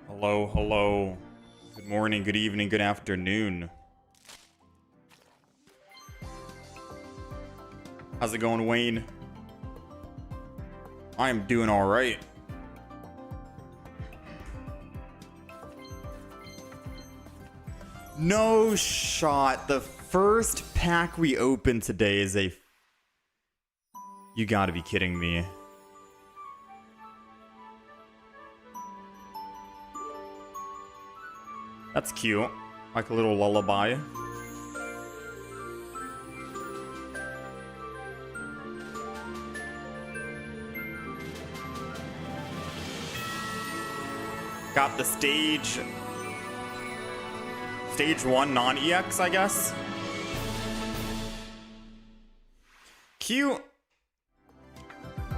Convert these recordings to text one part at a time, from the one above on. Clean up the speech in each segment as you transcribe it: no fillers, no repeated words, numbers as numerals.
Hello, hello. Good morning, good evening, good afternoon. How's it going, Wayne? I am doing all right. No shot. The first pack we open today is a... You gotta be kidding me. That's cute. Like a little lullaby. Got the stage 1 non-EX, I guess. Cute.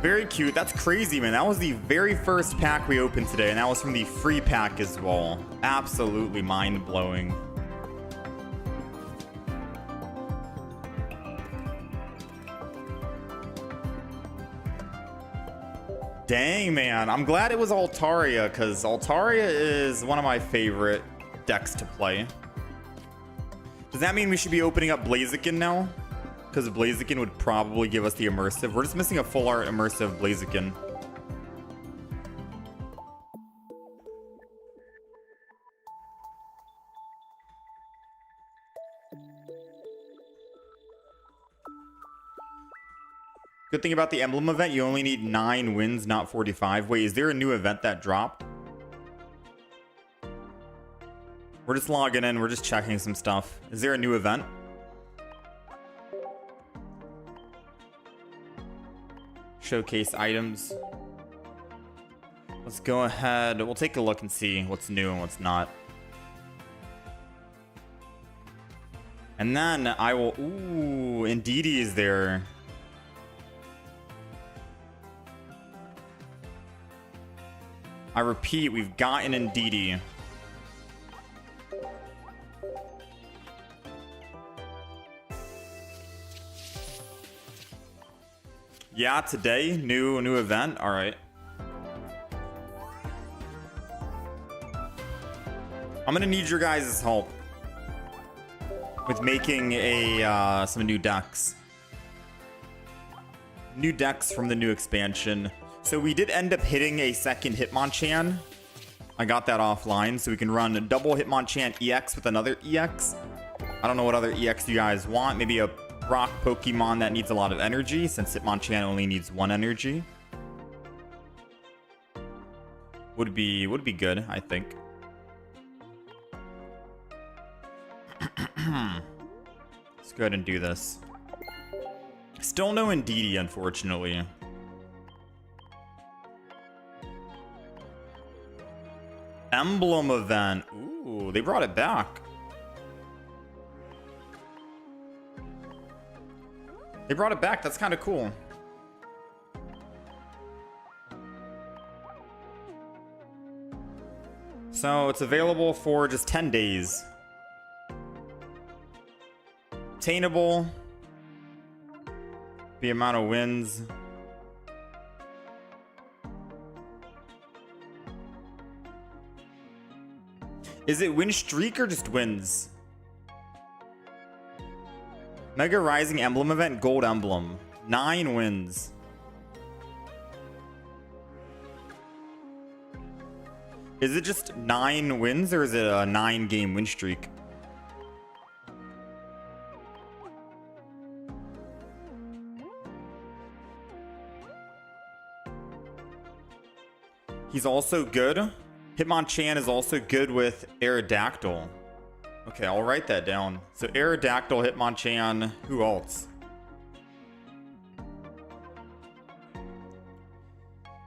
Very cute. That's crazy, man. That was the very first pack we opened today, and that was from the free pack as well. Absolutely mind-blowing. Dang, man. I'm glad it was Altaria, because Altaria is one of my favorite decks to play. Does that mean we should be opening up Blaziken now? Because Blaziken would probably give us the immersive. We're just missing a full art immersive Blaziken. Good thing about the emblem event, you only need 9 wins, not 45. Wait, is there a new event that dropped? We're just logging in. We're just checking some stuff. Is there a new event? Showcase items. Let's go ahead. We'll take a look and see what's new and what's not. And then I will... Ooh, Indeedee is there. I repeat, we've got an Indeedee. Yeah, today, new event. All right. I'm gonna need your guys' help with making a some new decks. New decks from the new expansion. So we did end up hitting a second Hitmonchan. I got that offline, so we can run a double Hitmonchan EX with another EX. I don't know what other EX you guys want. Maybe a rock Pokemon that needs a lot of energy, since Hitmonchan only needs 1 energy. Would be good, I think. Let's go ahead and do this. Still no Indeedee, unfortunately. Emblem event. Ooh, they brought it back. They brought it back. That's kind of cool. So it's available for just 10 days. Attainable. The amount of wins. Is it win streak or just wins? Mega Rising Emblem event, Gold Emblem. 9 wins. Is it just 9 wins or is it a 9-game win streak? He's also good. Hitmonchan is also good with Aerodactyl. Okay, I'll write that down. So Aerodactyl, Hitmonchan, who else?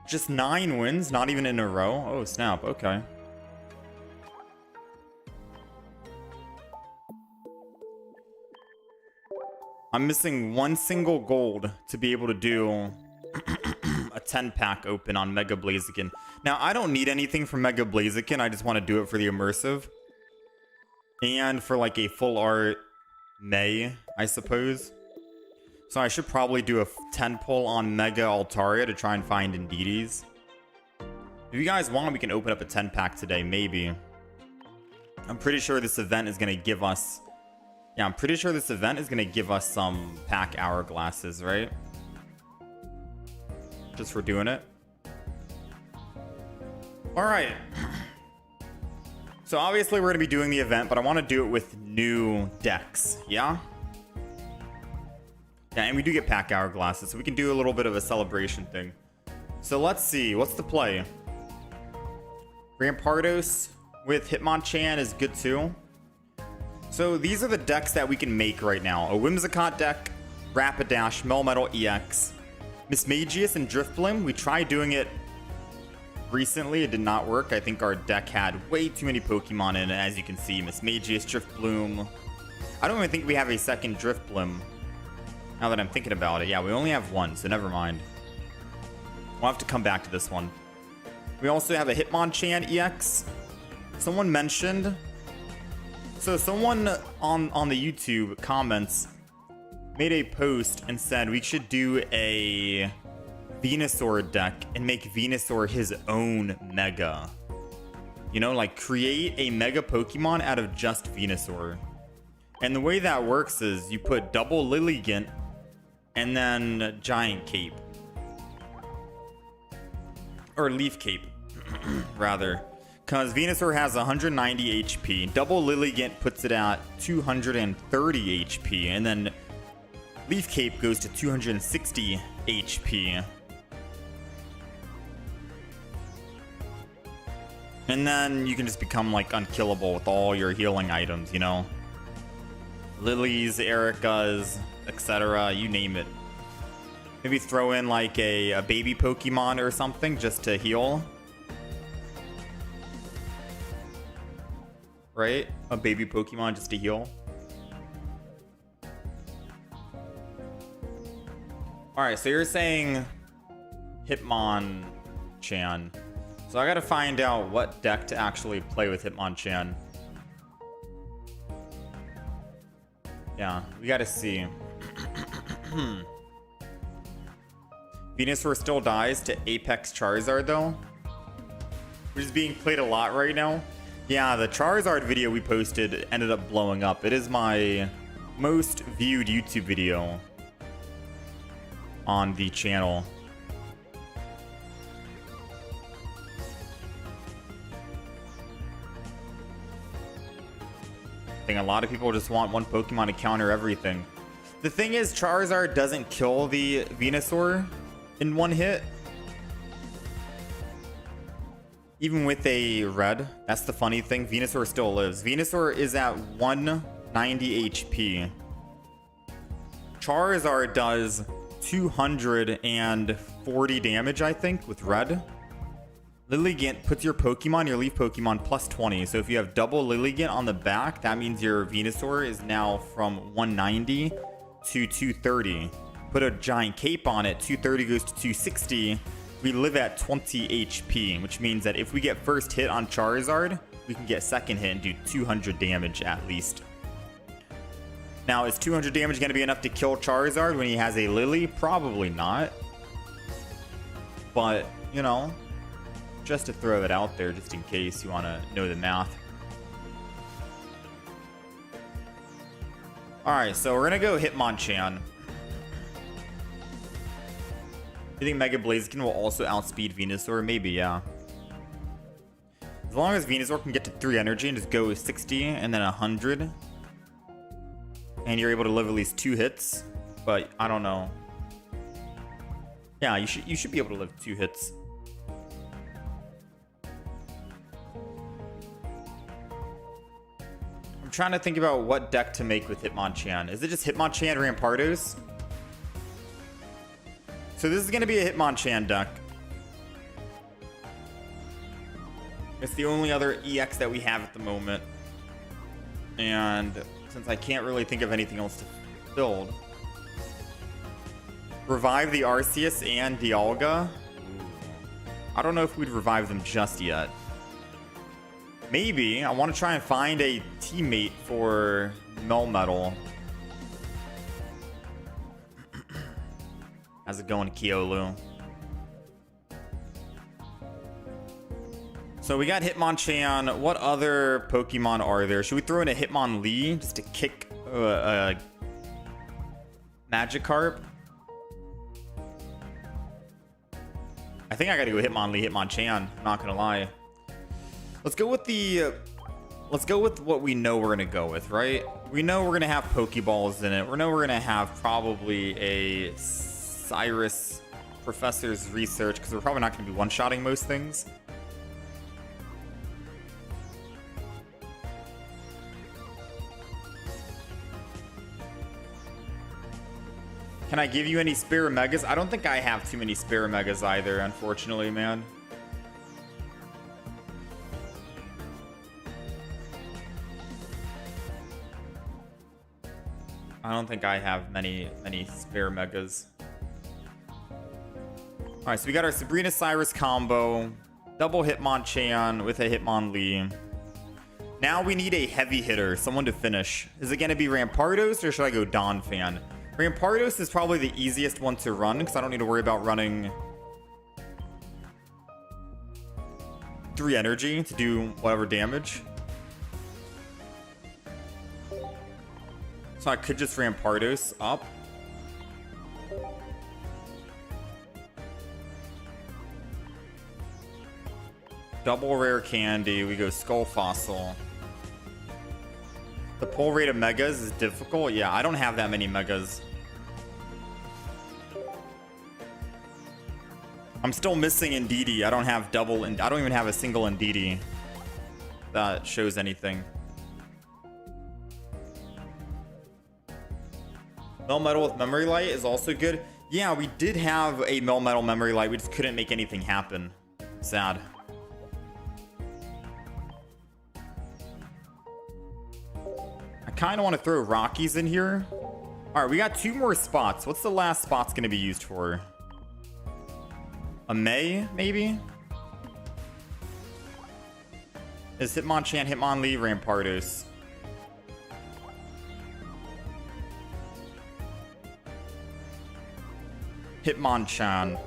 Just 9 wins, not even in a row? Oh, snap, okay. I'm missing 1 single gold to be able to do a 10-pack open on Mega Blaziken. Now, I don't need anything from Mega Blaziken, I just want to do it for the immersive. And for like a full art May, I suppose. So I should probably do a 10 pull on Mega Altaria to try and find Indeedee. If you guys want, we can open up a 10 pack today, maybe. I'm pretty sure this event is going to give us... Yeah, I'm pretty sure this event is going to give us some pack hourglasses, right? Just for doing it. Alright. So obviously we're going to be doing the event, but I want to do it with new decks, yeah? Yeah, and we do get pack hourglasses, so we can do a little bit of a celebration thing. So let's see, what's the play? Rampardos with Hitmonchan is good too. So these are the decks that we can make right now. A Whimsicott deck, Rapidash, Melmetal EX, Mismagius and Drifblim. We tried doing it recently, it did not work. I think our deck had way too many Pokemon in it, as you can see. Mismagius, Drifblim. I don't even think we have a second Drifblim. Now that I'm thinking about it, yeah, we only have 1, so never mind. We'll have to come back to this one. We also have a Hitmonchan EX. Someone mentioned... So someone on the YouTube comments made a post and said we should do a Venusaur deck and make Venusaur his own Mega. You know, like create a Mega Pokemon out of just Venusaur. And the way that works is you put double Lilligant and then Giant Cape. Or Leaf Cape, rather. Because Venusaur has 190 HP. Double Lilligant puts it at 230 HP. And then Leaf Cape goes to 260 HP. And then you can just become like unkillable with all your healing items, you know? Lilies, Ericas, etc. You name it. Maybe throw in like a baby Pokemon or something just to heal. Right? A baby Pokemon just to heal. Alright, so you're saying Hitmonchan. So I gotta find out what deck to actually play with Hitmonchan. Yeah, we gotta see. Venusaur still dies to Apex Charizard though, which is being played a lot right now. Yeah, the Charizard video we posted ended up blowing up. It is my most viewed YouTube video on the channel. I think a lot of people just want one Pokemon to counter everything. The thing is, Charizard doesn't kill the Venusaur in one hit. Even with a red, that's the funny thing. Venusaur still lives. Venusaur is at 190 HP. Charizard does 240 damage, I think, with red. Lilligant puts your Pokemon, your Leaf Pokemon, plus 20. So if you have double Lilligant on the back, that means your Venusaur is now from 190 to 230. Put a Giant Cape on it, 230 goes to 260. We live at 20 HP, which means that if we get first hit on Charizard, we can get second hit and do 200 damage at least. Now, is 200 damage going to be enough to kill Charizard when he has a Lily? Probably not. But, you know, just to throw it out there, just in case you want to know the math. Alright, so we're going to go Hitmonchan. You think Mega Blaziken will also outspeed Venusaur? Maybe, yeah. As long as Venusaur can get to 3 energy and just go 60 and then 100. And you're able to live at least 2 hits. But I don't know. Yeah, you should be able to live 2 hits. I'm trying to think about what deck to make with Hitmonchan. Is it just Hitmonchan Rampardos? So this is going to be a Hitmonchan deck. It's the only other EX that we have at the moment. And since I can't really think of anything else to build. Revive the Arceus and Dialga. I don't know if we'd revive them just yet. Maybe. I want to try and find a teammate for Melmetal. How's it going, Kyolu? So we got Hitmonchan. What other Pokemon are there? Should we throw in a Hitmonlee just to kick Magikarp? I think I gotta go Hitmonlee, Hitmonchan. I'm not gonna lie. Let's go with the. Let's go with what we know we're gonna go with, right? We know we're gonna have Pokeballs in it. We know we're gonna have probably a Cyrus Professor's Research because we're probably not gonna be one-shotting most things. Can I give you any spare megas? I don't think I have too many spare megas either, unfortunately, man. I don't think I have many spare megas. Alright, so we got our Sabrina Cyrus combo. Double Hitmonchan with a Hitmonlee. Now we need a heavy hitter, someone to finish. Is it going to be Rampardos or should I go Donphan? Rampardos is probably the easiest one to run because I don't need to worry about running 3 energy to do whatever damage. So I could just Rampardos up. Double rare candy. We go Skull Fossil. The pull rate of megas is difficult. Yeah, I don't have that many megas. I'm still missing Indeedee. I don't have double, and I don't even have a single Indeedee that shows anything. Melmetal with Memory Light is also good. Yeah, we did have a Melmetal Memory Light. We just couldn't make anything happen. Sad. I kind of want to throw Rockies in here. All right, we got 2 more spots. What's the last spot's going to be used for? A May, maybe? Is Hitmonchan, Hitmonlee, Rampardos? Hitmonchan.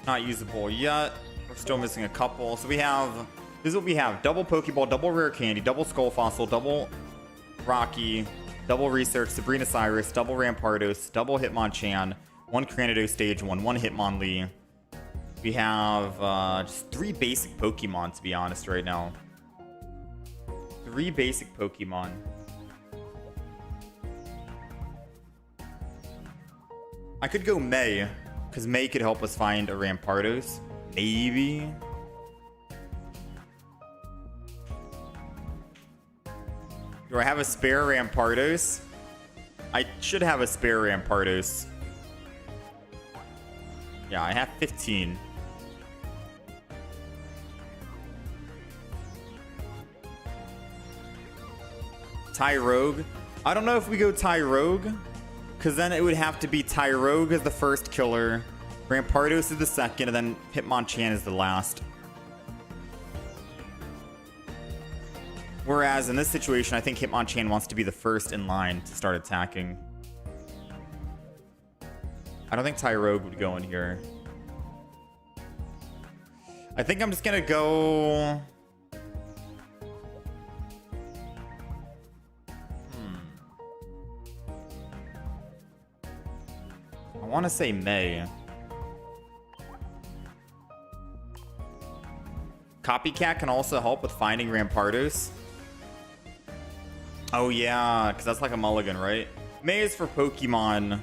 Not usable yet. We're still missing a couple. So we have, this is what we have. Double Pokeball, double Rare Candy, double Skull Fossil, double Rocky, double Research, Sabrina Cyrus, double Rampardos, double Hitmonchan, 1 Cranidos Stage 1, 1 Hitmonlee. We have just 3 basic Pokemon, to be honest, right now. 3 basic Pokemon. I could go May, because May could help us find a Rampardos. Maybe. Do I have a spare Rampardos? I should have a spare Rampardos. Yeah, I have 15. Tyrogue. I don't know if we go Tyrogue, because then it would have to be Tyrogue as the first killer, Rampardos is the second, and then Hitmonchan is the last. Whereas in this situation, I think Hitmonchan wants to be the first in line to start attacking. I don't think Tyrogue would go in here. I think I'm just gonna go... want to say May. Copycat can also help with finding Rampardos. Oh yeah, because that's like a mulligan, right? May is for Pokemon.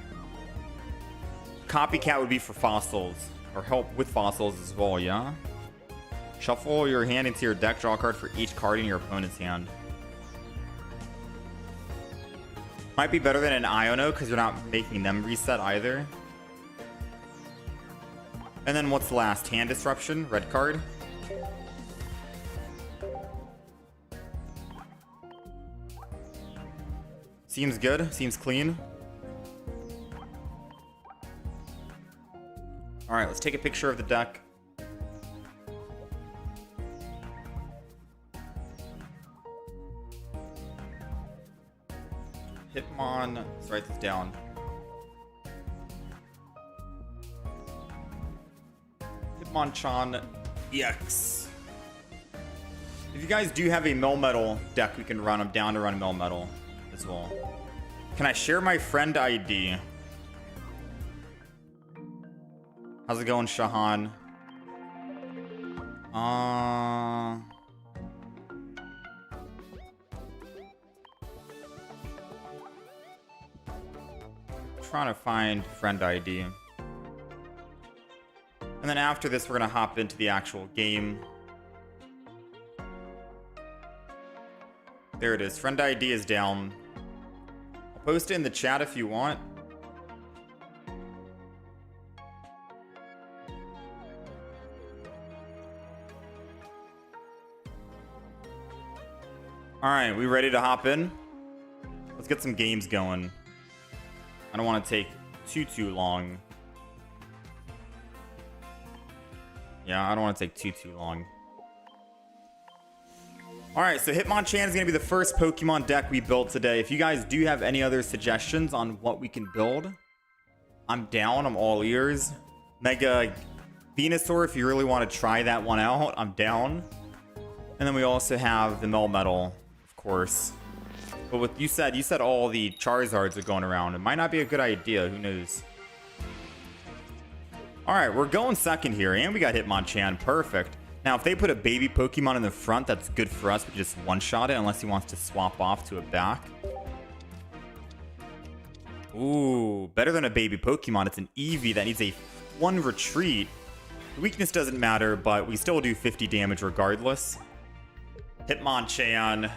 Copycat would be for fossils. Or help with fossils as well, yeah? Shuffle your hand into your deck. Draw a card for each card in your opponent's hand. Might be better than an Iono because you're not making them reset either. And then what's last? Hand Disruption, red card. Seems good, seems clean. All right, let's take a picture of the deck. Hitmon, let's write this down. Hitmonchan EX. If you guys do have a Melmetal deck we can run, I'm down to run Melmetal as well. Can I share my friend ID? How's it going, Shahan? Trying to find friend ID. And then after this, we're gonna hop into the actual game. There it is. Friend ID is down. I'll post it in the chat if you want. All right, we ready to hop in? Let's get some games going. I don't want to take too long. Yeah, I don't want to take too long. All right, so Hitmonchan is going to be the first Pokemon deck we built today. If you guys do have any other suggestions on what we can build, I'm down. I'm all ears. Mega Venusaur, if you really want to try that one out, I'm down. And then we also have the Melmetal, of course. But what you said all the Charizards are going around. It might not be a good idea. Who knows? All right, we're going second here, and we got Hitmonchan. Perfect. Now, if they put a baby Pokemon in the front, that's good for us. We can just one-shot it unless he wants to swap off to a back. Ooh, better than a baby Pokemon. It's an Eevee that needs a 1 retreat. The weakness doesn't matter, but we still do 50 damage regardless. Hitmonchan.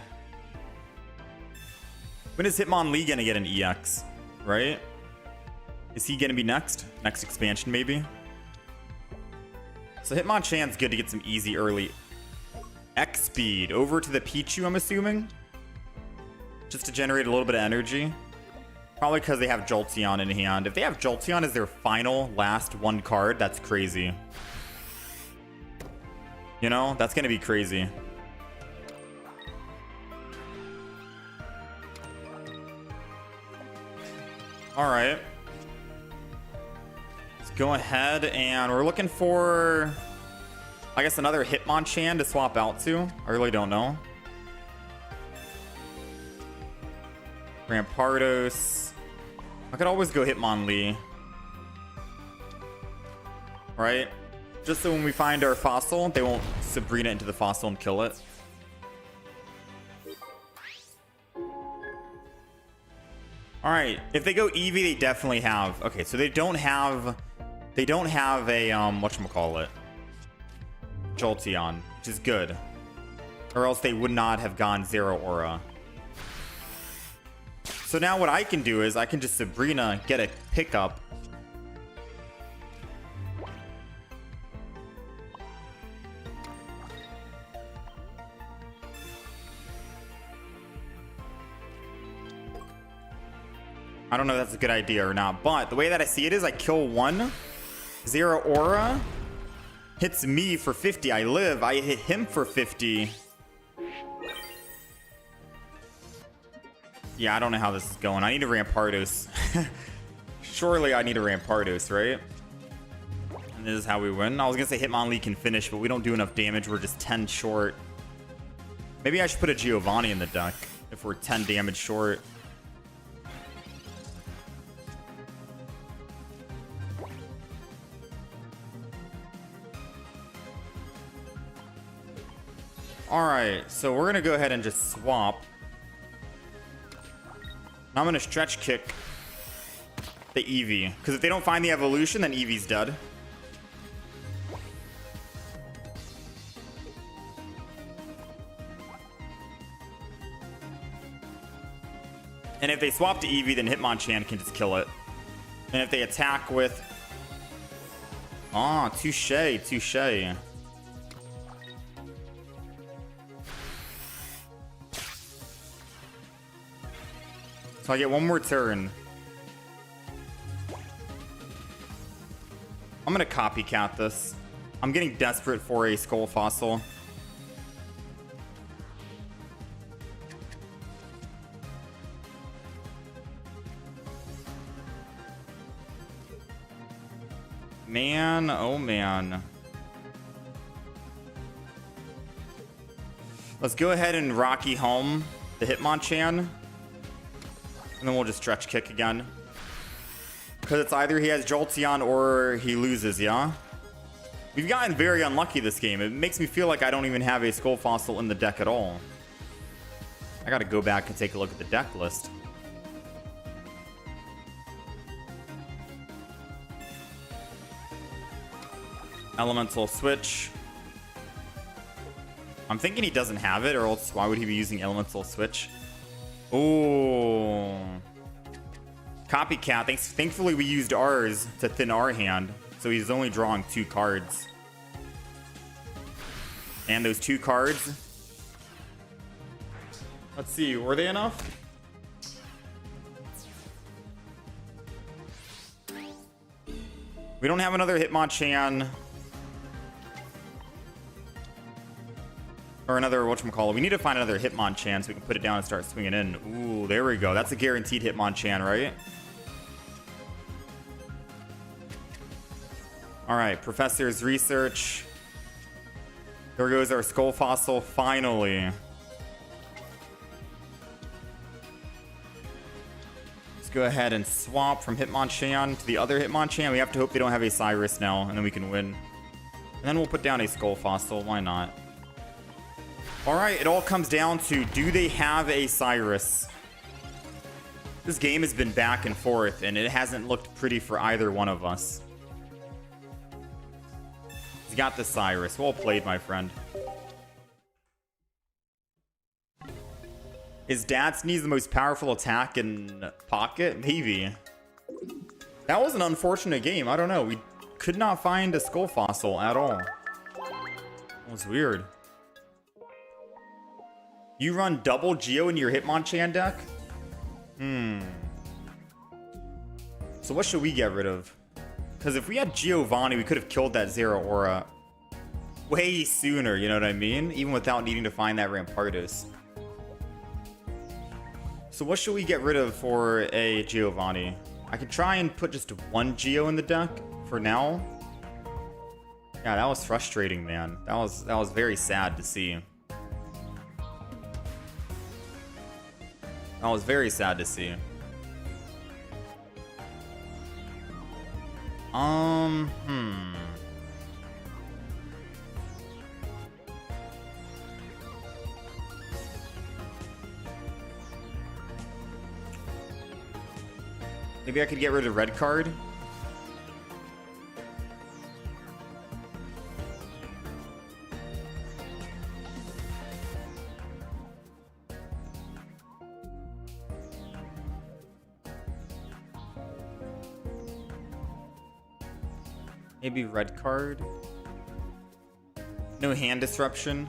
When is Hitmonlee gonna get an EX, right? Is he gonna be next? Next expansion, maybe? So Hitmonchan's good to get some easy early X speed. Over to the Pichu, I'm assuming? Just to generate a little bit of energy. Probably because they have Jolteon in hand. If they have Jolteon as their final, last one card, that's crazy. You know, that's gonna be crazy. All right. Let's go ahead and we're looking for, I guess, another Hitmonchan to swap out to. I really don't know. Rampardos. I could always go Hitmonlee. Right? Just so when we find our fossil, they won't Sabrina into the fossil and kill it. All right, if they go Eevee, they definitely have. Okay, so they don't have a whatchamacallit, Jolteon, which is good, or else they would not have gone Zero Aura. So now what I can do is I can just Sabrina, get a pickup. I don't know if that's a good idea or not, but the way that I see it is I kill one, Zero Aura, hits me for 50. I live, I hit him for 50. Yeah, I don't know how this is going. I need a Rampardos. Surely I need a Rampardos, right? And this is how we win. I was gonna say Hitmonlee can finish, but we don't do enough damage. We're just 10 short. Maybe I should put a Giovanni in the deck if we're 10 damage short. Alright, so we're gonna go ahead and just swap. Now I'm gonna stretch kick the Eevee, because if they don't find the evolution, then Eevee's dead. And if they swap to Eevee, then Hitmonchan can just kill it. And if they attack with... Ah, touche, touche. So I get one more turn. I'm gonna copycat this. I'm getting desperate for a Skull Fossil. Man, oh man. Let's go ahead and Rocky home the Hitmonchan. And then we'll just stretch kick again. Because it's either he has Jolteon or he loses, yeah? We've gotten very unlucky this game. It makes me feel like I don't even have a Skull Fossil in the deck at all. I gotta go back and take a look at the deck list. Elemental Switch. I'm thinking he doesn't have it, or else why would he be using Elemental Switch? Oh. Copycat. Thankfully we used ours to thin our hand, so he's only drawing 2 cards. And those 2 cards... Let's see, were they enough? We don't have another Hitmonchan. Or another, whatchamacallit. We need to find another Hitmonchan so we can put it down and start swinging in. Ooh, there we go. That's a guaranteed Hitmonchan, right? Alright, Professor's Research. There goes our Skull Fossil, finally. Let's go ahead and swap from Hitmonchan to the other Hitmonchan. We have to hope they don't have a Cyrus now, and then we can win. And then we'll put down a Skull Fossil. Why not? Alright, it all comes down to, do they have a Cyrus? This game has been back and forth, and it hasn't looked pretty for either one of us. He's got the Cyrus. Well played, my friend. Is Dad Sneeze the most powerful attack in Pocket? Maybe. That was an unfortunate game. I don't know. We could not find a Skull Fossil at all. That was weird. You run double Geo in your Hitmonchan deck? So what should we get rid of? Because if we had Giovanni, we could have killed that Zeraora way sooner, you know what I mean? Even without needing to find that Rampardos. So what should we get rid of for a Giovanni? I could try and put just 1 Geo in the deck for now. Yeah, that was frustrating, man. That was very sad to see. That was very sad to see. Maybe I could get rid of red card. Maybe red card. No hand disruption.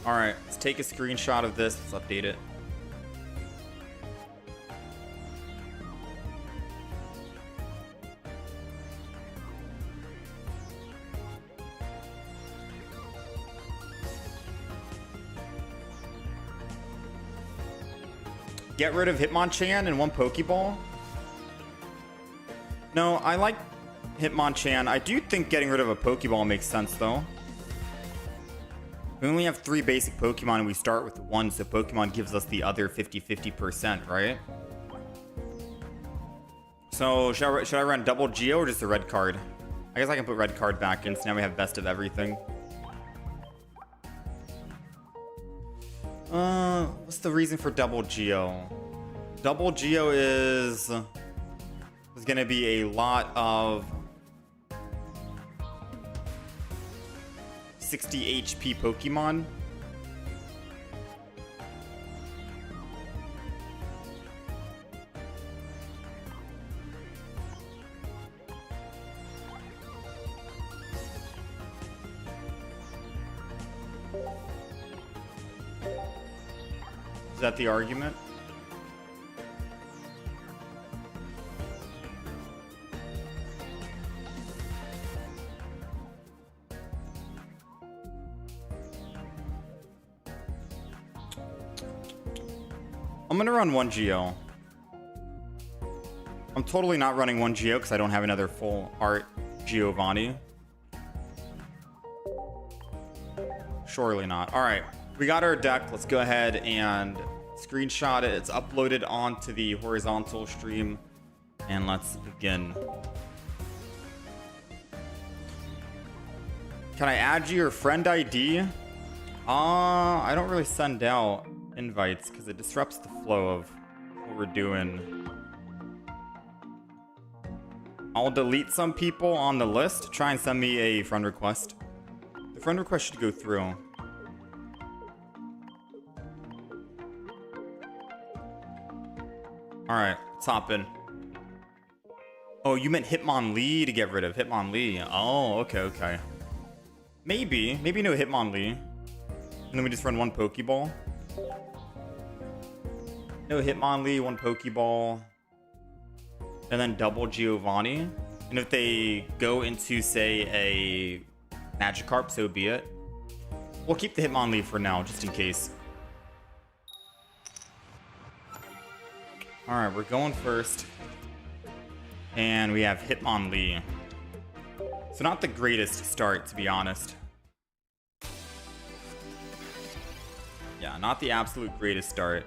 Alright, let's take a screenshot of this. Let's update it. Get rid of Hitmonchan and 1 Pokeball? No, I like Hitmonchan. I do think getting rid of a Pokeball makes sense, though. We only have 3 basic Pokemon and we start with 1, so Pokemon gives us the other 50-50%, right? So should I run double Geo or just a red card? I guess I can put red card back in, so now we have best of everything. What's the reason for double Geo? Double Geo is gonna be a lot of 60 HP Pokemon. Is that the argument? I'm gonna run 1 Geo. I'm totally not running 1 Geo because I don't have another full art Giovanni. Surely not. Alright, we got our deck. Let's go ahead and screenshot it. It's uploaded onto the horizontal stream. And let's begin. Can I add your friend ID? I don't really send out invites because it disrupts the flow of what we're doing. I'll delete some people on the list. Try and send me a friend request. The friend request should go through. Alright, let's hop in. Oh, you meant Hitmonlee to get rid of. Hitmonlee. Oh, okay. Maybe no Hitmonlee. And then we just run 1 Pokeball. No Hitmonlee, 1 Pokeball. And then double Giovanni. And if they go into, say, a Magikarp, so be it. We'll keep the Hitmonlee for now, just in case. Alright, we're going first. And we have Hitmonlee. So not the greatest start, to be honest. Yeah, not the absolute greatest start.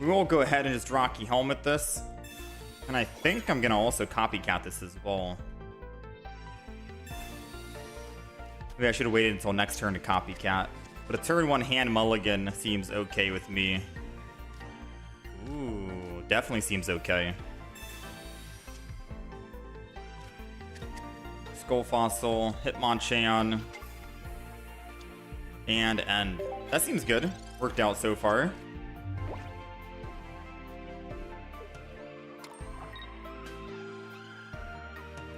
We will go ahead and just Rocky Helmet this. And I think I'm going to also copycat this as well. Maybe I should have waited until next turn to copycat. But a turn 1 hand mulligan seems okay with me. Ooh, definitely seems okay. Skull Fossil, Hitmonchan, and End. That seems good. Worked out so far.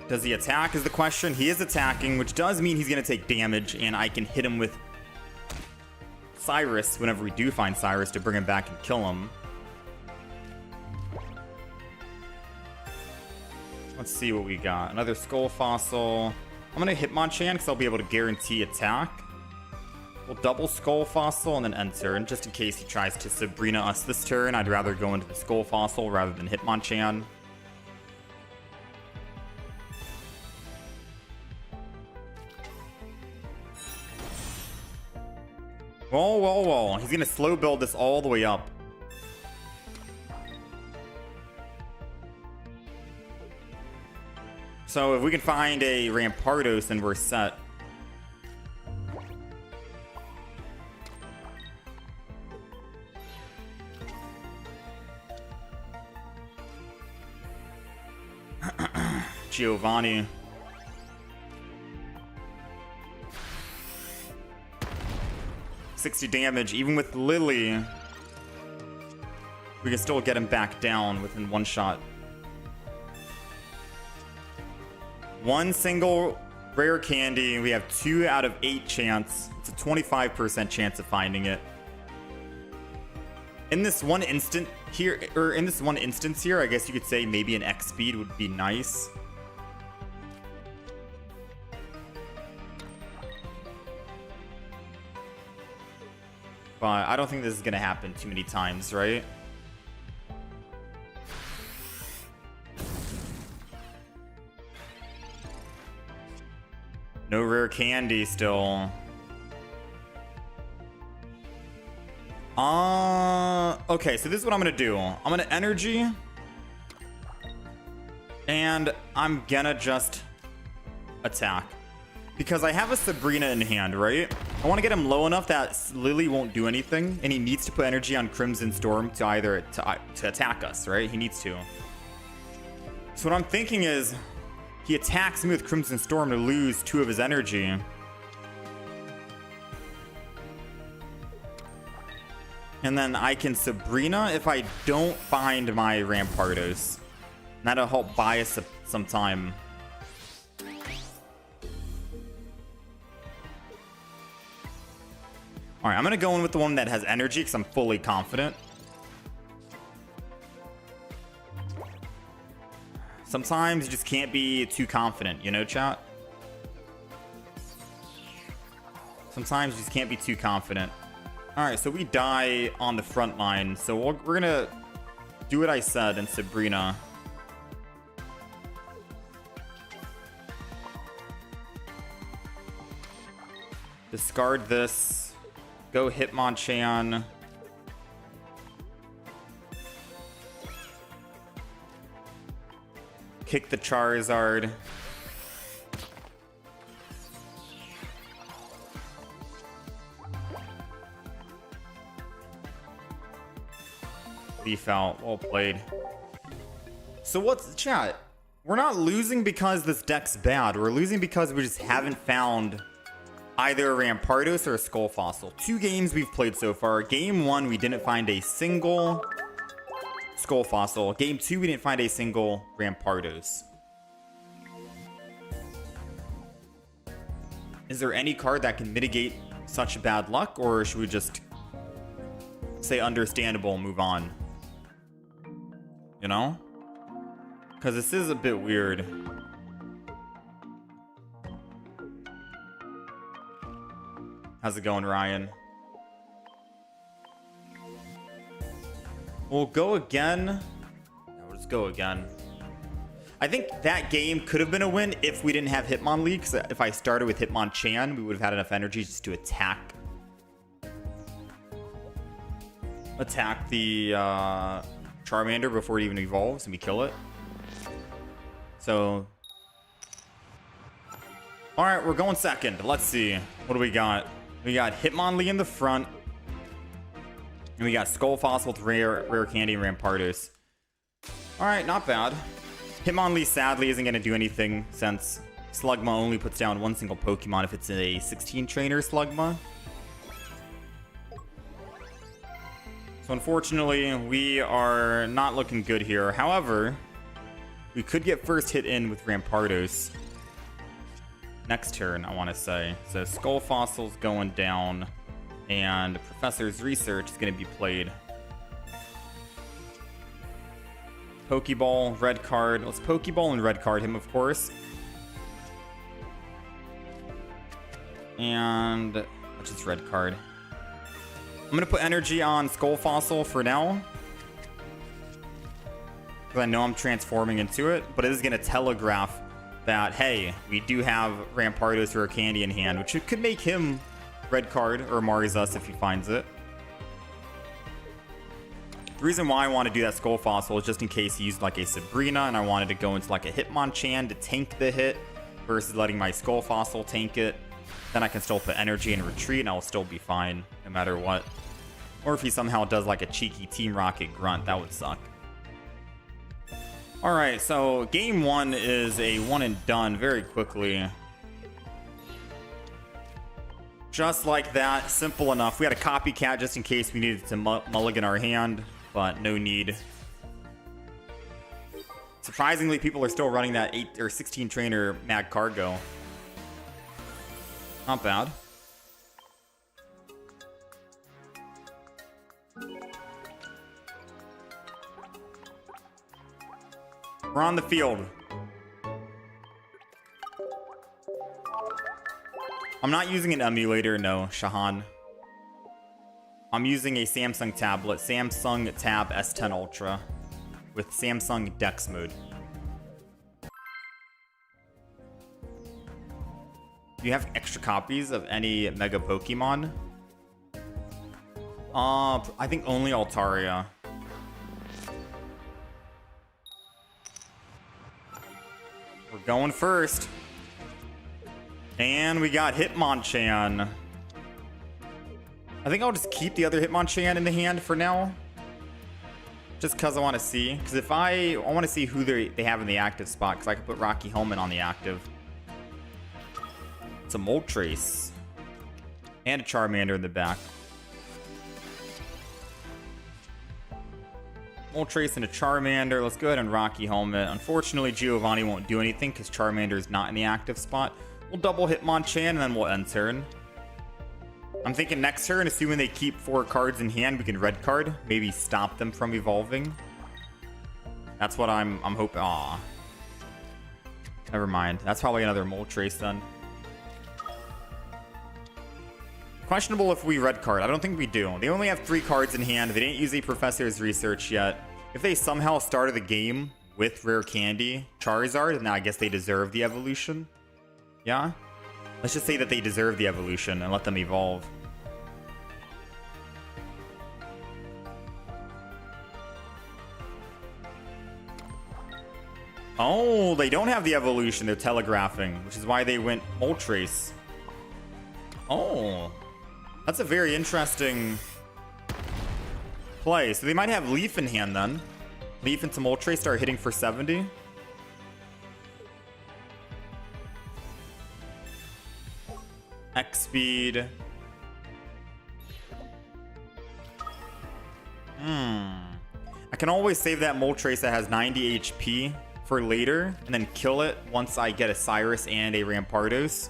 Does he attack is the question. He is attacking, which does mean he's going to take damage, and I can hit him with Cyrus whenever we do find Cyrus to bring him back and kill him. Let's see what we got. Another Skull Fossil. I'm going to Hitmonchan because I'll be able to guarantee attack. We'll double Skull Fossil and then end turn, just in case he tries to Sabrina us this turn. I'd rather go into the Skull Fossil rather than Hitmonchan. Whoa. He's going to slow build this all the way up. So if we can find a Rampardos, then we're set. Giovanni. $60 damage, even with Lily. We can still get him back down within 1 shot. 1 single rare candy. We have 2 out of 8 chance. It's a 25% chance of finding it. In this one instant here, I guess you could say maybe an X speed would be nice. But I don't think this is gonna happen too many times, right? No rare candy still. Okay, so this is what I'm gonna do. I'm gonna energy. And I'm gonna just attack. Because I have a Sabrina in hand, right? I want to get him low enough that Lily won't do anything. And he needs to put energy on Crimson Storm to either to attack us, right? He needs to. So what I'm thinking is he attacks me with Crimson Storm to lose 2 of his energy. And then I can Sabrina if I don't find my Rampardos. That'll help buy us some time. Alright, I'm gonna go in with the one that has energy because I'm fully confident. Sometimes you just can't be too confident, you know, chat? Sometimes you just can't be too confident. Alright, so we die on the front line. So we're gonna do what I said in Sabrina. Discard this. Go Hitmonchan. Kick the Charizard. Leaf out. Well played. So what's chat? We're not losing because this deck's bad. We're losing because we just haven't found either a Rampardos or a Skull Fossil. 2 games we've played so far. Game 1, we didn't find a single Skull Fossil. Game 2, we didn't find a single Rampardos. Is there any card that can mitigate such bad luck, or should we just say understandable and move on? You know? Because this is a bit weird. How's it going, Ryan? We'll go again. Yeah, we'll just go again. I think that game could have been a win if we didn't have Hitmonlee. Because if I started with Hitmonchan, we would have had enough energy just to attack the Charmander before it even evolves and we kill it. So, all right, we're going second. Let's see. What do we got? We got Hitmonlee in the front. And we got Skull Fossil with Rare Candy and Rampardos. Alright, not bad. Hitmonlee sadly isn't going to do anything since Slugma only puts down 1 single Pokemon if it's a 16 trainer Slugma. So unfortunately, we are not looking good here. However, we could get first hit in with Rampardos next turn, I want to say. So Skull Fossil's going down, and Professor's Research is going to be played. Pokeball, red card. Let's Pokeball and red card him, of course. And let's just red card. I'm going to put energy on Skull Fossil for now, because I know I'm transforming into it, but it is going to telegraph that, hey, we do have Rampardos or a Candy in hand, which could make him red card or Mars us if he finds it. The reason why I want to do that Skull Fossil is just in case he used like a Sabrina and I wanted to go into like a Hitmonchan to tank the hit versus letting my Skull Fossil tank it. Then I can still put energy and retreat and I'll still be fine no matter what. Or if he somehow does like a cheeky Team Rocket grunt, that would suck. Alright, so game 1 is a one and done very quickly. Just like that, simple enough. We had a copycat just in case we needed to mulligan our hand, but no need. Surprisingly, people are still running that 8 or 16 trainer Mag Cargo. Not bad. We're on the field. I'm not using an emulator, no, Shahan. I'm using a Samsung tablet, Samsung Tab S10 Ultra, with Samsung Dex mode. Do you have extra copies of any Mega Pokemon? I think only Altaria. We're going first. And we got Hitmonchan. I think I'll just keep the other Hitmonchan in the hand for now. Just because I want to see. Because if I want to see who they have in the active spot. Because I could put Rocky Helmet on the active. It's a Moltres. And a Charmander in the back. Moltres and a Charmander. Let's go ahead and Rocky Helmet. Unfortunately, Giovanni won't do anything because Charmander is not in the active spot. We'll double Hitmonchan and then we'll end turn. I'm thinking next turn, assuming they keep 4 cards in hand, we can red card. Maybe stop them from evolving. That's what I'm hoping. Aw. Never mind. That's probably another Moltres then. Questionable if we red card. I don't think we do. They only have 3 cards in hand. They didn't use a Professor's Research yet. If they somehow started the game with Rare Candy Charizard, then I guess they deserve the evolution. Yeah? Let's just say that they deserve the evolution and let them evolve. Oh, they don't have the evolution. They're telegraphing, which is why they went Moltres. Oh. That's a very interesting play. So they might have Leaf in hand then. Leaf into Moltres, start hitting for 70. X speed. I can always save that Moltres that has 90 HP for later and then kill it once I get a Cyrus and a Rampardos.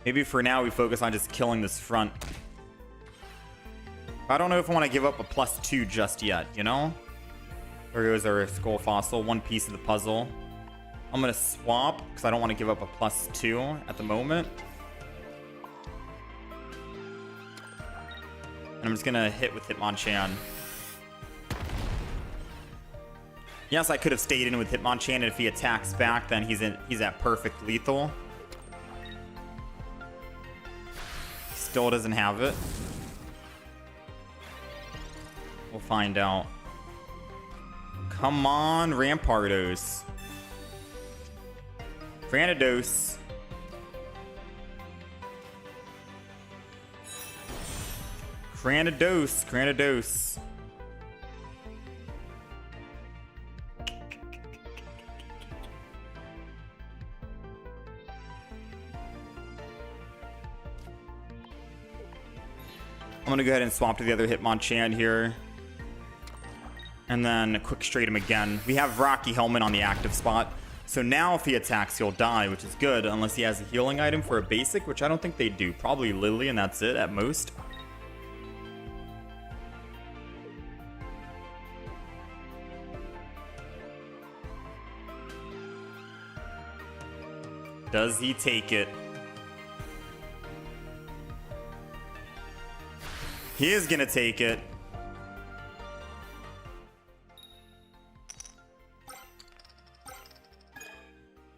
Maybe for now we focus on just killing this front. I don't know if I want to give up a +2 just yet, you know? There goes our Skull Fossil, one piece of the puzzle. I'm going to swap because I don't want to give up a +2 at the moment. And I'm just going to hit with Hitmonchan. Yes, I could have stayed in with Hitmonchan, and if he attacks back, then he's at perfect lethal. Still doesn't have it. We'll find out. Come on, Rampardos. Granados. Granados. I'm going to go ahead and swap to the other Hitmonchan here. And then quick straight him again. We have Rocky Helmet on the active spot. So now if he attacks, he'll die, which is good. Unless he has a healing item for a basic, which I don't think they do. Probably Lily, and that's it at most. Does he take it? He is gonna take it.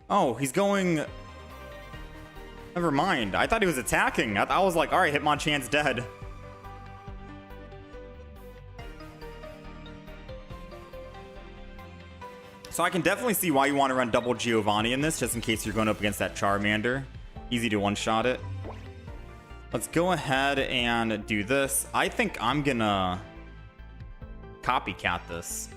Oh, he's going... Never mind. I thought he was attacking. I was like, alright, Hitmonchan's dead. So I can definitely see why you want to run double Giovanni in this, just in case you're going up against that Charmander. Easy to one-shot it. Let's go ahead and do this. I think I'm gonna copycat this.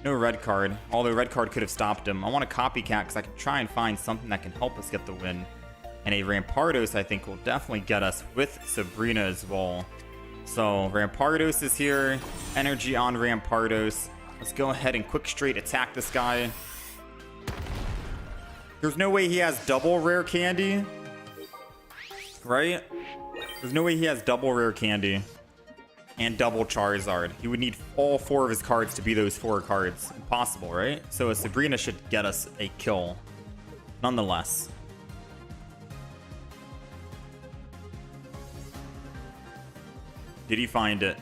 No red card, although red card could have stopped him. I want to copycat because I can try and find something that can help us get the win. And a Rampardos, I think, will definitely get us with Sabrina as well. So Rampardos is here. Energy on Rampardos. Let's go ahead and quick straight attack this guy. There's no way he has double rare candy. Right? There's no way he has double rare candy. And double Charizard. He would need all 4 of his cards to be those 4 cards. Impossible, right? So a Sabrina should get us a kill. Nonetheless. Did he find it?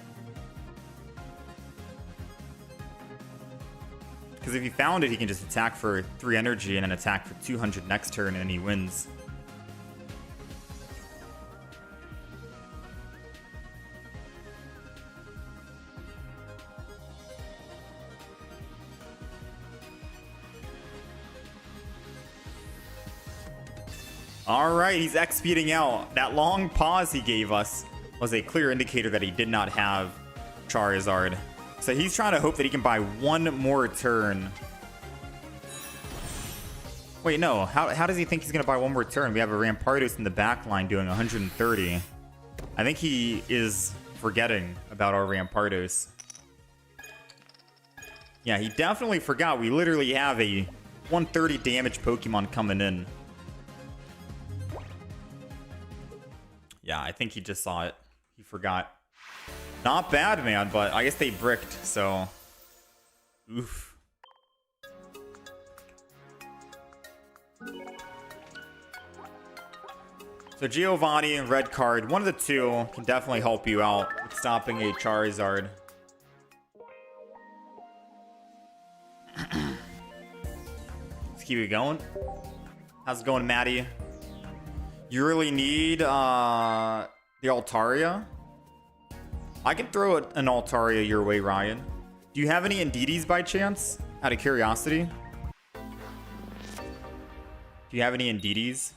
Because if he found it, he can just attack for 3 energy and then attack for 200 next turn, and he wins. Alright, he's X-speeding out. That long pause he gave us was a clear indicator that he did not have Charizard. So he's trying to hope that he can buy one more turn. Wait, no. How does he think he's going to buy one more turn? We have a Rampardos in the back line doing 130. I think he is forgetting about our Rampardos. Yeah, he definitely forgot. We literally have a 130 damage Pokemon coming in. Yeah, I think he just saw it. He forgot. Not bad, man, but I guess they bricked, so... Oof. So Giovanni and red card, one of the two can definitely help you out with stopping a Charizard. Let's keep it going. How's it going, Maddie? You really need the Altaria? I can throw an Altaria your way, Ryan. Do you have any Indeedis by chance? Out of curiosity. Do you have any Indeedis?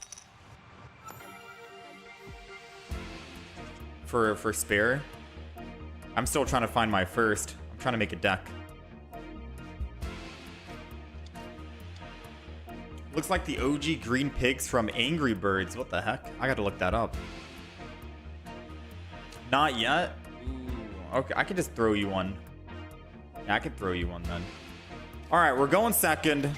For spare? I'm still trying to find my first. I'm trying to make a deck. Looks like the OG green pigs from Angry Birds. What the heck? I gotta look that up. Not yet? Ooh, okay, I can just throw you one. Yeah, I can throw you one then. Alright, we're going second.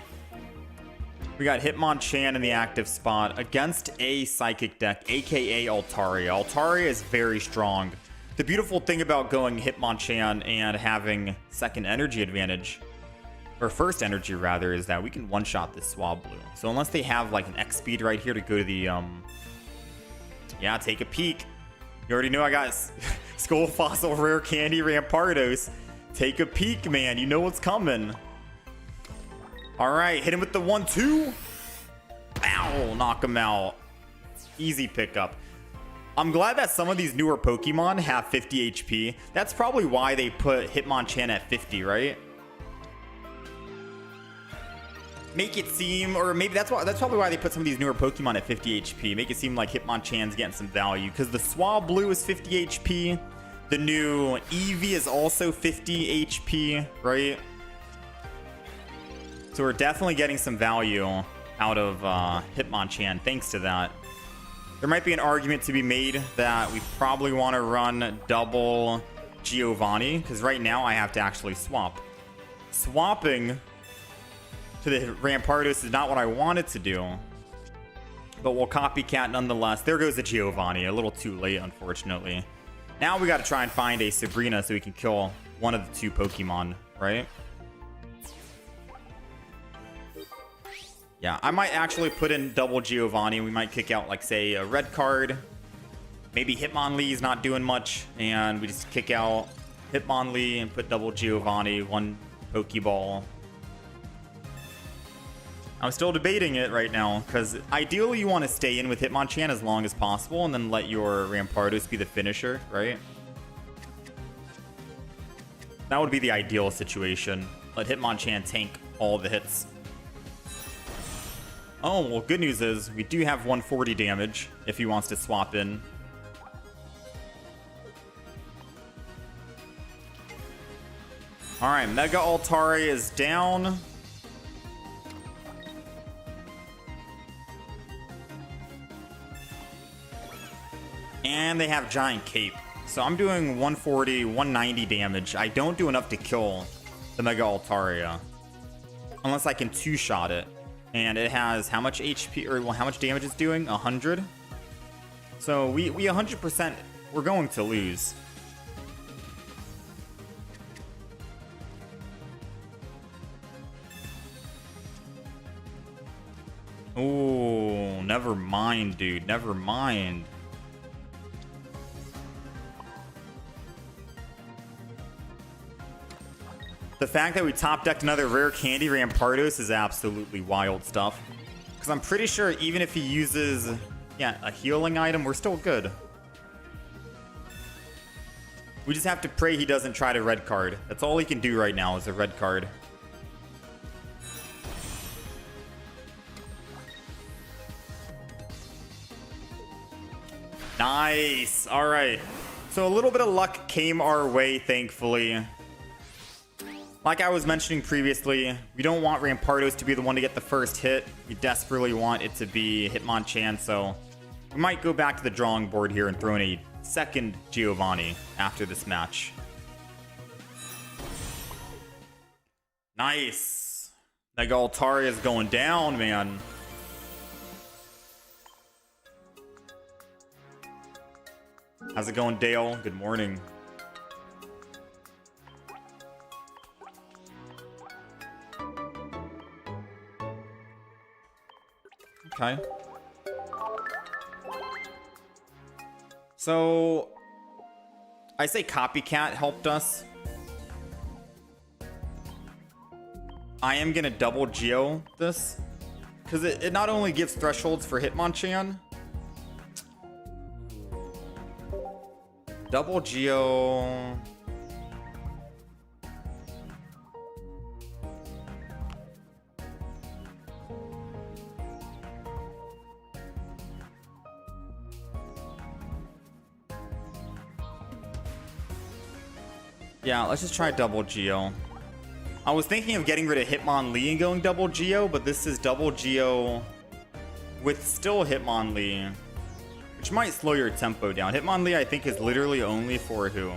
We got Hitmonchan in the active spot against a Psychic deck, aka Altaria. Altaria is very strong. The beautiful thing about going Hitmonchan and having second energy advantage, or first energy rather, is that we can one-shot this Swablu. So unless they have like an X speed right here to go to the yeah, take a peek. You already know I got Skull Fossil Rare Candy Rampardos. Take a peek, man. You know what's coming. Alright, hit him with the 1-2. Ow, knock him out. Easy pickup. I'm glad that some of these newer Pokemon have 50 HP. That's probably why they put Hitmonchan at 50, right? Make it seem, or maybe that's probably why they put some of these newer Pokemon at 50 HP. Make it seem like Hitmonchan's getting some value, because the Swablu is 50 HP. The new Eevee is also 50 HP, right? So we're definitely getting some value out of Hitmonchan thanks to that. There might be an argument to be made that we probably want to run double Giovanni, because right now I have to actually swap. Swapping to the Rampardos is not what I wanted to do, but we'll copycat nonetheless. There goes the Giovanni, a little too late, unfortunately. Now we got to try and find a Sabrina so we can kill one of the two Pokemon, right? Yeah, I might actually put in double Giovanni. We might kick out, like, say, a red card. Maybe Hitmonlee's not doing much, and we just kick out Hitmonlee and put double Giovanni, one Pokeball. I'm still debating it right now, because ideally you want to stay in with Hitmonchan as long as possible and then let your Rampardos be the finisher, right? That would be the ideal situation. Let Hitmonchan tank all the hits. Oh, well, good news is we do have 140 damage if he wants to swap in. Alright, Mega Altaria is down. And they have Giant Cape. So I'm doing 140, 190 damage. I don't do enough to kill the Mega Altaria. Unless I can two-shot it. And it has how much HP, or well, how much damage it's doing? 100? So we 100%, we're going to lose. Oh, never mind, dude. Never mind. The fact that we top decked another rare candy Rampardos is absolutely wild stuff. Because I'm pretty sure even if he uses, yeah, a healing item, we're still good. We just have to pray he doesn't try to red card. That's all he can do right now is a red card. Nice. All right. So a little bit of luck came our way, thankfully. Like I was mentioning previously, we don't want Rampardos to be the one to get the first hit. We desperately want it to be Hitmonchan, so we might go back to the drawing board here and throw in a second Giovanni after this match. Nice. That Altaria is going down, man. How's it going, Dale? Good morning. Okay. So, I say Copycat helped us. I am going to double Geo this. Because it not only gives thresholds for Hitmonchan. Double Geo... Yeah, let's just try double Geo. I was thinking of getting rid of Hitmonlee and going double Geo, but this is double Geo with still Hitmonlee, which might slow your tempo down. Hitmonlee, I think, is literally only for who?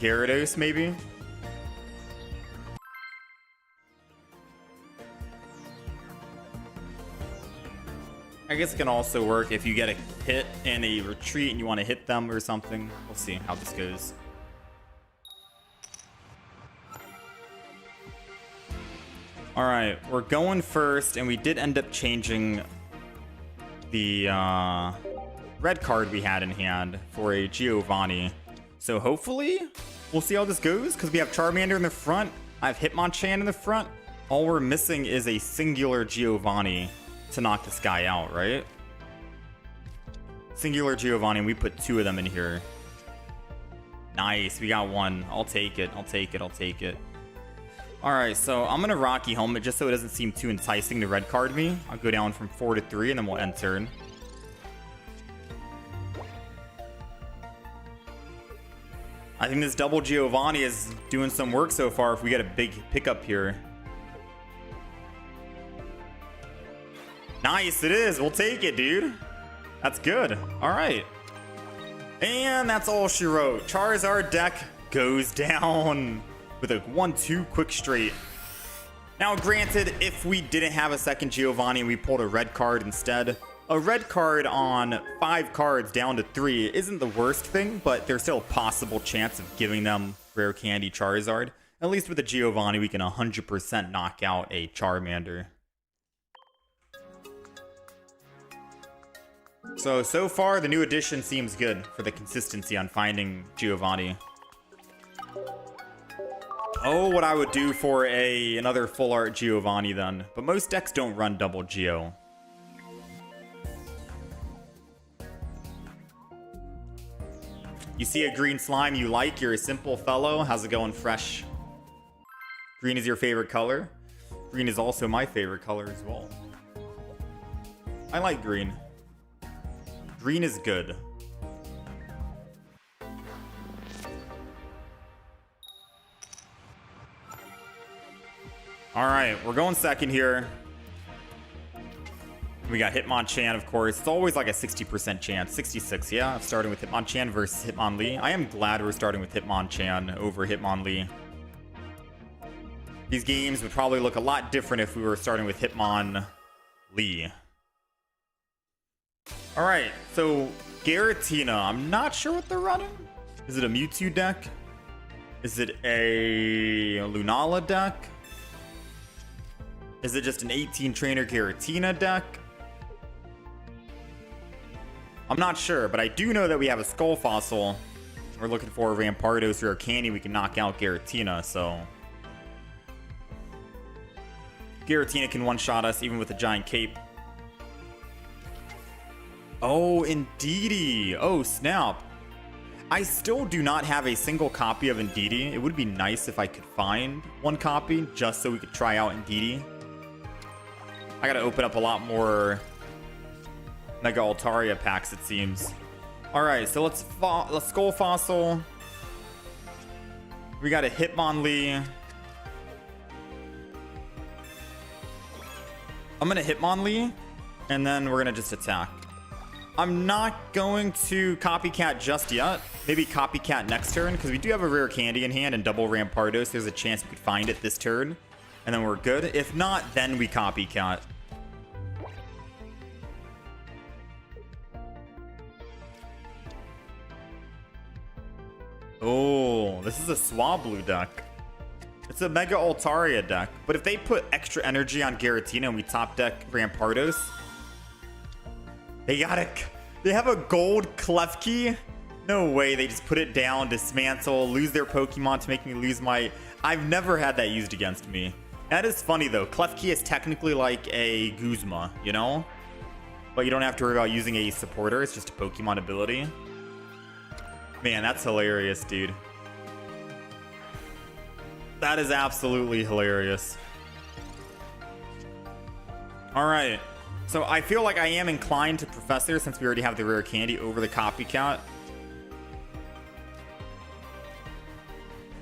Gyarados, maybe? I guess it can also work if you get a hit and a retreat and you want to hit them or something. We'll see how this goes. All right, we're going first, and we did end up changing the red card we had in hand for a Giovanni. So hopefully we'll see how this goes, because we have Charmander in the front. I have Hitmonchan in the front. All we're missing is a singular Giovanni to knock this guy out, right? Singular Giovanni, we put two of them in here. Nice, we got one. I'll take it, I'll take it, I'll take it. Alright, so I'm gonna Rocky Helmet just so it doesn't seem too enticing to red card me. I'll go down from 4 to 3 and then we'll end turn. I think this double Giovanni is doing some work so far if we get a big pickup here. Nice, it is. We'll take it, dude. That's good. All right. And that's all she wrote. Charizard deck goes down with a 1-2 quick straight. Now, granted, if we didn't have a second Giovanni and we pulled a red card instead, a red card on 5 cards down to 3 isn't the worst thing, but there's still a possible chance of giving them rare candy Charizard. At least with a Giovanni, we can 100% knock out a Charmander. So far, the new addition seems good for the consistency on finding Giovanni. Oh, what I would do for another full art Giovanni then. But most decks don't run double Geo. You see a green slime you like, you're a simple fellow. How's it going, Fresh? Green is your favorite color? Green is also my favorite color as well. I like green. Green is good. All right, we're going second here. We got Hitmonchan, of course. It's always like a 60% chance. 66, yeah. Starting with Hitmonchan versus Hitmonlee. I am glad we're starting with Hitmonchan over Hitmonlee. These games would probably look a lot different if we were starting with Hitmonlee. All right, so Giratina. I'm not sure what they're running. Is it a Mewtwo deck? Is it a Lunala deck? Is it just an 18 trainer Giratina deck? I'm not sure, but I do know that we have a Skull Fossil We're looking for a Rampardos or a Candy. We can knock out Giratina, so... Giratina can one-shot us even with a giant cape. Oh, Indeedee. Oh, snap. I still do not have a single copy of Indeedee. It would be nice if I could find one copy just so we could try out Indeedee. I gotta open up a lot more Mega Altaria packs, it seems. Alright, so let's Skull Fossil. We got a Hitmonlee. I'm gonna Hitmonlee, and then we're gonna just attack. I'm not going to Copycat just yet. Maybe Copycat next turn, because we do have a rare candy in hand and double Rampardos. There's a chance we could find it this turn, and then we're good. If not, then we Copycat. Oh, this is a Swablu deck. It's a Mega Altaria deck. But if they put extra energy on Giratina and we top deck Rampardos, they have a gold Klefki? No way, they just put it down, dismantle, lose their Pokemon to make me lose my... I've never had that used against me. That is funny though. Klefki is technically like a Guzma, you know? But you don't have to worry about using a supporter. It's just a Pokemon ability. Man, that's hilarious, dude. That is absolutely hilarious. Alright. So I feel like I am inclined to Professor since we already have the rare candy over the Copycat.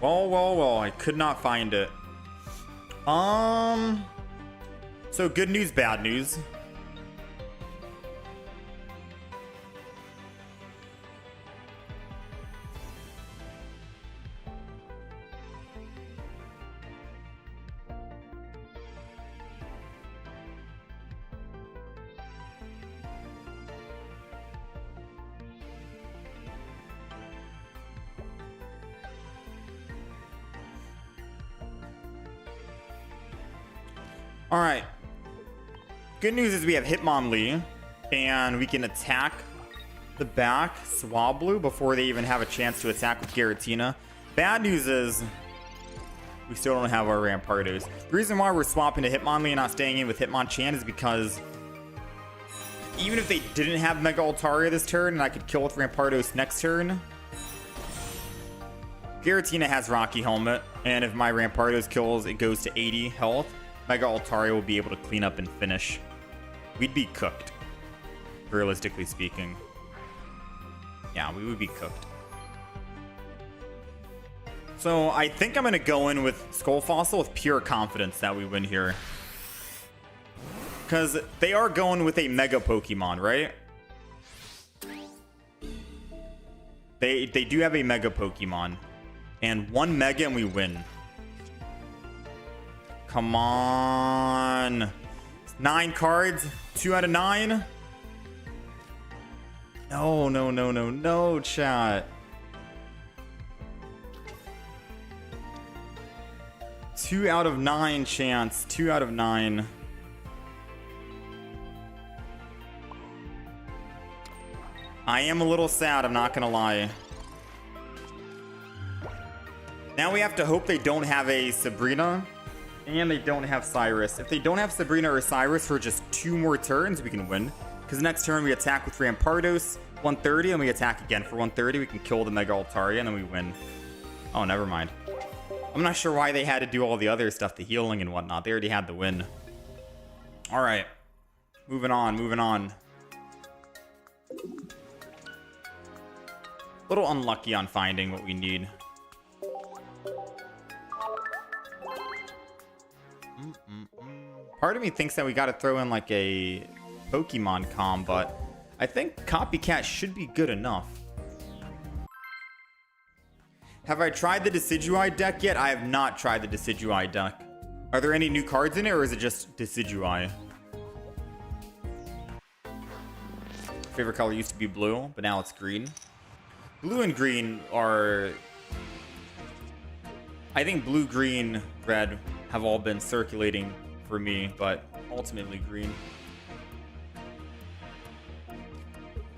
Well, I could not find it. So good news, bad news. Alright. Good news is we have Hitmonlee, and we can attack the back Swablu before they even have a chance to attack with Giratina. Bad news is we still don't have our Rampardos. The reason why we're swapping to Hitmonlee and not staying in with Hitmonchan is because even if they didn't have Mega Altaria this turn and I could kill with Rampardos next turn, Giratina has Rocky Helmet, and if my Rampardos kills, it goes to 80 health. Mega Altaria will be able to clean up and finish. We'd be cooked, realistically speaking. Yeah, we would be cooked. So I think I'm going to go in with Skull Fossil with pure confidence that we win here. Because they are going with a Mega Pokemon, right? They do have a Mega Pokemon. And one Mega and we win. Come on. 9 cards. 2 out of 9. No, chat. 2 out of 9 chance. 2 out of 9. I am a little sad, I'm not gonna lie. Now we have to hope they don't have a Sabrina. And they don't have Cyrus. If they don't have Sabrina or Cyrus for just 2 more turns, we can win. Because next turn we attack with Rampardos, 130, and we attack again for 130. We can kill the Mega Altaria, and then we win. Oh, never mind. I'm not sure why they had to do all the other stuff, the healing and whatnot. They already had the win. Alright. Moving on. A little unlucky on finding what we need. Part of me thinks that we got to throw in like a Pokemon comm, but I think Copycat should be good enough. Have I tried the Decidueye deck yet? I have not tried the Decidueye deck. Are there any new cards in it, or is it just Decidueye? Favorite color used to be blue, but now it's green. Blue and green are... I think blue, green, red have all been circulating for me, but ultimately green.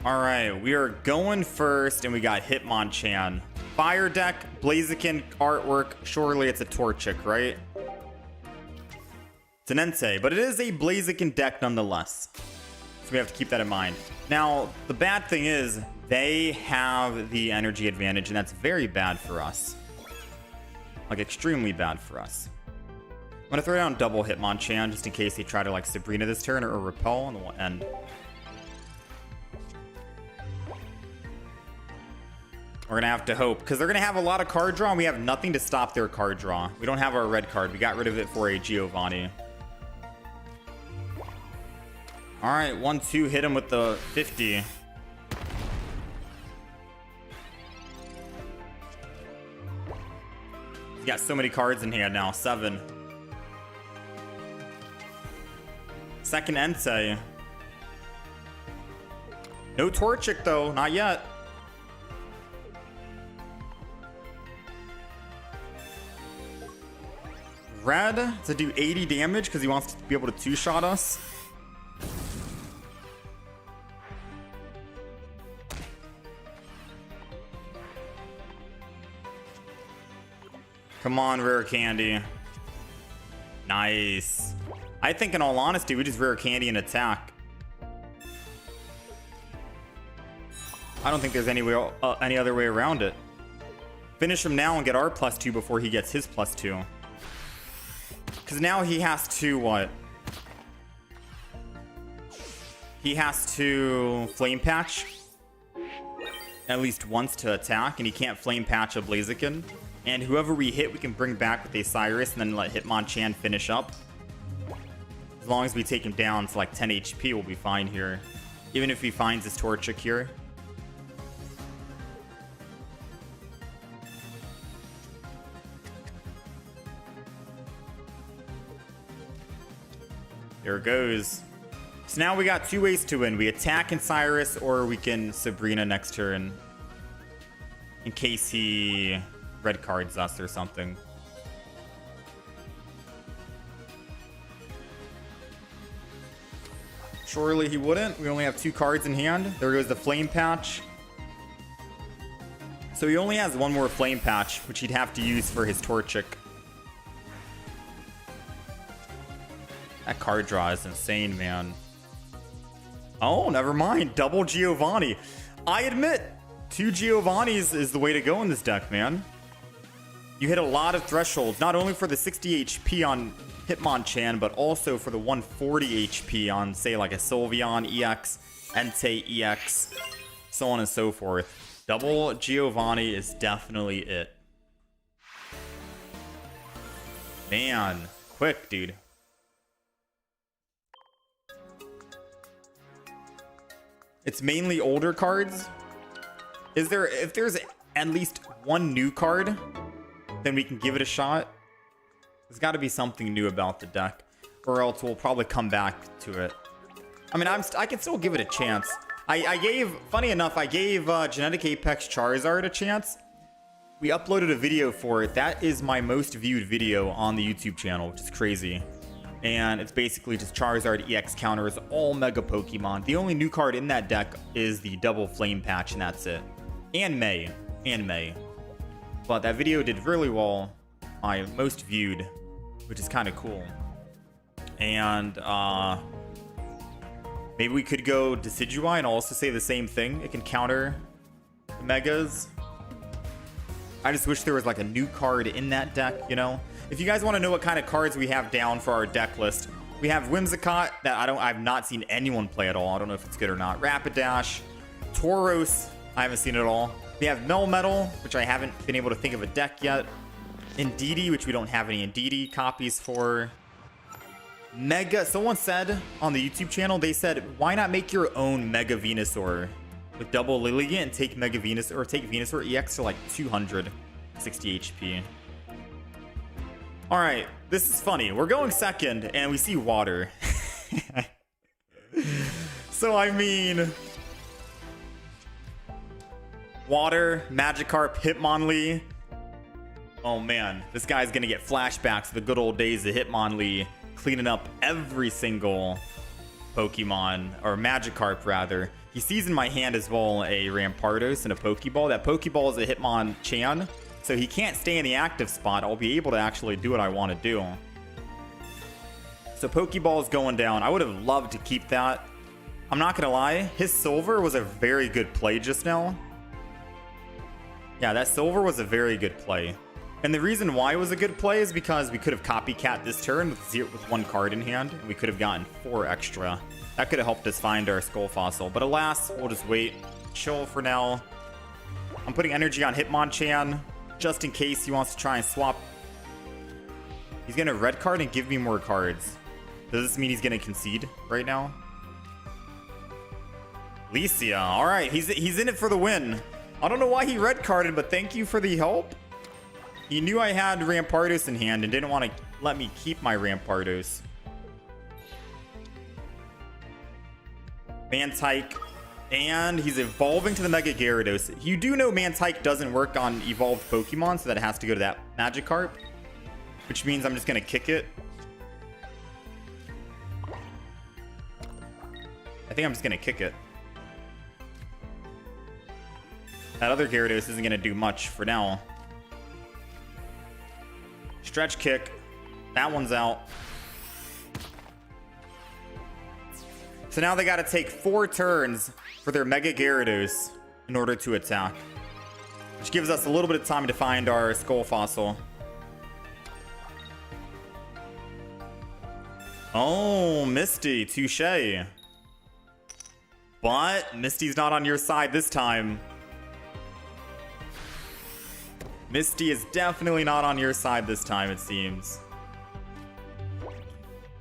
Alright, we are going first, and we got Hitmonchan. Fire deck, Blaziken artwork. Surely it's a Torchic, right? It's an Entei, but it is a Blaziken deck nonetheless. So we have to keep that in mind. Now, the bad thing is they have the energy advantage, and that's very bad for us. Like, extremely bad for us. I'm going to throw down double Hitmonchan just in case they try to, like, Sabrina this turn or Repel on the end. We're going to have to hope, because they're going to have a lot of card draw, and we have nothing to stop their card draw. We don't have our red card. We got rid of it for a Giovanni. All right, 1-2, hit him with the 50. He's got so many cards in hand now, 7. Second Entei. No Torchic though, not yet. Red to do 80 damage because he wants to be able to two-shot us. Come on, Rare Candy. Nice. I think in all honesty, we just Rare Candy and attack. I don't think there's any other way around it. Finish him now and get our +2 before he gets his +2. Because now he has to what? He has to Flame Patch at least once to attack, and he can't Flame Patch a Blaziken. And whoever we hit, we can bring back with a Cyrus and then let Hitmonchan finish up. As long as we take him down to like 10 HP, we'll be fine here. Even if he finds his Torchic here. There it goes. So now we got 2 ways to win. We attack in Cyrus, or we can Sabrina next turn. In case he red cards us or something. Surely he wouldn't. We only have 2 cards in hand. There goes the Flame Patch. So he only has 1 more Flame Patch, which he'd have to use for his Torchic. That card draw is insane, man. Oh, never mind. Double Giovanni. I admit, 2 Giovannis is the way to go in this deck, man. You hit a lot of thresholds, not only for the 60 HP on Hitmonchan, but also for the 140 HP on, say, like a Sylveon EX, Entei EX, so on and so forth. Double Giovanni is definitely it. Man, quick, dude. It's mainly older cards. If there's at least 1 new card, then we can give it a shot. There's got to be something new about the deck, or else we'll probably come back to it. I mean, I can still give it a chance. Funny enough, I gave Genetic Apex Charizard a chance. We uploaded a video for it. That is my most viewed video on the YouTube channel, which is crazy. And it's basically just Charizard EX counters all Mega Pokemon. The only new card in that deck is the double Flame Patch, and that's it. And May. But that video did really well. My most viewed, which is kind of cool. And maybe we could go Decidueye and also say the same thing. It can counter the Megas. I just wish there was like a new card in that deck, you know? If you guys want to know what kind of cards we have down for our deck list, we have Whimsicott that I've not seen anyone play at all. I don't know if it's good or not. Rapidash, Tauros, I haven't seen it at all. We have Melmetal, which I haven't been able to think of a deck yet. Indeedee, which we don't have any Indeedee copies for. Mega, someone said on the YouTube channel, they said, why not make your own Mega Venusaur with double Lilligant and take Mega Venusaur, or take Venusaur EX to like 260 HP. All right, this is funny. We're going second and we see water. So, I mean, water, Magikarp, Hitmonlee. Oh man, this guy's gonna get flashbacks to the good old days of Hitmonlee cleaning up every single Pokemon, or Magikarp rather, He sees in my hand as well a Rampardos and a Pokeball. That Pokeball is a Hitmonchan, so he can't stay in the active spot. I'll be able to actually do what I want to do. So Pokeball is going down. I would have loved to keep that. I'm not going to lie. His Silver was a very good play just now. Yeah, that Silver was a very good play. And the reason why it was a good play is because we could have copycat this turn with one card in hand, and we could have gotten 4 extra. That could have helped us find our Skull Fossil. But alas, we'll just wait. Chill for now. I'm putting energy on Hitmonchan, just in case he wants to try and swap. He's going to red card and give me more cards. Does this mean he's going to concede right now? Licia. All right, he's in it for the win. I don't know why he red carded, but thank you for the help. He knew I had Rampardos in hand and didn't want to let me keep my Rampardos. Mantike, and he's evolving to the Mega Gyarados. You do know Mantike doesn't work on evolved Pokemon, so that has to go to that Magikarp, which means I'm just going to kick it. I think I'm just going to kick it. That other Gyarados isn't going to do much for now. Stretch kick. That one's out. So now they got to take 4 turns for their Mega Gyarados in order to attack, which gives us a little bit of time to find our Skull Fossil. Oh, Misty, touche. But Misty's not on your side this time. Misty is definitely not on your side this time, it seems.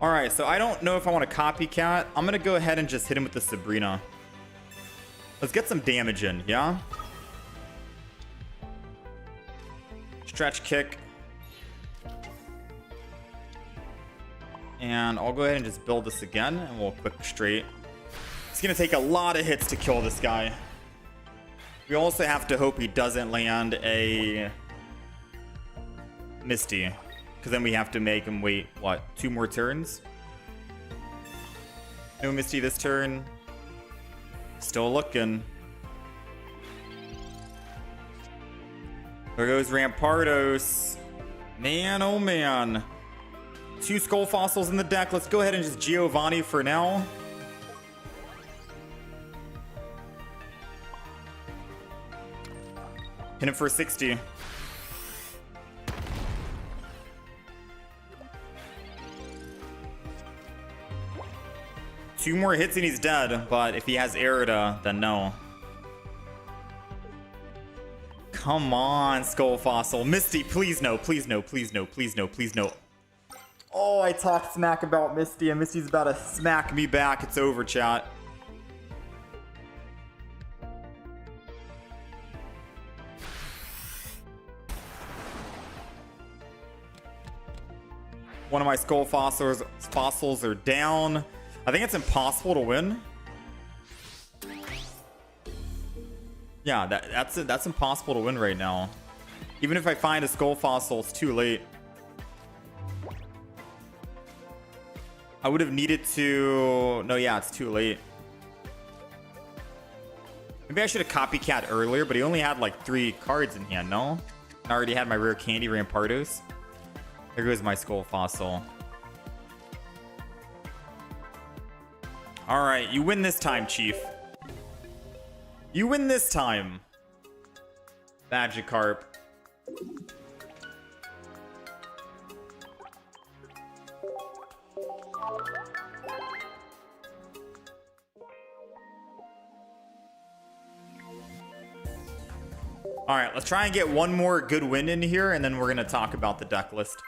Alright, so I don't know if I want to copycat. I'm going to go ahead and just hit him with the Sabrina. Let's get some damage in, yeah? Stretch kick. And I'll go ahead and just build this again, and we'll quick straight. It's going to take a lot of hits to kill this guy. We also have to hope he doesn't land a Misty, because then we have to make him wait, what, 2 more turns? No Misty this turn. Still looking. There goes Rampardos. Man, oh man. 2 Skull Fossils in the deck. Let's go ahead and just Giovanni for now. Hit him for 60. Two more hits and he's dead, but if he has Erida, then no. Come on, Skull Fossil. Misty, please no, please no, please no, please no, please no. Oh, I talked smack about Misty, and Misty's about to smack me back. It's over, chat. One of my Skull fossils are down. I think it's impossible to win. Yeah, that's impossible to win right now. Even if I find a Skull Fossil, it's too late. I would have needed to... No, yeah, it's too late. Maybe I should have copycat earlier, but he only had like 3 cards in hand, no? I already had my rare candy Rampardos. There goes my Skull Fossil. Alright, you win this time, Chief. You win this time. Magikarp. Alright, let's try and get one more good win in here, and then we're going to talk about the deck list.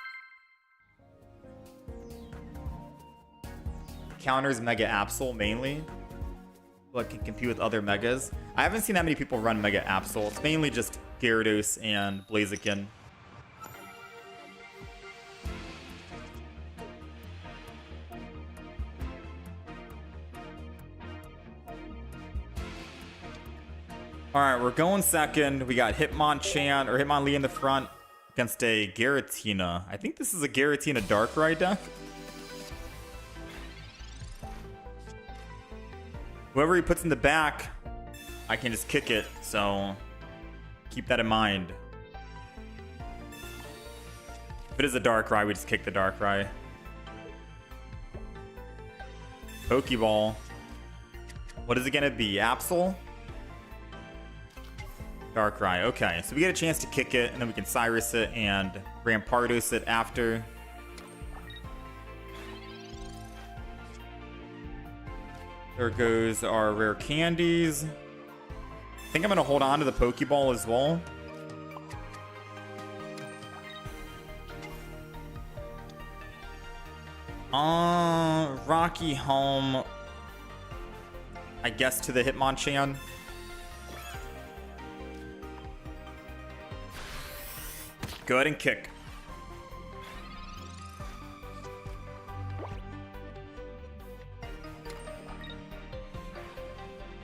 Counters Mega Absol mainly, but can compete with other Megas. I haven't seen that many people run Mega Absol. It's mainly just Gyarados and Blaziken. Alright, we're going second. We got Hitmonchan, or Hitmonlee in the front against a Giratina. I think this is a Giratina Darkrai deck. Whoever he puts in the back, I can just kick it. So keep that in mind. If it is a Darkrai, we just kick the Darkrai. Pokeball. What is it gonna be? Absol? Darkrai. Okay, so we get a chance to kick it, and then we can Cyrus it and Rampardos it after. There goes our rare candies. I think I'm gonna hold on to the Pokeball as well. Rocky Helm. I guess to the Hitmonchan. Go ahead and kick.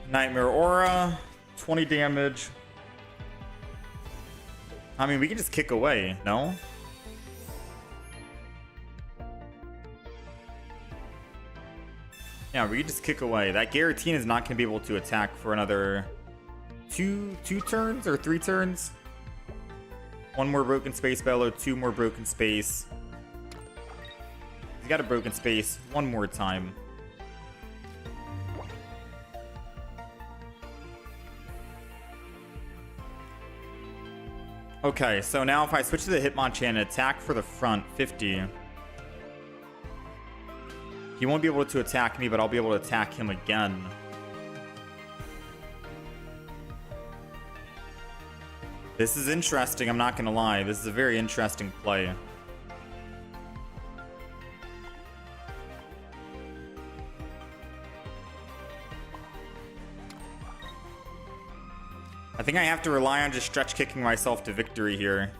Nightmare Aura, 20 damage. I mean, we can just kick away, no? Yeah, we can just kick away. That Giratina is not going to be able to attack for another two turns or 3 turns. 1 more broken space bellow, 2 more broken space. He's got a broken space 1 more time. Okay, so now if I switch to the Hitmonchan and attack for the front, 50. He won't be able to attack me, but I'll be able to attack him again. This is interesting, I'm not gonna lie. This is a very interesting play. I think I have to rely on just stretch kicking myself to victory here.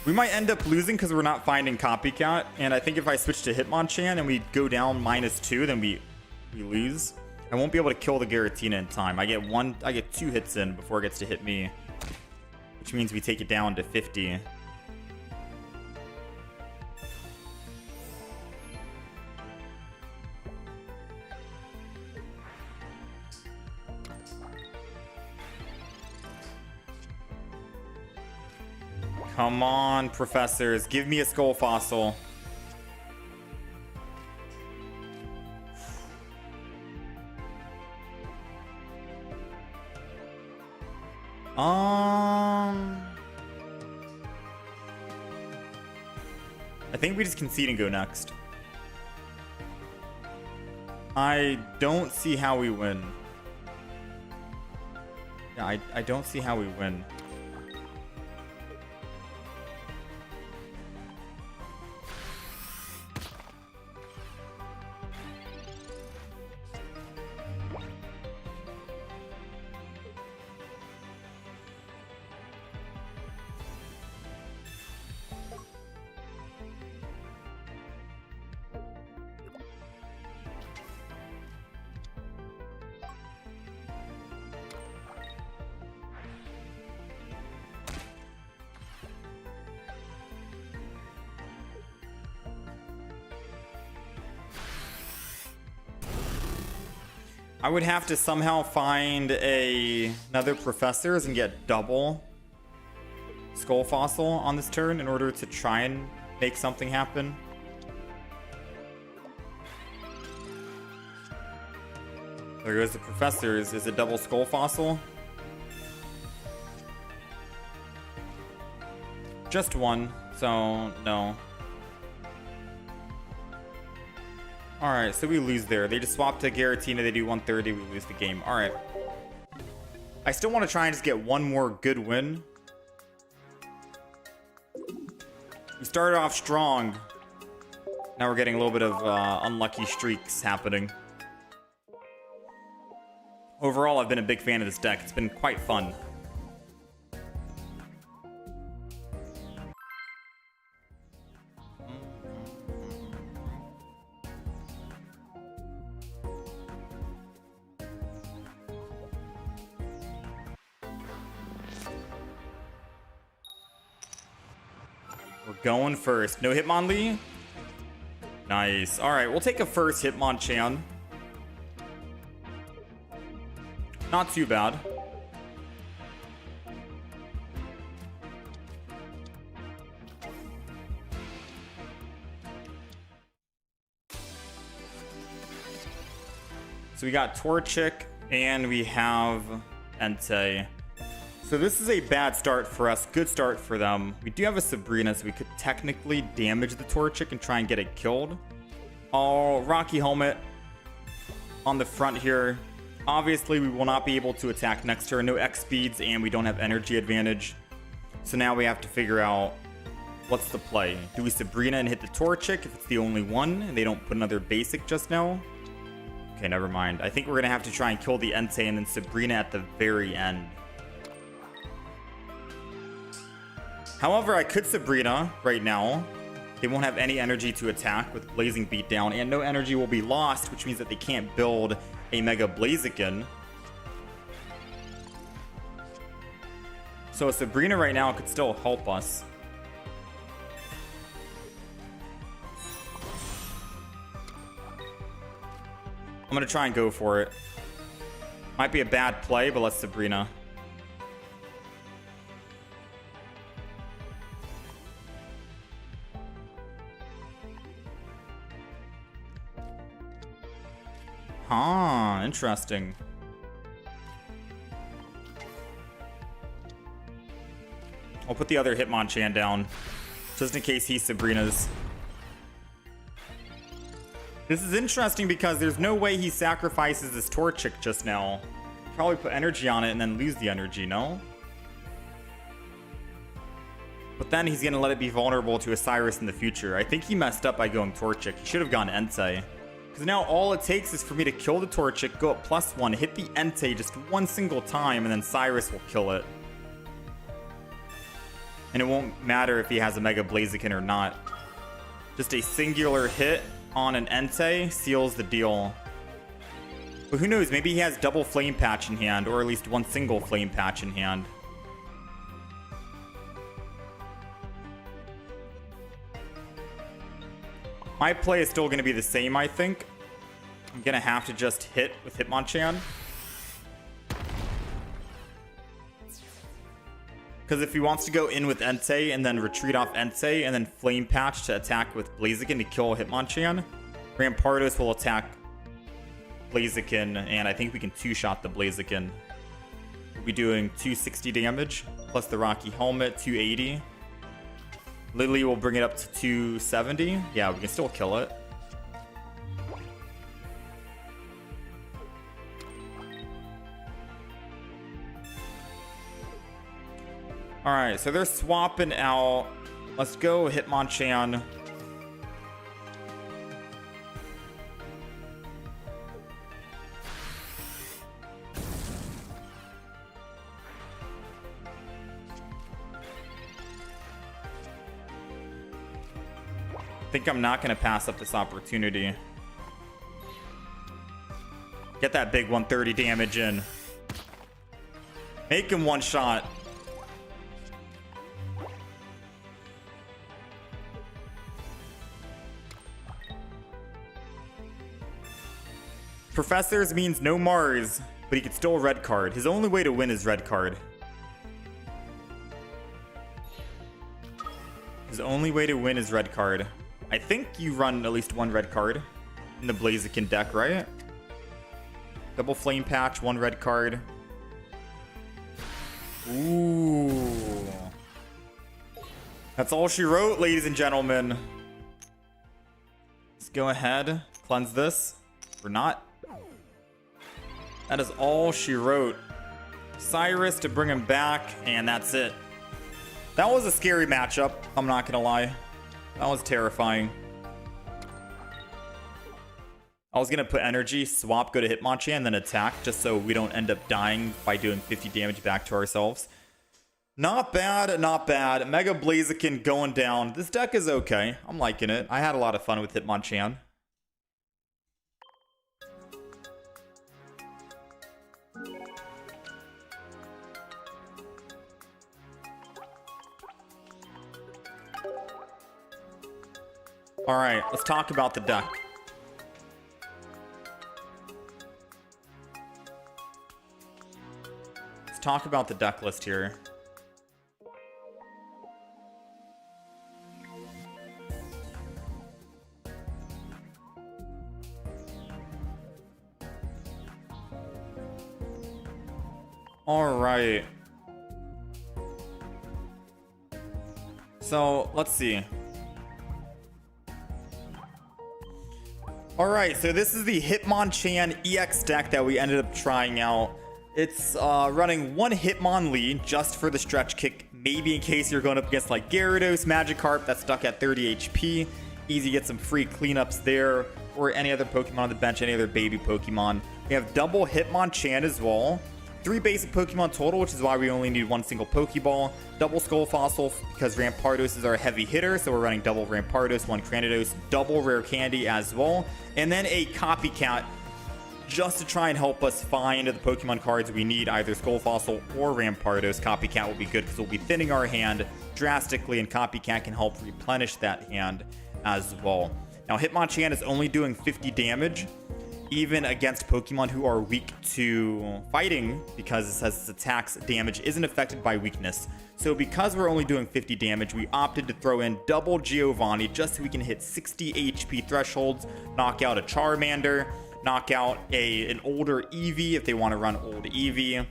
We might end up losing because we're not finding Copycat, and I think if I switch to Hitmonchan and we go down -2, then we lose. I won't be able to kill the Giratina in time. I get 2 hits in before it gets to hit me, which means we take it down to 50. Come on, professors. Give me a Skull Fossil. I think we just concede and go next. I don't see how we win. Yeah, I don't see how we win. I would have to somehow find another professors and get double Skull Fossil on this turn in order to try and make something happen. There goes the professors. Is it double Skull Fossil? Just 1, so no. Alright, so we lose there. They just swap to Giratina, they do 130, we lose the game. Alright. I still want to try and just get 1 more good win. We started off strong. Now we're getting a little bit of unlucky streaks happening. Overall, I've been a big fan of this deck. It's been quite fun. We're going first. No Hitmonlee? Nice. Alright, we'll take a first Hitmonchan. Not too bad. So we got Torchic and we have Entei. So this is a bad start for us, good start for them. We do have a Sabrina, so we could technically damage the Torchic and try and get it killed. Oh, Rocky Helmet on the front here. Obviously, we will not be able to attack next turn. No X speeds, and we don't have energy advantage. So now we have to figure out what's the play. Do we Sabrina and hit the Torchic if it's the only one, and they don't put another basic just now? Okay, never mind. I think we're going to have to try and kill the Entei and then Sabrina at the very end. However, I could Sabrina right now. They won't have any energy to attack with Blazing Beatdown, and no energy will be lost, which means that they can't build a Mega Blaziken. So a Sabrina right now could still help us. I'm going to try and go for it. Might be a bad play, but let's Sabrina. Huh, interesting. I'll put the other Hitmonchan down, just in case he Sabrinas. This is interesting because there's no way he sacrifices his Torchic just now. Probably put energy on it and then lose the energy, no? But then he's going to let it be vulnerable to Osiris in the future. I think he messed up by going Torchic. He should have gone Entei. Because now all it takes is for me to kill the Torchic, go up +1, hit the Entei just one single time, and then Cyrus will kill it. And it won't matter if he has a Mega Blaziken or not. Just a singular hit on an Entei seals the deal. But who knows, maybe he has double Flame Patch in hand, or at least one single Flame Patch in hand. My play is still going to be the same, I think. I'm going to have to just hit with Hitmonchan. Because if he wants to go in with Entei and then retreat off Entei and then Flame Patch to attack with Blaziken to kill Hitmonchan, Rampardos will attack Blaziken, and I think we can two-shot the Blaziken. We'll be doing 260 damage, plus the Rocky Helmet, 280. Lily will bring it up to 270. Yeah, we can still kill it. Alright, so they're swapping out. Let's go Hitmonchan. I think I'm not going to pass up this opportunity. Get that big 130 damage in. Make him one shot. Professors means no Mars, but he could still red card. His only way to win is red card. His only way to win is red card. I think you run at least one red card in the Blaziken deck, right? Double Flame Patch, one red card. Ooh. That's all she wrote, ladies and gentlemen. Let's go ahead, cleanse this. Or not. That is all she wrote. Cyrus to bring him back, and that's it. That was a scary matchup, I'm not gonna lie. That was terrifying. I was gonna put energy, swap, go to Hitmonchan, then attack, just so we don't end up dying by doing 50 damage back to ourselves. Not bad, not bad. Mega Blaziken going down. This deck is okay. I'm liking it. I had a lot of fun with Hitmonchan. Alright, let's talk about the deck. talk about the deck list here. All right. So let's see. All right, so this is the Hitmonchan EX deck that we ended up trying out. It's running one Hitmonlee just for the stretch kick, maybe in case you're going up against like Gyarados, Magikarp that's stuck at 30 HP. Easy to get some free cleanups there, or any other Pokemon on the bench, any other baby Pokemon. We have double Hitmonchan as well. 3 basic Pokemon total, which is why we only need 1 single Pokeball. Double Skull Fossil because Rampardos is our heavy hitter, so we're running double Rampardos, 1 Cranidos, double Rare Candy as well. And then a Copycat just to try and help us find the Pokemon cards we need, either Skull Fossil or Rampardos. Copycat will be good because we'll be thinning our hand drastically, and Copycat can help replenish that hand as well. Now, Hitmonchan is only doing 50 damage, even against Pokemon who are weak to fighting, because it says its attacks damage isn't affected by weakness. So because we're only doing 50 damage, we opted to throw in double Giovanni just so we can hit 60 HP thresholds, knock out a Charmander, knock out an older Eevee if they want to run old Eevee.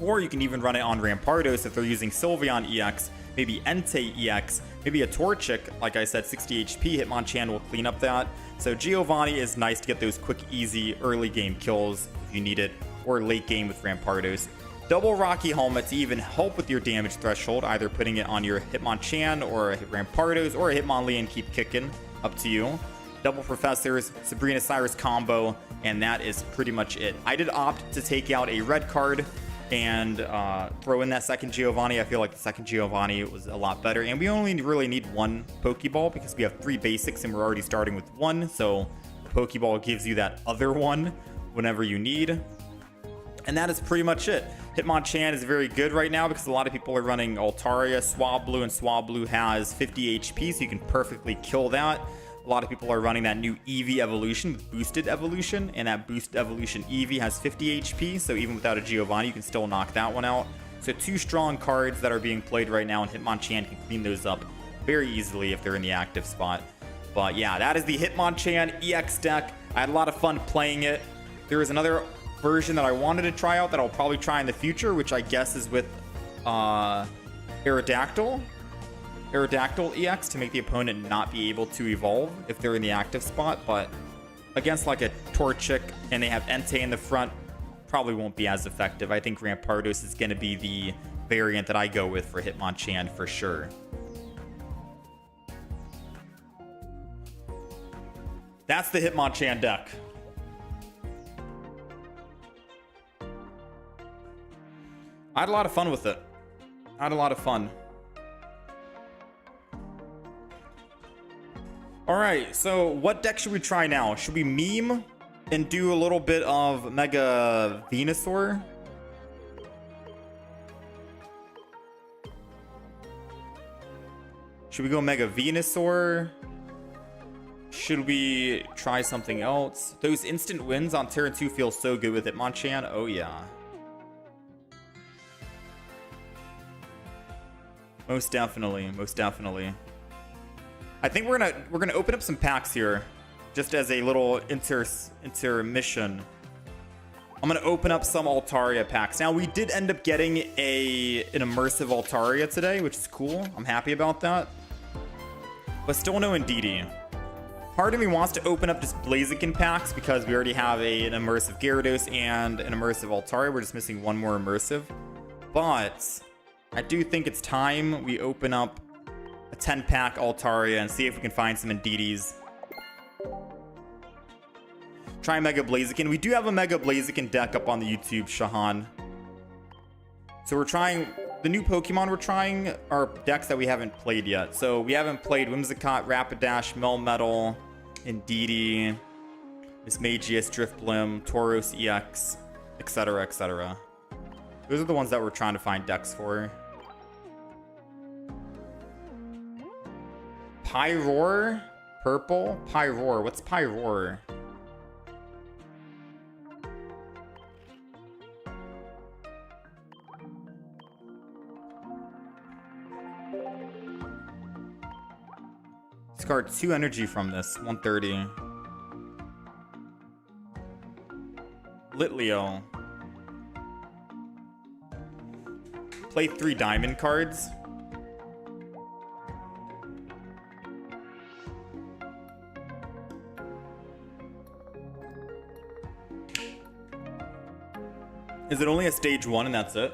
Or you can even run it on Rampardos if they're using Sylveon EX, maybe Entei EX, maybe a Torchic, like I said, 60 HP. Hitmonchan will clean up that. So Giovanni is nice to get those quick, easy early game kills if you need it, or late game with Rampardos. Double Rocky Helmet to even help with your damage threshold, either putting it on your Hitmonchan or a Rampardos or a Hitmonlee and keep kicking, up to you. Double Professors, Sabrina Cyrus combo, and that is pretty much it. I did opt to take out a red card and throw in that second Giovanni. I feel like the second Giovanni was a lot better, and we only really need 1 Pokeball because we have 3 basics and we're already starting with 1, so the Pokeball gives you that other one whenever you need. And that is pretty much it. Hitmonchan is very good right now because a lot of people are running Altaria, Swablu, and Swablu has 50 HP, so you can perfectly kill that. A lot of people are running that new Eevee evolution with boosted evolution, and that boosted evolution Eevee has 50 HP, so even without a Giovanni, you can still knock that one out. So 2 strong cards that are being played right now, and Hitmonchan can clean those up very easily if they're in the active spot. But yeah, that is the Hitmonchan EX deck. I had a lot of fun playing it. There is another version that I wanted to try out that I'll probably try in the future, which I guess is with Aerodactyl EX to make the opponent not be able to evolve if they're in the active spot, but against like a Torchic and they have Entei in the front, probably won't be as effective. I think Rampardos is going to be the variant that I go with for Hitmonchan for sure. That's the Hitmonchan deck. I had a lot of fun with it. I had a lot of fun. All right, so what deck should we try now? Should we meme and do a little bit of Mega Venusaur? Should we go Mega Venusaur? Should we try something else? Those instant wins on Terran 2 feel so good with Hitmonchan. Oh yeah. Most definitely, most definitely. I think we're gonna open up some packs here, just as a little intermission. I'm gonna open up some Altaria packs. Now we did end up getting an immersive Altaria today, which is cool. I'm happy about that. But still no Indeedee. Part of me wants to open up just Blaziken packs because we already have an immersive Gyarados and an immersive Altaria. We're just missing one more immersive. But I do think it's time we open up a 10-pack Altaria and see if we can find some Indeedees. Try Mega Blaziken. We do have a Mega Blaziken deck up on the YouTube, Shahan. So we're trying... The new Pokemon we're trying are decks that we haven't played yet. So we haven't played Whimsicott, Rapidash, Melmetal, Indeedee, Mismagius, Drifblim, Tauros EX, etc., etc. Those are the ones that we're trying to find decks for. Pyroar? Purple? Pyroar. What's Pyroar? Discard 2 energy from this. 130. Litleo. Play 3 diamond cards. Is it only a stage 1 and that's it?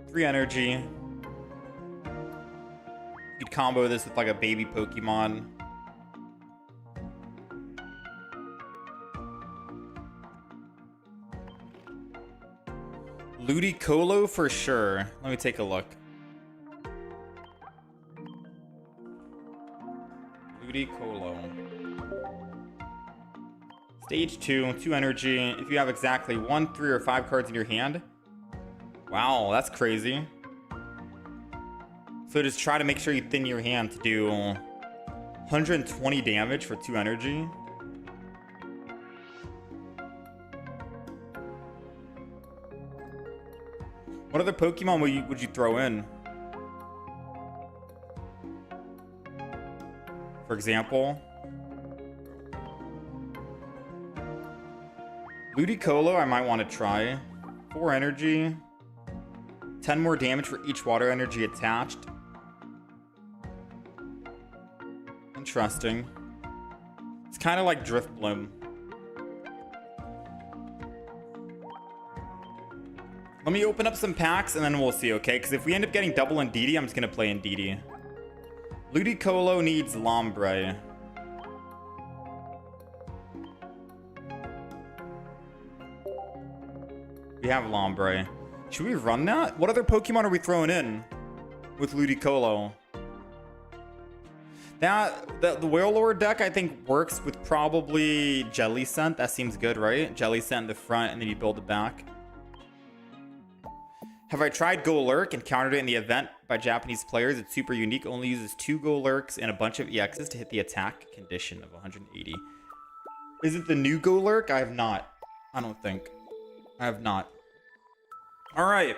3 energy. You could combo this with like a baby Pokemon. Ludicolo for sure. Let me take a look. Ludicolo. Stage 2, 2 energy. If you have exactly 1, 3, or 5 cards in your hand. Wow, that's crazy. So just try to make sure you thin your hand to do 120 damage for 2 energy. What other Pokemon would you throw in? For example, Ludicolo I might want to try. 4 energy. 10 more damage for each water energy attached. Interesting. It's kind of like Drift Bloom. Let me open up some packs and then we'll see, okay? Because if we end up getting double Indeedee, I'm just going to play Indeedee. Ludicolo needs Lombre. We have Lombre. Should we run that? What other Pokemon are we throwing in with Ludicolo? The Wailord deck, I think, works with probably Jellicent. That seems good, right? Jellicent in the front, and then you build it back. Have I tried Golurk and countered it in the event by Japanese players? It's super unique. Only uses 2 Golurks and a bunch of EXs to hit the attack condition of 180. Is it the new Golurk? I have not. I don't think. I have not. All right.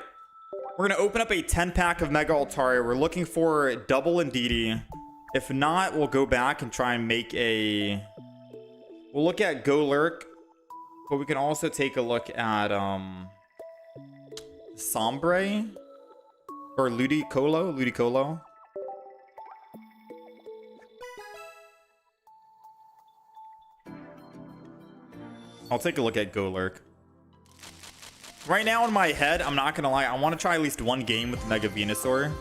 We're going to open up a 10-pack of Mega Altaria. We're looking for double Indeedee. If not, we'll go back and try and make a... We'll look at Golurk, but we can also take a look at Sombre or Ludicolo. I'll take a look at Golurk. Right now in my head, I'm not gonna lie, I want to try at least one game with Mega Venusaur.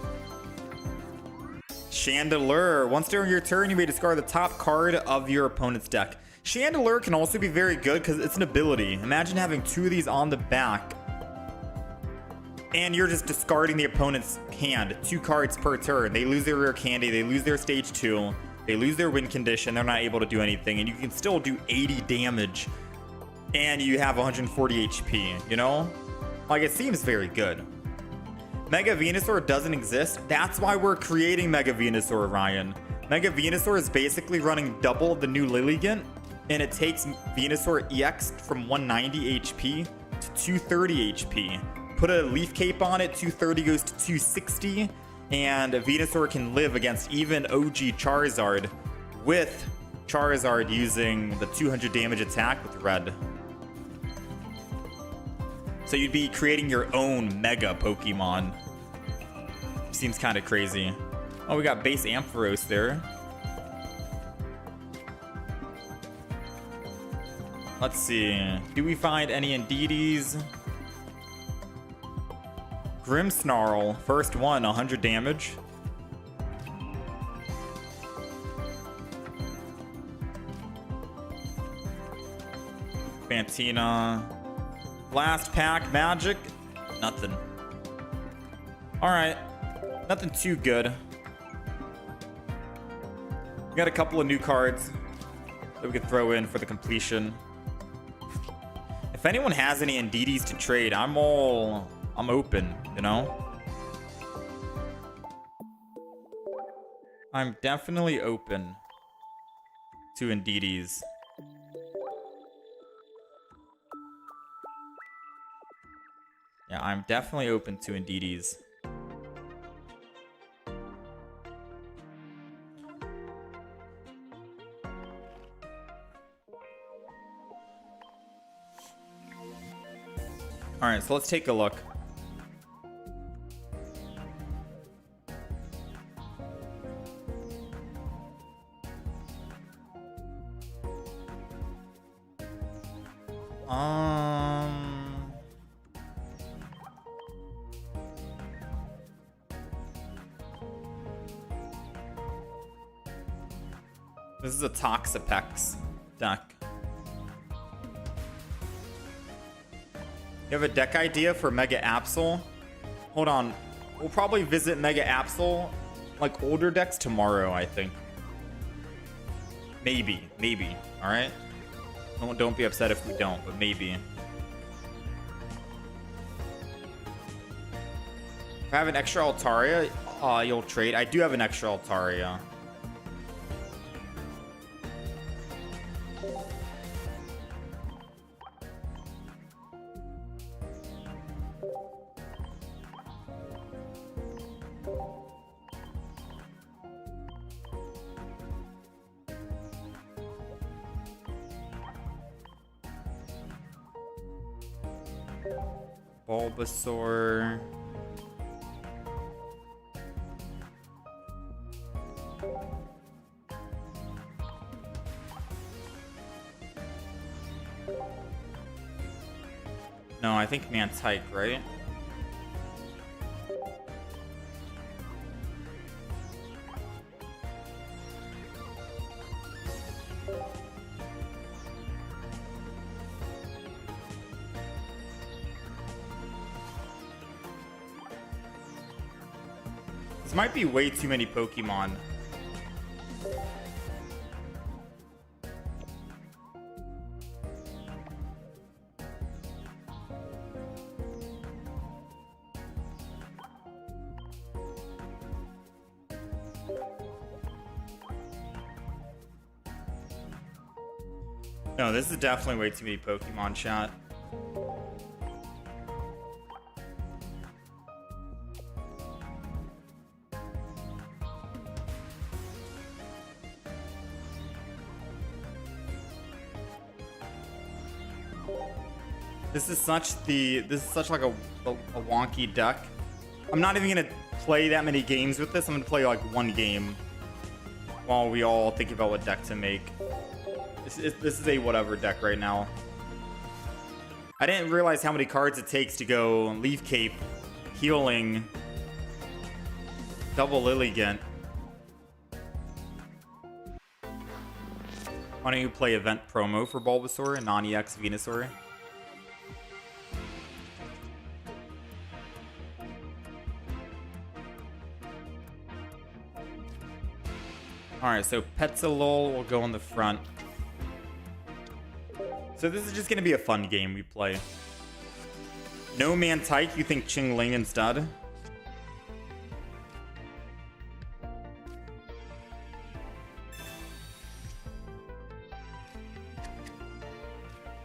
Chandelure. Once during your turn, you may discard the top card of your opponent's deck. Chandelure can also be very good because it's an ability. Imagine having 2 of these on the back and you're just discarding the opponent's hand. 2 cards per turn. They lose their rare candy. They lose their stage 2. They lose their win condition. They're not able to do anything. And you can still do 80 damage. And you have 140 HP, you know? Like, it seems very good. Mega Venusaur doesn't exist. That's why we're creating Mega Venusaur, Ryan. Mega Venusaur is basically running double the new Lilligant. And it takes Venusaur EX from 190 HP to 230 HP. Put a Leaf Cape on it, 230 goes to 260, and Venusaur can live against even OG Charizard with Charizard using the 200 damage attack with red. So you'd be creating your own Mega Pokemon. Seems kind of crazy. Oh, we got base Ampharos there. Let's see. Do we find any Indeedees? Grimmsnarl, first one, 100 damage. Fantina. Last pack, Magic. Nothing. Alright. Nothing too good. We got a couple of new cards that we could throw in for the completion. If anyone has any Indeedees to trade, I'm open, you know? I'm definitely open to Indeedees. Yeah, I'm definitely open to Indeedees. All right, so let's take a look. This is a Toxapex deck. You have a deck idea for Mega Absol? Hold on. We'll probably visit Mega Absol, like older decks tomorrow, I think. Maybe. All right? Don't be upset if we don't, but maybe. If I have an extra Altaria, you'll trade. I do have an extra Altaria. Bulbasaur. No, I think Mantike, right? This might be way too many Pokemon. No, this is definitely way too many Pokemon, chat. This is such like a wonky deck. I'm not even gonna play that many games with this. I'm gonna play like one game while we all think about what deck to make. This is a whatever deck right now. I didn't realize how many cards it takes to go Leaf Cape, Healing, double Lilligant. Why don't you play event promo for Bulbasaur and non-EX Venusaur? Alright, so Petzalol will go on the front. So this is just going to be a fun game we play. No Mantike, you think Qingling instead?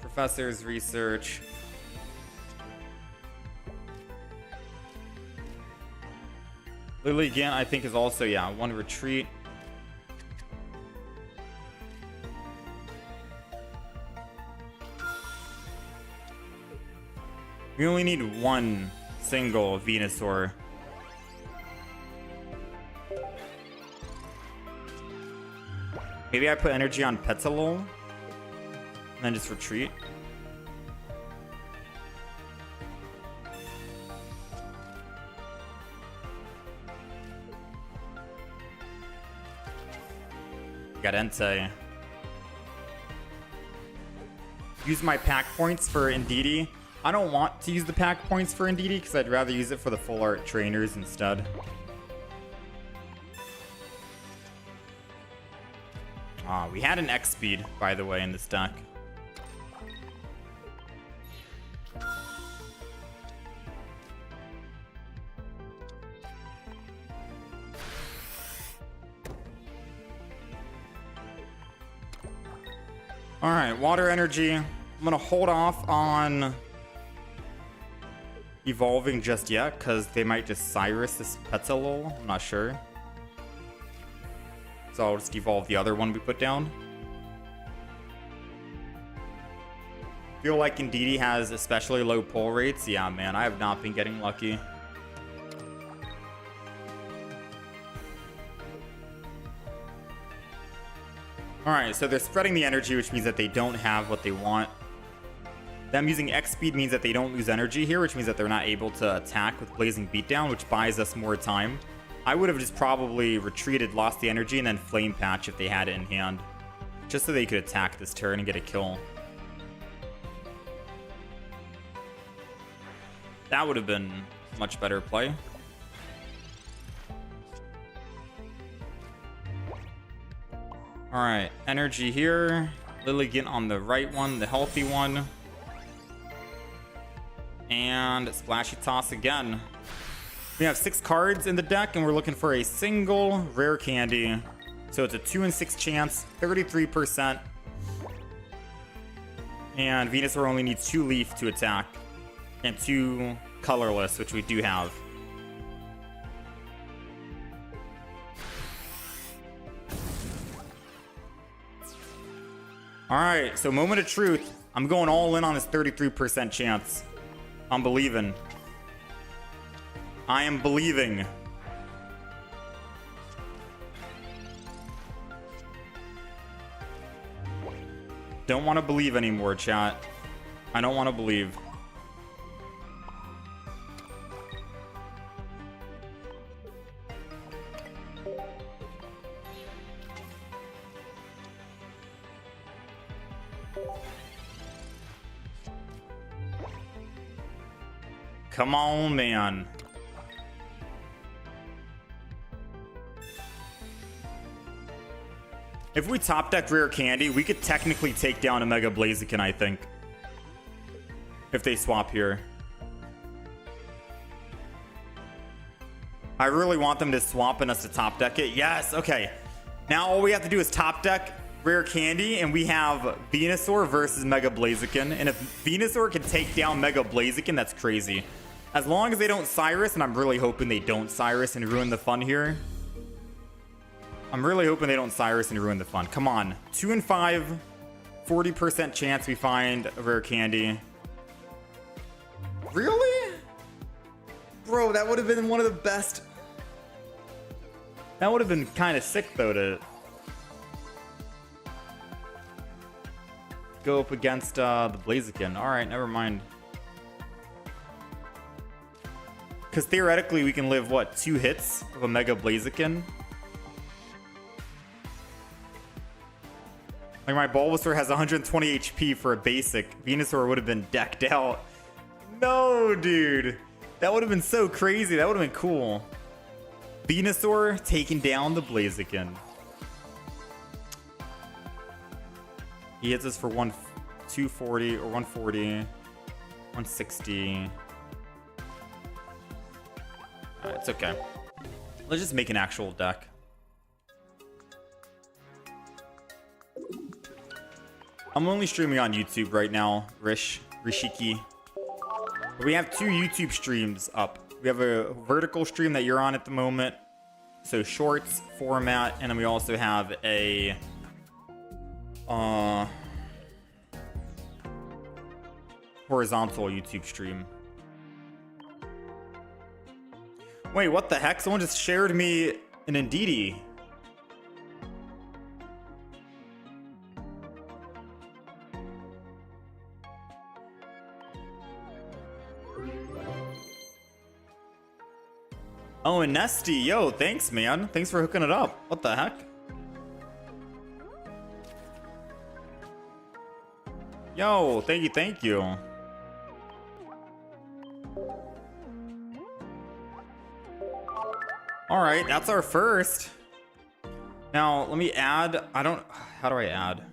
Professor's research. Lilligant, I think, is also, yeah, one retreat. We only need one single Venusaur. Maybe I put energy on Petzalol and then just retreat. Got Entei. Use my pack points for Indeedee. I don't want to use the pack points for Indeedee because I'd rather use it for the full art trainers instead. We had an X speed, by the way, in this deck. Alright, water energy. I'm gonna hold off on evolving just yet because they might just Cyrus this Petzalol. I'm not sure. So I'll just evolve the other one we put down. feel like Indeedee has especially low pull rates. Yeah, man, I have not been getting lucky. Alright, so they're spreading the energy, which means that they don't have what they want. Them using X speed means that they don't lose energy here, which means that they're not able to attack with Blazing Beatdown, which buys us more time. I would have just probably retreated, lost the energy, and then Flame Patch if they had it in hand. Just so they could attack this turn and get a kill. That would have been a much better play. Alright, energy here. Lilligant on the right one, the healthy one. And Splashy Toss again. We have 6 cards in the deck, and we're looking for a single rare candy. So it's a 2 in 6 chance, 33%. And Venusaur only needs 2 leaf to attack. And 2 colorless, which we do have. Alright, so moment of truth. I'm going all in on this 33% chance. I'm believing. I am believing. Don't want to believe anymore, chat. I don't want to believe. Come on, man. If we top deck rare candy, we could technically take down a Mega Blaziken, I think. If they swap here. I really want them to swap and us to top deck it. Yes, okay. Now all we have to do is top deck rare candy, and we have Venusaur versus Mega Blaziken. And if Venusaur can take down Mega Blaziken, that's crazy. As long as they don't Cyrus, and I'm really hoping they don't Cyrus and ruin the fun here. I'm really hoping they don't Cyrus and ruin the fun. Come on. 2 in 5. 40% chance we find a rare candy. Really? Bro, that would have been one of the best. That would have been kind of sick, though, to go up against the Blaziken. Alright, never mind. Because theoretically, we can live, what, 2 hits of a Mega Blaziken? Like, my Bulbasaur has 120 HP for a basic. Venusaur would have been decked out. No, dude. That would have been so crazy. That would have been cool. Venusaur taking down the Blaziken. He hits us for 240 or 140. 160. Alright, it's okay. Let's just make an actual deck. I'm only streaming on YouTube right now, Rishiki. But we have 2 YouTube streams up. We have a vertical stream that you're on at the moment. So shorts format, and then we also have a horizontal YouTube stream. Wait, what the heck? Someone just shared me an Indeedee. Oh, and Nesty, yo, thanks, man. Thanks for hooking it up. What the heck? Yo, thank you, thank you. All right, that's our first. Now, let me add. How do I add?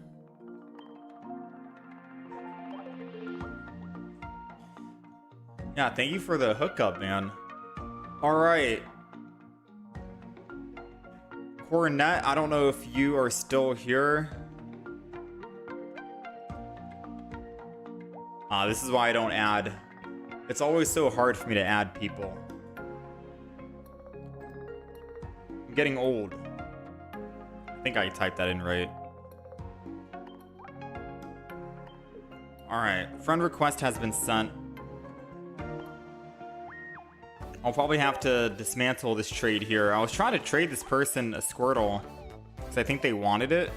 Yeah, thank you for the hookup, man. All right. Cornet, I don't know if you are still here. This is why I don't add. It's always so hard for me to add people. I'm getting old. I think I typed that in right. All right, Friend request has been sent. I'll probably have to dismantle this trade here. I was trying to trade this person a Squirtle because I think they wanted it.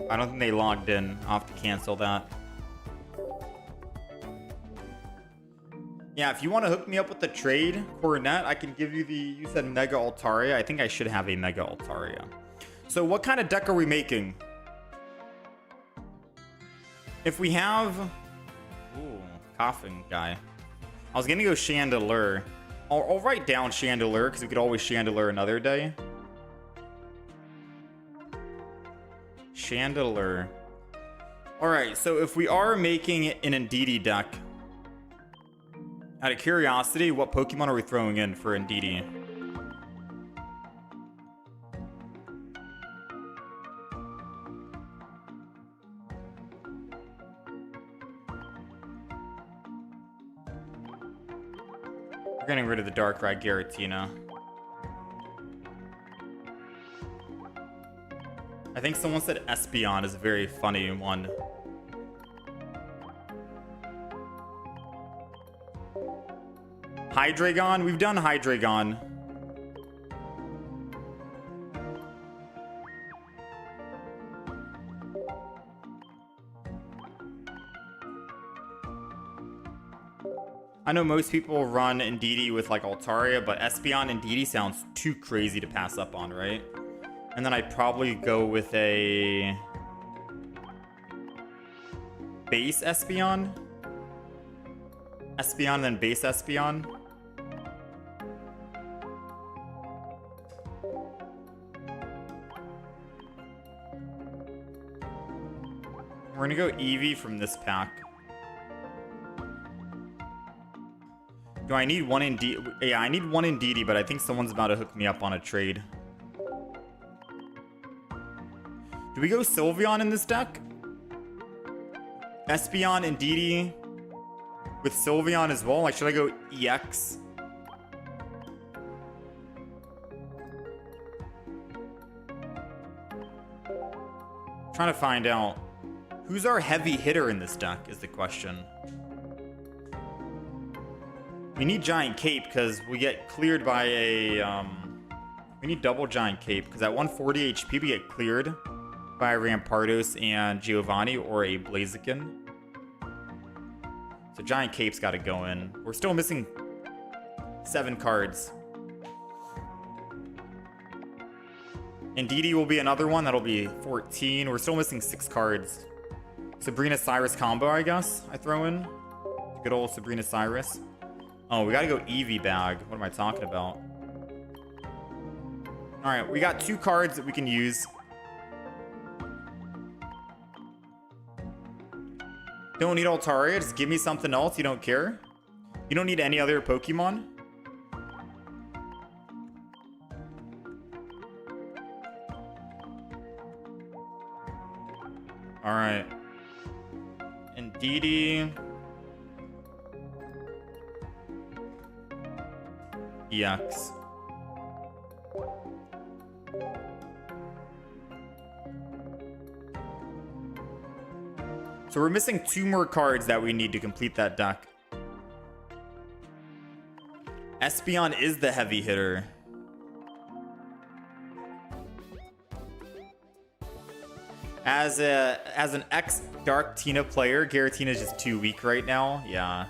I don't think they logged in. I'll have to cancel that. Yeah, if you want to hook me up with the trade, Coronet, I can give you the... You said Mega Altaria. I think I should have a Mega Altaria. So what kind of deck are we making? If we have... Ooh, coughing guy. I was going to go Chandelure. I'll write down Chandelure because we could always Chandelure another day. Chandelure. Alright, so if we are making an Indeedee deck, out of curiosity, what Pokemon are we throwing in for Indeedee? We're getting rid of the Darkrai Giratina. I think someone said Espeon is a very funny one. Hydreigon? We've done Hydreigon. I know most people run Indeedee with like Altaria, but Espeon Indeedee sounds too crazy to pass up on, right? And then I'd probably go with a base Espeon. Espeon, then base Espeon. We're gonna go Eevee from this pack. Do I need one Indeedee? Yeah, I need one Indeedee, but I think someone's about to hook me up on a trade. Do we go Sylveon in this deck? Espeon, Indeedee with Sylveon as well? Like, should I go EX? Trying to find out. Who's our heavy hitter in this deck is the question. We need Giant Cape because we get cleared by a... we need double Giant Cape because at 140 HP we get cleared by a Rampardos and Giovanni or a Blaziken. So Giant Cape's got to go in. We're still missing 7 cards. Indeedee will be another one. That'll be 14. We're still missing 6 cards. Sabrina Cyrus combo, I guess, I throw in. Good old Sabrina Cyrus. Oh, we got to go Eevee bag. What am I talking about? Alright, we got 2 cards that we can use. Don't need Altaria, just give me something else. You don't care? You don't need any other Pokemon? Alright. Indeedee. EX. So we're missing 2 more cards that we need to complete that deck. Espeon is the heavy hitter. As an ex-Dark Tina player, Giratina is just too weak right now. Yeah.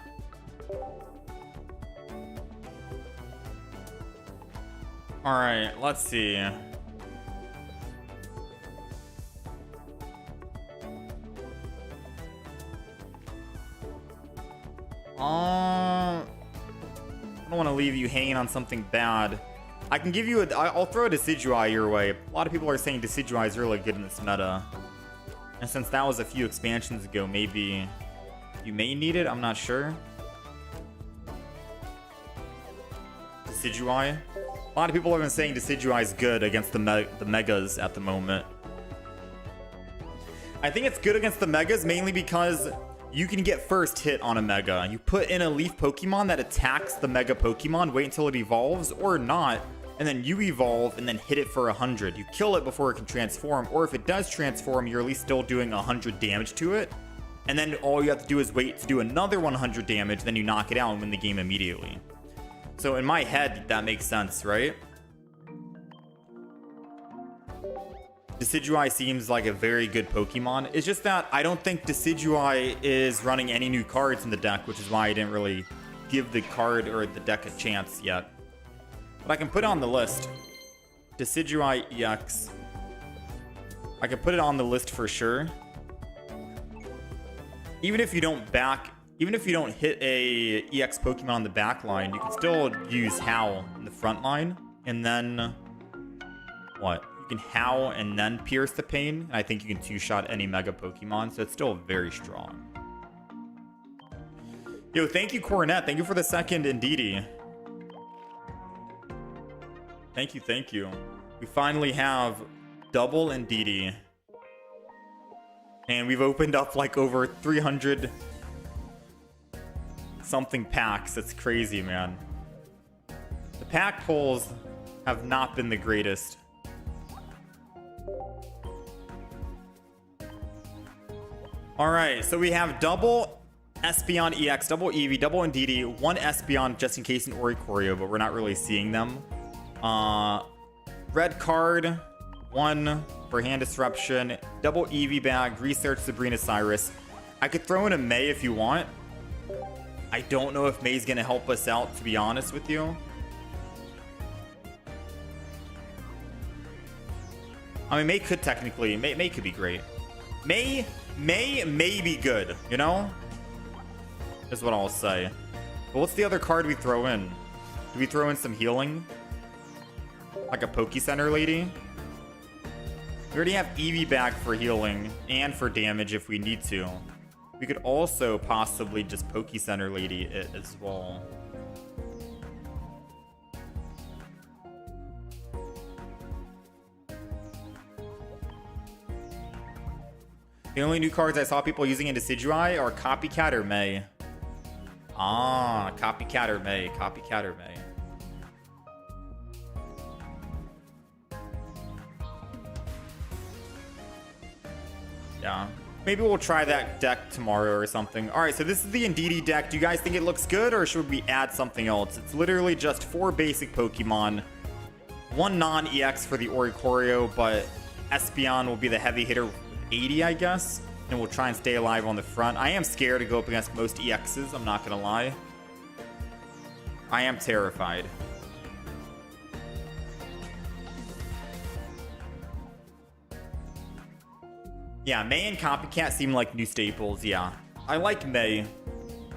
Alright, let's see. I don't want to leave you hanging on something bad. I can give you I'll throw a Decidueye your way. A lot of people are saying Decidueye is really good in this meta. And since that was a few expansions ago, maybe you may need it. I'm not sure. Decidueye. A lot of people have been saying Decidueye is good against the Megas at the moment. I think it's good against the Megas mainly because you can get first hit on a Mega. You put in a Leaf Pokemon that attacks the Mega Pokemon, wait until it evolves, or not, and then you evolve and then hit it for 100. You kill it before it can transform, or if it does transform, you're at least still doing 100 damage to it. And then all you have to do is wait to do another 100 damage, then you knock it out and win the game immediately. So in my head, that makes sense, right? Decidueye seems like a very good Pokemon. It's just that I don't think Decidueye is running any new cards in the deck, which is why I didn't really give the card or the deck a chance yet. But I can put it on the list. Decidueye EX. I can put it on the list for sure. Even if you don't hit a EX Pokemon on the back line, you can still use Howl in the front line. And then what? You can Howl and then Pierce the Pain. And I think you can two-shot any Mega Pokemon, so it's still very strong. Yo, thank you, Coronet. Thank you for the second Indeedee. Thank you, thank you. We finally have double Indeedee. And we've opened up like over 300 something packs. That's crazy, man. The pack pulls have not been the greatest. Alright, so we have double Espeon EX, double Eevee, double Indeedee, one Espeon just in case an Oricorio, but we're not really seeing them. Red card, one for Hand Disruption, double Eevee bag, research Sabrina Cyrus. I could throw in a May if you want. I don't know if May's gonna help us out, to be honest with you. I mean, May could technically, May could be great. May be good, you know? Is what I'll say. But what's the other card we throw in? Do we throw in some healing? Like a Poke Center lady? We already have Eevee bag for healing and for damage if we need to. We could also possibly just Poke Center lady it as well. The only new cards I saw people using in Decidueye are Copycat or May. Ah, Copycat or May. Copycat or May. Yeah. Maybe we'll try that deck tomorrow or something. Alright, so this is the Indeedee deck. Do you guys think it looks good, or should we add something else? It's literally just 4 basic Pokemon. 1 non-EX for the Oricorio, but Espeon will be the heavy hitter with 80, I guess. And we'll try and stay alive on the front. I am scared to go up against most EXs, I'm not gonna lie. I am terrified. Yeah, May and Copycat seem like new staples, yeah. I like May.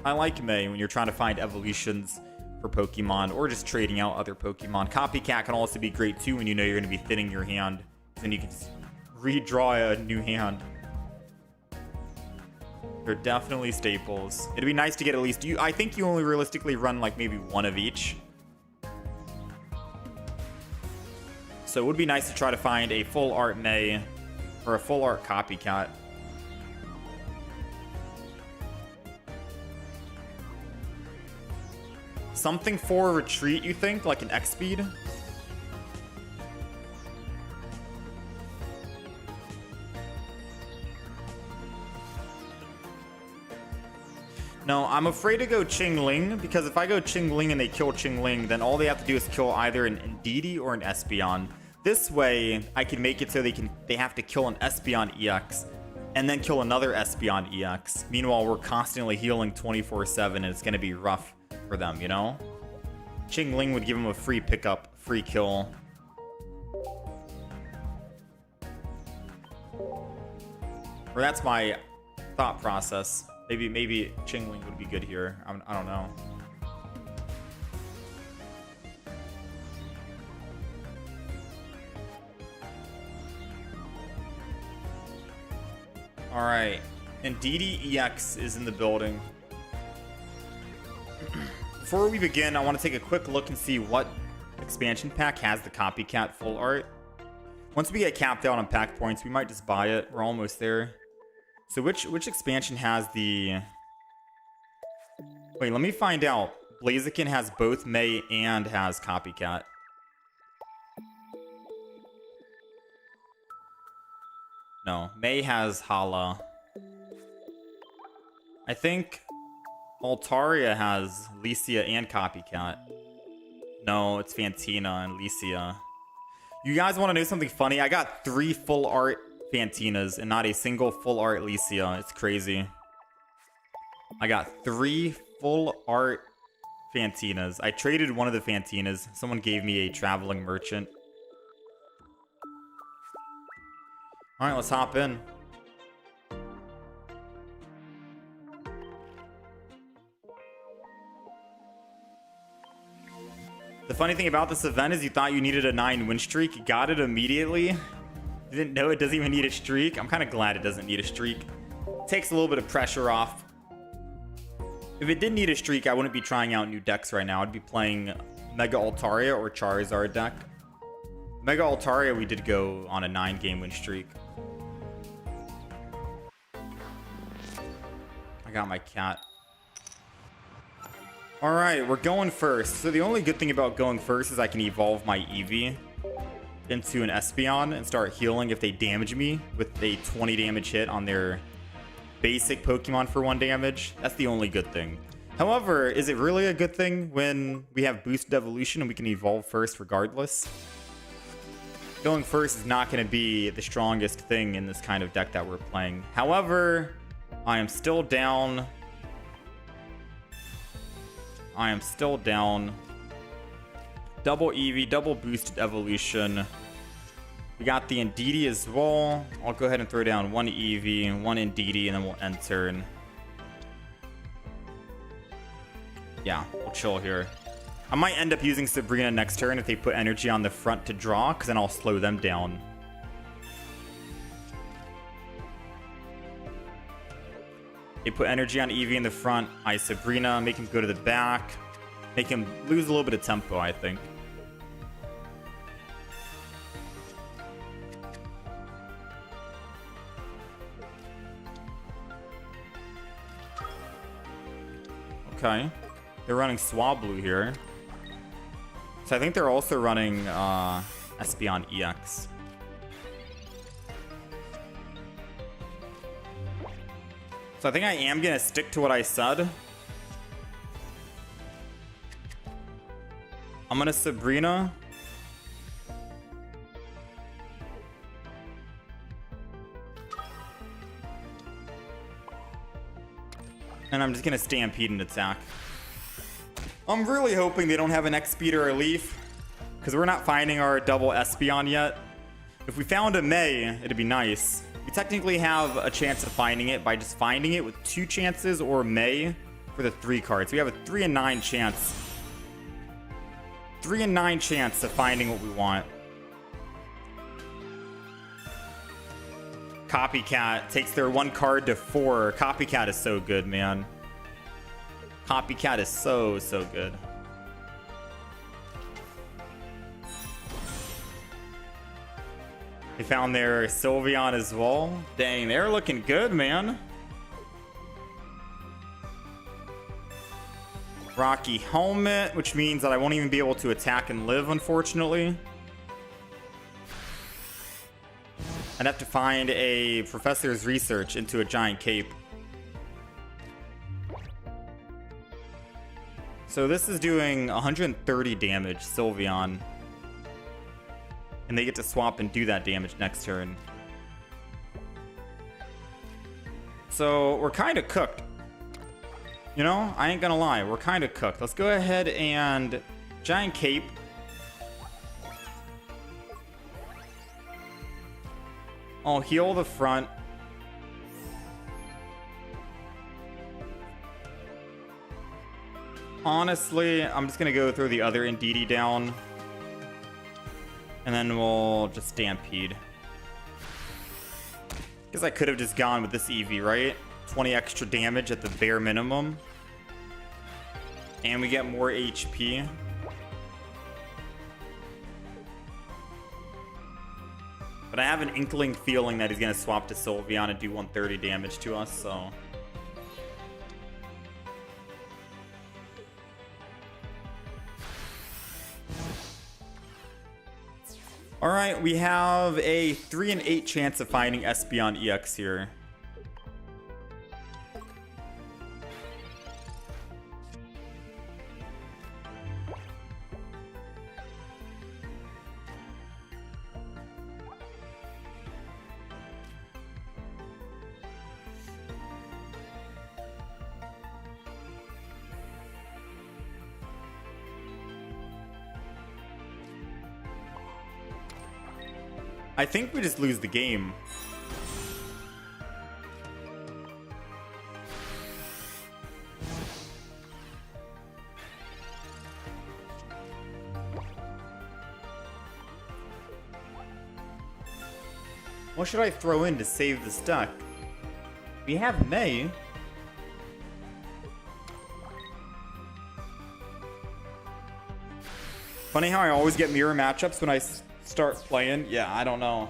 I like May when you're trying to find evolutions for Pokemon or just trading out other Pokemon. Copycat can also be great too when you know you're going to be thinning your hand. Then you can just redraw a new hand. They're definitely staples. It'd be nice to get at least... I think you only realistically run like maybe one of each. So it would be nice to try to find a full art May or a full art Copycat. Something for retreat, you think? Like an X-Speed? No, I'm afraid to go Qingling, because if I go Qingling and they kill Qingling, then all they have to do is kill either an Indeedee or an Espeon. This way, I can make it so they have to kill an Espeon EX, and then kill another Espeon EX. Meanwhile, we're constantly healing 24/7, and it's going to be rough for them, you know? Qingling would give them a free pickup, free kill. Or that's my thought process. Maybe Qingling would be good here. I don't know. Alright. Indeedee EX is in the building. Before we begin, I want to take a quick look and see what expansion pack has the Copycat full art. Once we get capped out on pack points, we might just buy it. We're almost there. So which expansion has the... Wait, let me find out. Blaziken has both May and has Copycat. No, May has Hala. I think Altaria has Lycia and Copycat. No, it's Fantina and Lycia. You guys want to know something funny? I got 3 full art Fantinas and not a single full art Lycia. It's crazy. I got 3 full art Fantinas. I traded one of the Fantinas. Someone gave me a traveling merchant. Alright, let's hop in. The funny thing about this event is you thought you needed a 9 win streak. You got it immediately. You didn't know it doesn't even need a streak. I'm kind of glad it doesn't need a streak. It takes a little bit of pressure off. If it did need a streak, I wouldn't be trying out new decks right now. I'd be playing Mega Altaria or Charizard deck. Mega Altaria, we did go on a 9-game win streak. I got my cat. Alright, we're going first. So the only good thing about going first is I can evolve my Eevee into an Espeon and start healing if they damage me with a 20 damage hit on their basic Pokemon for 1 damage. That's the only good thing. However, is it really a good thing when we have boosted evolution and we can evolve first regardless? Going first is not going to be the strongest thing in this kind of deck that we're playing. However, I am still down. Double Eevee, double boosted evolution. We got the Indeedee as well. I'll go ahead and throw down 1 Eevee, 1 Indeedee, and then we'll end turn. Yeah, we'll chill here. I might end up using Sabrina next turn if they put energy on the front to draw, because then I'll slow them down. They put energy on Eevee in the front. I Sabrina, make him go to the back. Make him lose a little bit of tempo, I think. Okay. They're running Swablu here. So I think they're also running Espeon EX. So I think I am going to stick to what I said. I'm going to Sabrina. And I'm just going to Stampede and attack. I'm really hoping they don't have an X-Speed or a Leaf, because we're not finding our double Espeon yet. If we found a May, it'd be nice. We technically have a chance of finding it by just finding it with 2 chances or May for the 3 cards. We have a 3 in 9 chance. 3 in 9 chance of finding what we want. Copycat takes their 1 card to 4. Copycat is so good, man. Copycat is so good. They found their Sylveon as well. Dang, they're looking good, man. Rocky Helmet, which means that I won't even be able to attack and live, unfortunately. I'd have to find a Professor's Research into a Giant Cape. So this is doing 130 damage, Sylveon. And they get to swap and do that damage next turn. So we're kind of cooked. You know, I ain't gonna lie, we're kind of cooked. Let's go ahead and Giant Cape. I'll heal the front. Honestly, I'm just gonna go throw the other Indeedee down. And then we'll just Stampede. Guess I could have just gone with this Eevee, right? 20 extra damage at the bare minimum. And we get more HP. But I have an inkling feeling that he's going to swap to Sylveon and do 130 damage to us, so... All right, we have a 3 in 8 chance of finding Espeon EX here. I think we just lose the game. What should I throw in to save this deck? We have May. Funny how I always get mirror matchups when I start playing. Yeah, I don't know.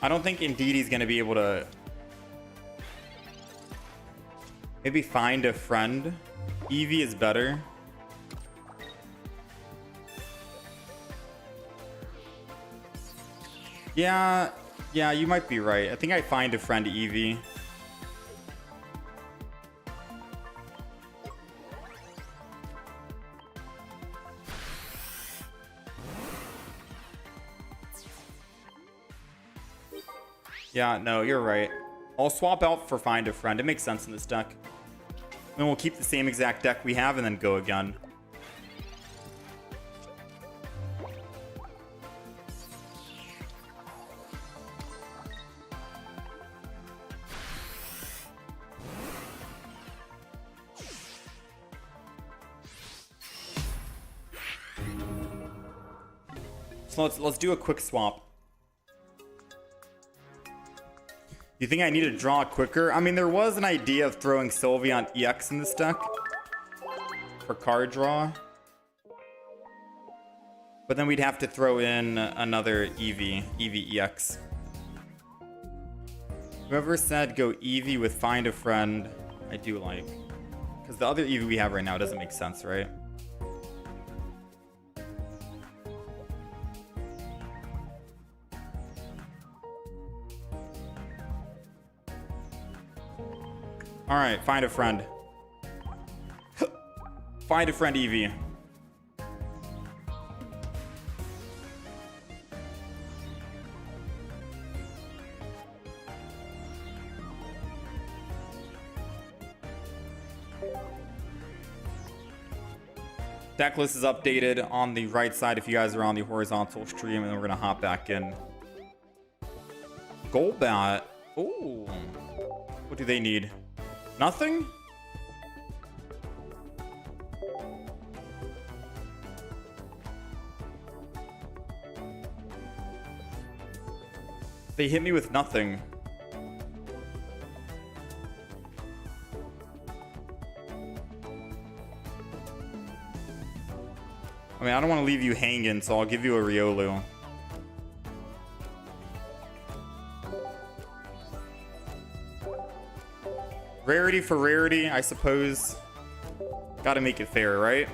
I don't think Indeed's gonna be able to maybe find a friend. Eevee is better. Yeah, you might be right. I think I find a friend Eevee. Yeah, no, you're right. I'll swap out for Find a Friend. It makes sense in this deck. Then we'll keep the same exact deck we have and then go again. So let's do a quick swap. You think I need to draw quicker? I mean, there was an idea of throwing Sylveon EX in this deck for card draw. But then we'd have to throw in another Eevee EX. Whoever said go Eevee with Find a Friend, I do like. Because the other Eevee we have right now doesn't make sense, right? All right, Find a Friend. Find a Friend Eevee. Deck list is updated on the right side if you guys are on the horizontal stream, and then we're gonna hop back in. Golbat. Ooh. What do they need? Nothing? They hit me with nothing. I mean, I don't want to leave you hanging, so I'll give you a Riolu. Rarity for rarity, I suppose. Gotta make it fair, right?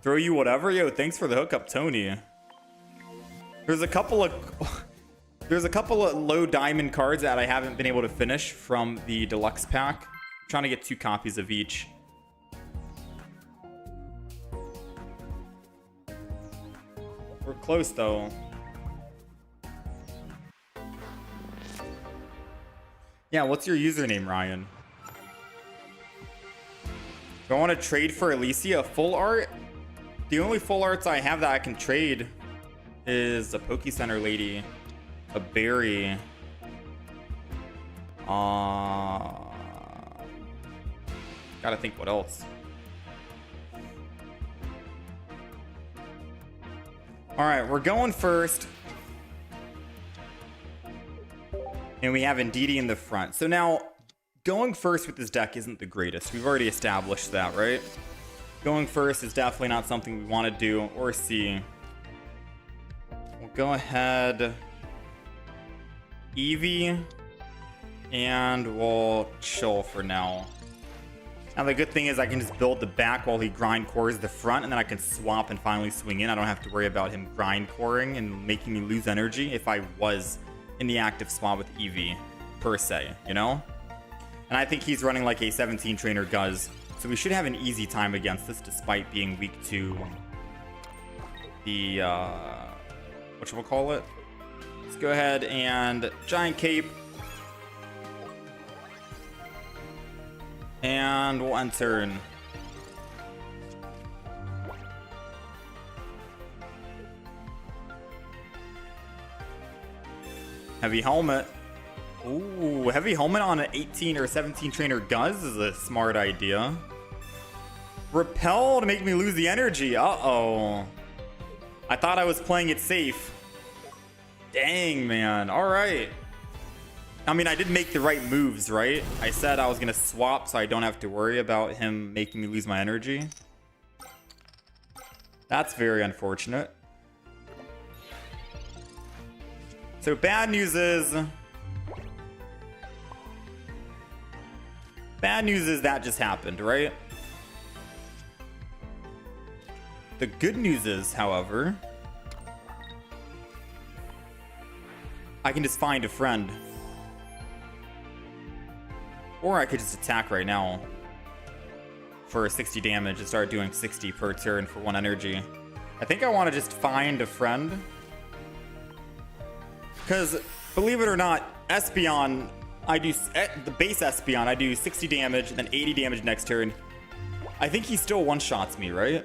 Throw you whatever? Yo, thanks for the hookup, Tony. There's a couple of low diamond cards that I haven't been able to finish from the deluxe pack. I'm trying to get 2 copies of each. We're close though. Yeah, what's your username, Ryan? Do I want to trade for Alicia full art? The only full arts I have that I can trade is a Poke Center lady, a berry. Gotta think what else. All right, we're going first. And we have Indeedee in the front. So now, going first with this deck isn't the greatest. We've already established that, right? Going first is definitely not something we want to do or see. We'll go ahead. Eevee. And we'll chill for now. Now the good thing is I can just build the back while he grind cores the front, and then I can swap and finally swing in. I don't have to worry about him grind coring and making me lose energy if I was in the active spot with Eevee, per se, you know? And I think he's running like a 17 trainer Guz, so we should have an easy time against this despite being weak to the, whatchamacallit? Let's go ahead and Giant Cape. And we'll end turn. Heavy helmet. Ooh, heavy helmet on an 18 or 17 trainer Guz is a smart idea. Repel to make me lose the energy. Uh-oh. I thought I was playing it safe. Dang, man. All right. I mean, I did make the right moves, right? I said I was going to swap so I don't have to worry about him making me lose my energy. That's very unfortunate. So bad news is that just happened, right? The good news is, however, I can just find a friend. Or I could just attack right now for 60 damage and start doing 60 per turn for 1 energy. I think I want to just find a friend. Because, believe it or not, Espeon, I do the base Espeon, I do 60 damage, then 80 damage next turn. I think he still one-shots me, right?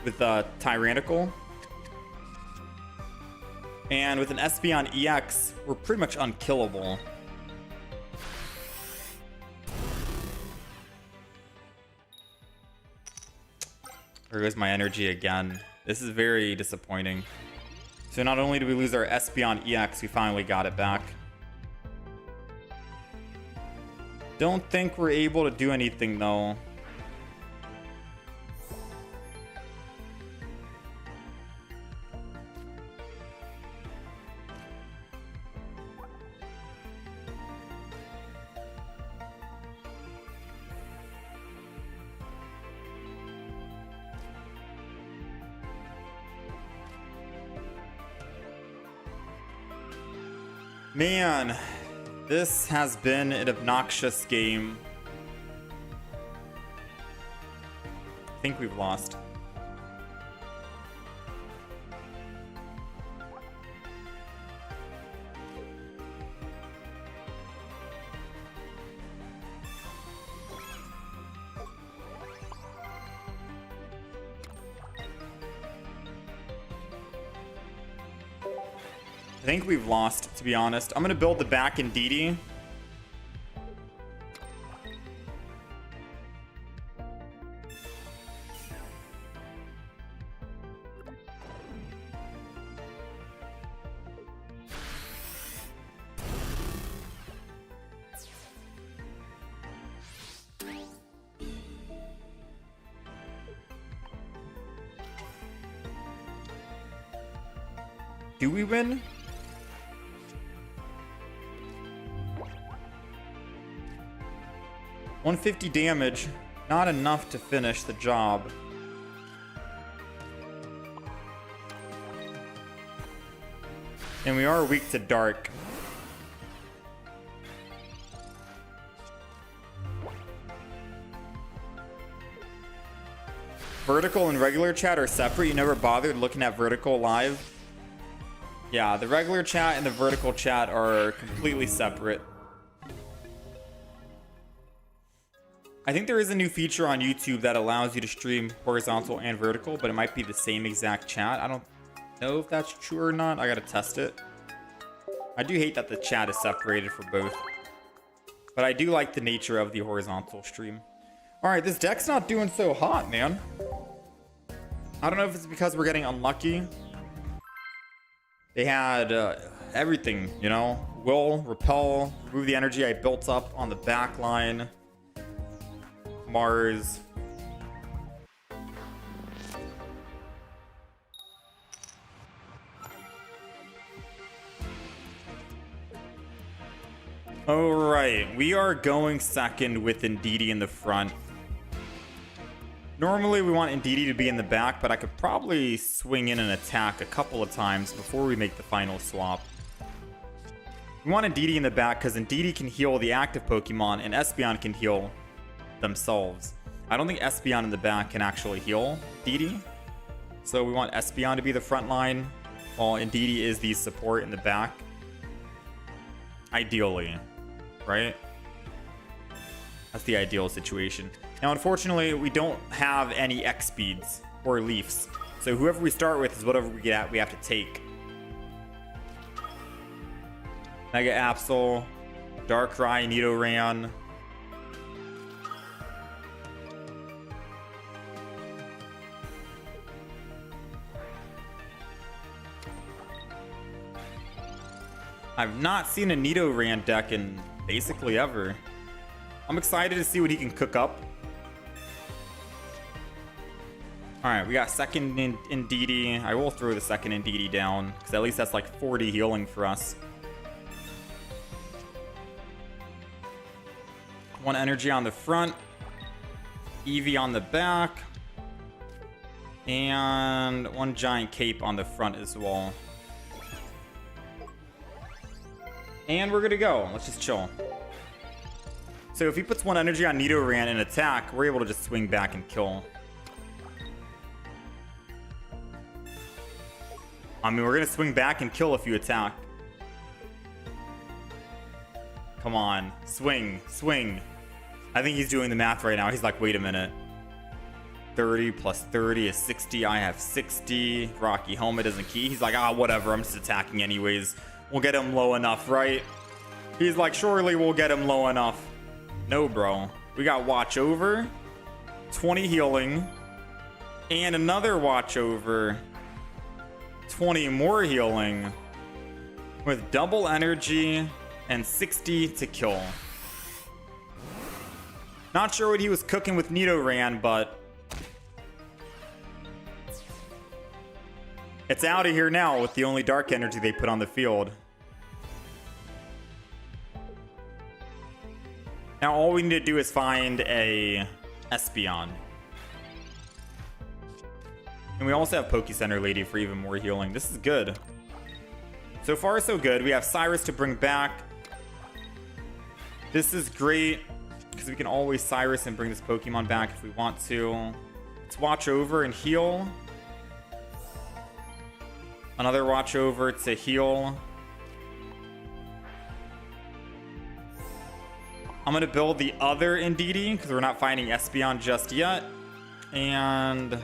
With Tyrannical. And with an Espeon EX, we're pretty much unkillable. There goes my energy again. This is very disappointing. So not only do we lose our Espeon EX, we finally got it back. Don't think we're able to do anything though. Man, this has been an obnoxious game. I think we've lost. I think we've lost, to be honest. I'm going to build the back in DD. Do we win? $150 damage, not enough to finish the job. And we are weak to dark. Vertical and regular chat are separate. You never bothered looking at vertical live? Yeah, the regular chat and the vertical chat are completely separate. I think there is a new feature on YouTube that allows you to stream horizontal and vertical, but it might be the same exact chat. I don't know if that's true or not. I gotta test it. I do hate that the chat is separated for both, but I do like the nature of the horizontal stream. All right, this deck's not doing so hot, man. I don't know if it's because we're getting unlucky. They had everything, you know? Will, repel, remove the energy I built up on the back line. Mars. Alright, we are going second with Ndidi in the front. Normally we want Ndidi to be in the back, but I could probably swing in and attack a couple of times before we make the final swap. We want Ndidi in the back because Ndidi can heal the active Pokemon and Espeon can heal themselves. I don't think Espeon in the back can actually heal Ndidi. So we want Espeon to be the front line while Ndidi is the support in the back. Ideally, right? That's the ideal situation. Now, unfortunately, we don't have any X speeds or Leafs. So whoever we start with is whatever we get at, we have to take. Mega Absol, Darkrai, Nidoran. I've not seen a Nidoran deck in basically ever. I'm excited to see what he can cook up. Alright, we got second in Ndidi. I will throw the second Ndidi down, because at least that's like 40 healing for us. One energy on the front. Eevee on the back. And one giant cape on the front as well. And we're good to go. Let's just chill. So if he puts one energy on Nidoran and attack, we're able to just swing back and kill. I mean, we're going to swing back and kill if you attack. Come on. Swing. Swing. I think he's doing the math right now. He's like, wait a minute. 30 plus 30 is 60. I have 60. Rocky Helmet isn't key. He's like, ah, whatever. I'm just attacking anyways. We'll get him low enough, right? He's like, surely we'll get him low enough. No, bro. We got Watch Over. 20 healing. And another Watch Over. 20 more healing. With double energy and 60 to kill. Not sure what he was cooking with Nidoran, but it's out of here now with the only dark energy they put on the field. Now all we need to do is find a Espeon. And we also have Poke Center Lady for even more healing. This is good. So far so good. We have Cyrus to bring back. This is great, because we can always Cyrus and bring this Pokemon back if we want to. Let's Watch Over and heal. Another Watch Over to heal. I'm going to build the other Ndidi, because we're not finding Espeon just yet. And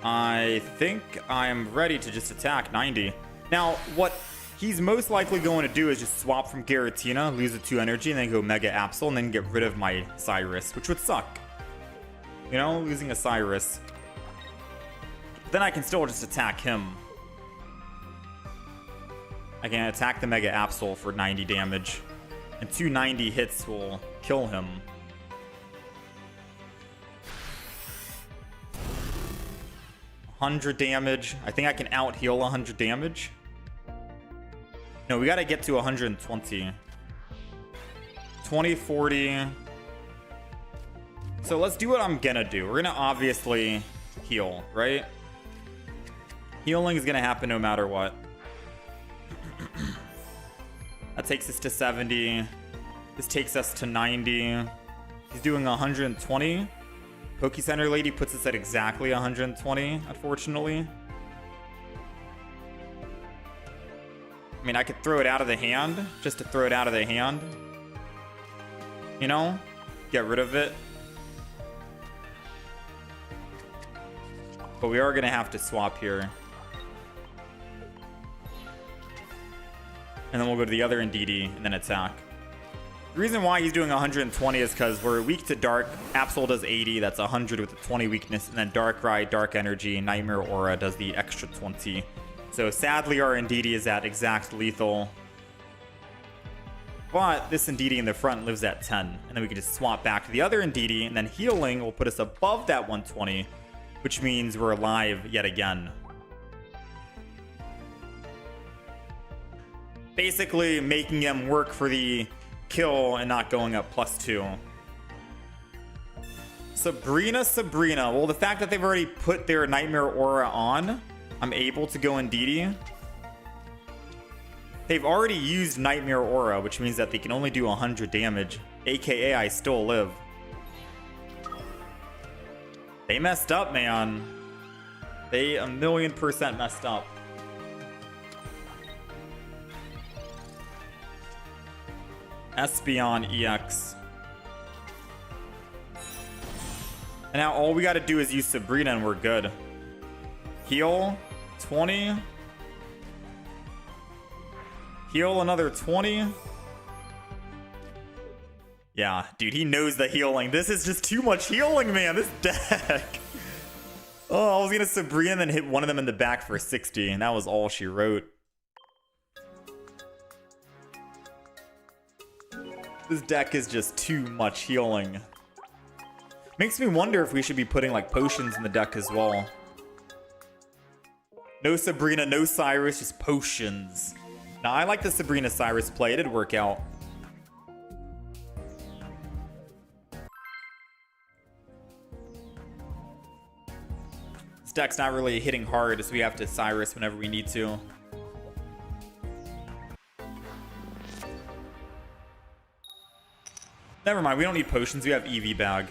I think I'm ready to just attack 90. Now, what he's most likely going to do is just swap from Giratina, lose the 2 energy, and then go Mega Absol, and then get rid of my Cyrus, which would suck. You know, losing a Cyrus. Then I can still just attack him. I can attack the Mega Absol for 90 damage. And 290 hits will kill him. $100 damage. I think I can out heal 100 damage. No, we gotta get to 120. 20, 40. So let's do what I'm gonna do. We're gonna obviously heal, right? Healing is gonna happen no matter what. That takes us to 70. This takes us to 90. He's doing 120. Poke Center Lady puts us at exactly 120, unfortunately. I mean, I could throw it out of the hand, just to throw it out of the hand. You know? Get rid of it. But we are going to have to swap here. And then we'll go to the other Ndidi and then attack. The reason why he's doing 120 is because we're weak to Dark. Absol does 80. That's 100 with a 20 weakness. And then Darkrai, Dark Energy, Nightmare Aura does the extra 20. So sadly, our Ndidi is at exact lethal. But this Ndidi in the front lives at 10. And then we can just swap back to the other Ndidi. And then healing will put us above that 120. Which means we're alive yet again. Basically making them work for the kill and not going up +2. Sabrina. Well, the fact that they've already put their Nightmare Aura on, I'm able to go in DD. They've already used Nightmare Aura, which means that they can only do 100 damage. AKA, I still live. They messed up, man. They 1,000,000% messed up. Espeon EX. And now all we got to do is use Sabrina and we're good. Heal 20. Heal another 20. Yeah, dude, he knows the healing. This is just too much healing, man. This deck. Oh, I was gonna Sabrina and then hit one of them in the back for 60, and that was all she wrote. This deck is just too much healing. Makes me wonder if we should be putting like potions in the deck as well. No Sabrina, no Cyrus, just potions. Now, I like the Sabrina Cyrus play. It did work out. This deck's not really hitting hard, so we have to Cyrus whenever we need to. Never mind, we don't need potions. We have EV bag.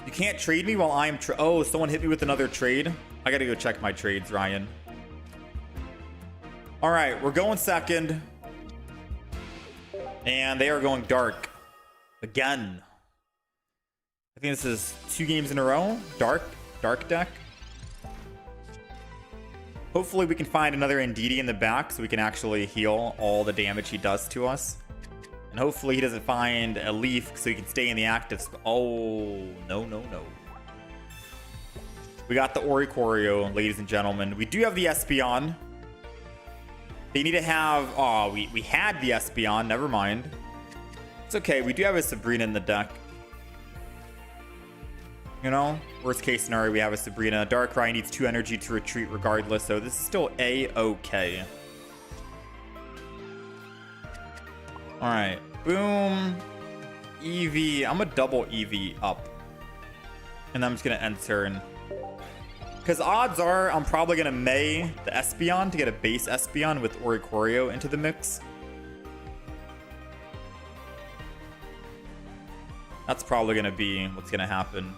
You can't trade me while I'm oh, someone hit me with another trade. I gotta go check my trades, Ryan. All right, we're going second. And they are going dark. Again. I think this is 2 games in a row. Dark deck. Hopefully we can find another Ndidi in the back so we can actually heal all the damage he does to us. And hopefully he doesn't find a leaf so he can stay in the active. Oh, no. We got the Oricorio, ladies and gentlemen. We do have the Espeon. They need to have... Oh, we had the Espeon. Never mind. It's okay. We do have a Sabrina in the deck. You know, worst case scenario, we have a Sabrina. Darkrai needs 2 energy to retreat regardless, so this is still A-okay. Alright, boom. EV, I'm gonna double EV up. And I'm just gonna end turn. Because odds are I'm probably gonna May the Espeon to get a base Espeon with Oricorio into the mix. That's probably gonna be what's gonna happen.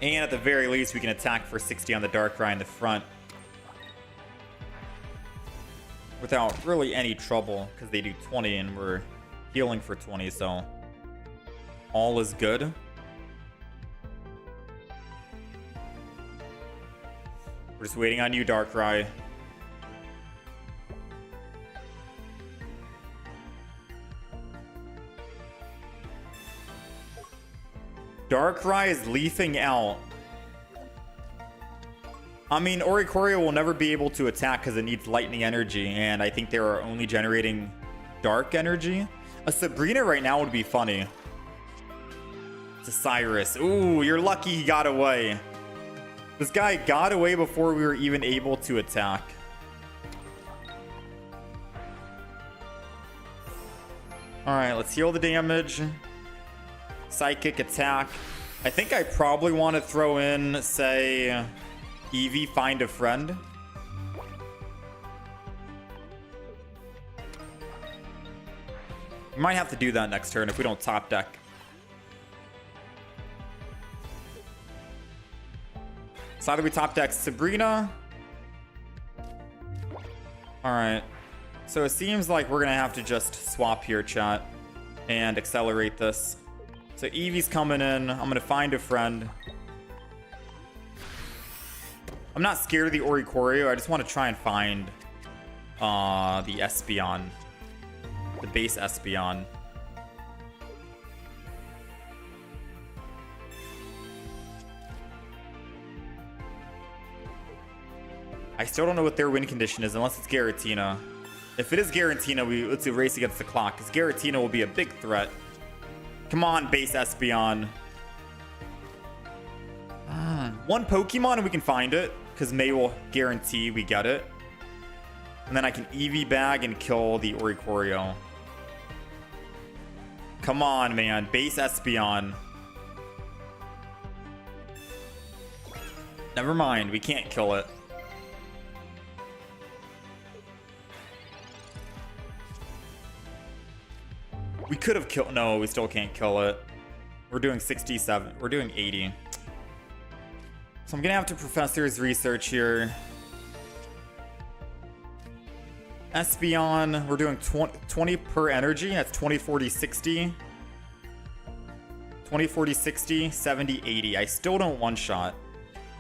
And at the very least, we can attack for 60 on the Darkrai in the front. Without really any trouble, because they do 20 and we're healing for 20, so all is good. We're just waiting on you, Darkrai. Darkrai is leafing out. I mean, Oricorio will never be able to attack because it needs lightning energy, and I think they are only generating dark energy. A Sabrina right now would be funny. It's a Cyrus. Ooh, you're lucky he got away. This guy got away before we were even able to attack. Alright, let's heal the damage. Psychic attack. I think I probably want to throw in, say, Eevee, find a friend. We might have to do that next turn if we don't top deck. So either we top deck Sabrina. Alright. So it seems like we're going to have to just swap here, chat, and accelerate this. So Eevee's coming in. I'm going to find a friend. I'm not scared of the Oricorio. I just want to try and find the Espeon. The base Espeon. I still don't know what their win condition is unless it's Giratina. If it is Giratina, let's race against the clock, because Giratina will be a big threat. Come on, base Espeon. one Pokemon and we can find it, because May will guarantee we get it. And then I can EV bag and kill the Oricorio. Come on, man. Base Espeon. Never mind. We can't kill it. We could have killed... No, we still can't kill it. We're doing 67. We're doing 80. So I'm going to have to Professor's research here. Espeon, we're doing 20 per energy. That's 20, 40, 60. 20, 40, 60, 70, 80. I still don't one-shot.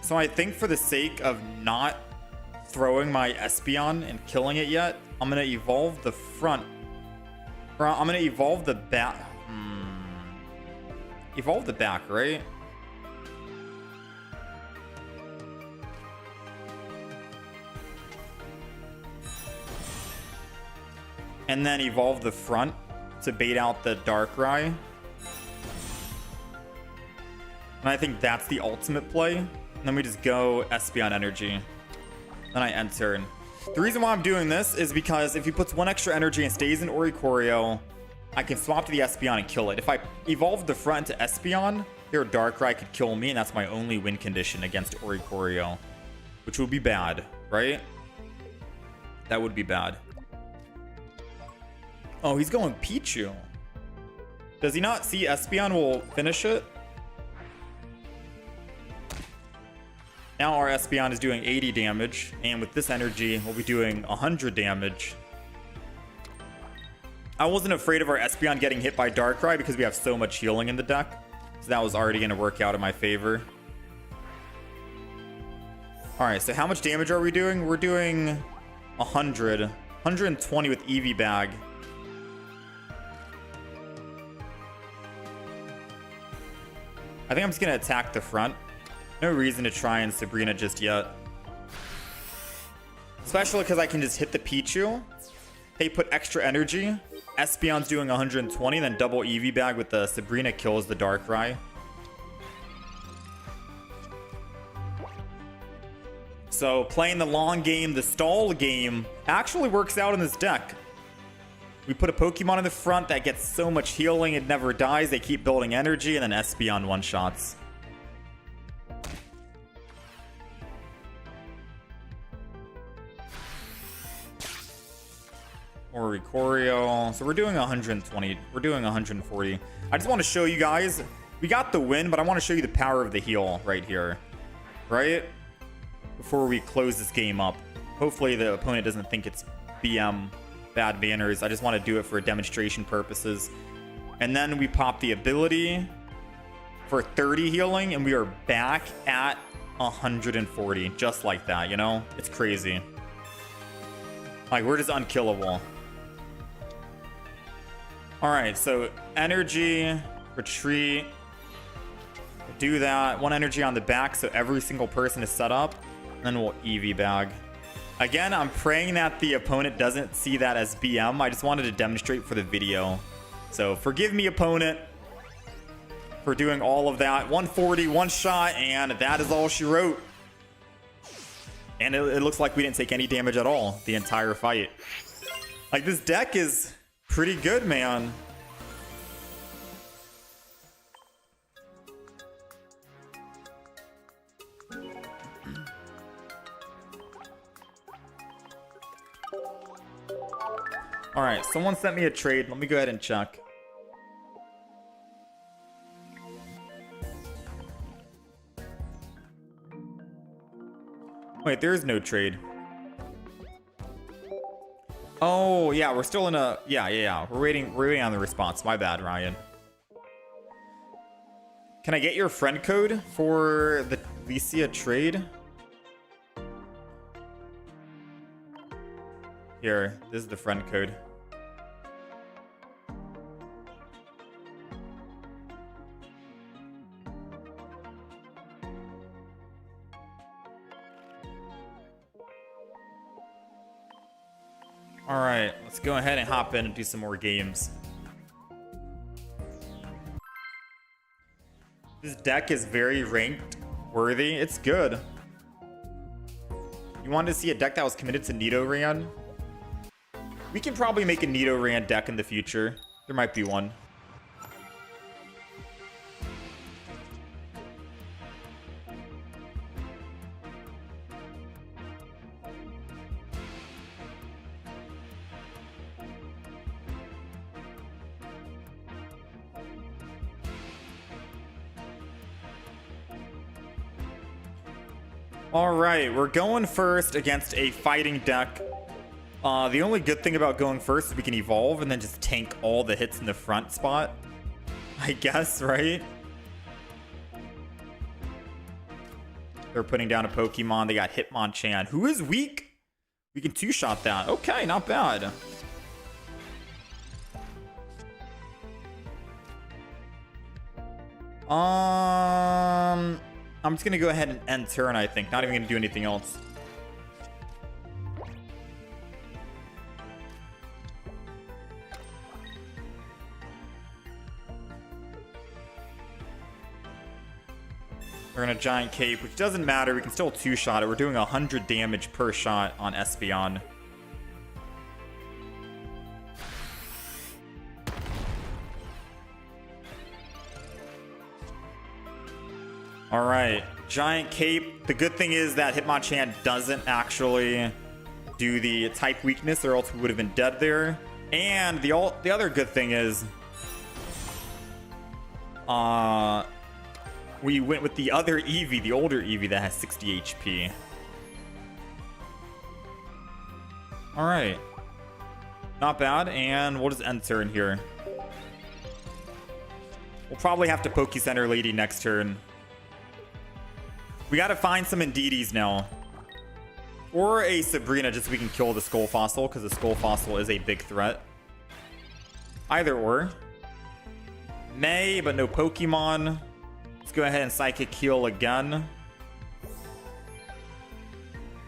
So I think for the sake of not throwing my Espeon and killing it yet, I'm going to evolve the front. Or I'm going to evolve the back. Evolve the back, right? And then evolve the front to bait out the Darkrai. And I think that's the ultimate play. And then we just go Espeon Energy. Then I end turn. The reason why I'm doing this is because if he puts one extra energy and stays in Oricorio, I can swap to the Espeon and kill it. If I evolve the front to Espeon, their Darkrai could kill me, and that's my only win condition against Oricorio. Which would be bad, right? That would be bad. Oh, he's going Pichu. Does he not see Espeon will finish it? Now our Espeon is doing 80 damage, and with this energy, we'll be doing 100 damage. I wasn't afraid of our Espeon getting hit by Darkrai because we have so much healing in the deck. So that was already going to work out in my favor. Alright, so how much damage are we doing? We're doing 100. 120 with EV Bag. I think I'm just going to attack the front. No reason to try and Sabrina just yet. Especially because I can just hit the Pichu. Hey, put extra energy. Espeon's doing 120, then double EV Bag with the Sabrina kills the Darkrai. So playing the long game, the stall game, actually works out in this deck. We put a Pokemon in the front that gets so much healing, it never dies. They keep building energy, and then Espeon one-shots. Oricorio. So we're doing 120. We're doing 140. I just want to show you guys. We got the win, but I want to show you the power of the heal right here. Right? Before we close this game up. Hopefully the opponent doesn't think it's BM bad manners. I just want to do it for demonstration purposes. And then we pop the ability for 30 healing, and we are back at 140. Just like that, you know? It's crazy. Like, we're just unkillable. Alright, so energy, retreat, do that. One energy on the back, so every single person is set up. And then we'll EV Bag. Again, I'm praying that the opponent doesn't see that as BM. I just wanted to demonstrate for the video. So forgive me, opponent, for doing all of that. 140, one shot, and that is all she wrote. And it looks like we didn't take any damage at all the entire fight. Like, this deck is pretty good, man. Alright, someone sent me a trade. Let me go ahead and check. Wait, there is no trade. Oh, yeah, we're still in a... Yeah. We're waiting on the response. My bad, Ryan. Can I get your friend code for the Licia trade? Here, this is the friend code. Alright, let's go ahead and hop in and do some more games. This deck is very ranked. worthy. It's good. You wanted to see a deck that was committed to Nidoran? We can probably make a Nidoran deck in the future. There might be one. All right, we're going first against a fighting deck. The only good thing about going first is we can evolve and then just tank all the hits in the front spot. I guess, right? They're putting down a Pokemon. They got Hitmonchan, who is weak. We can two-shot that. Okay, not bad. I'm just gonna go ahead and end turn, I think. Not even gonna do anything else. We're gonna Giant Cape, which doesn't matter. We can still two-shot it. We're doing 100 damage per shot on Espeon. All right, Giant Cape. The good thing is that Hitmonchan doesn't actually do the type weakness, or else we would have been dead there. And the other good thing is, we went with the other Eevee, the older Eevee that has 60 HP. All right, not bad. And we'll just end turn here. We'll probably have to Poke Center Lady next turn. We gotta find some Indeedis now. Or a Sabrina, just so we can kill the Skull Fossil, because the Skull Fossil is a big threat. Either or. May, but no Pokemon. Let's go ahead and Psychic Heal again.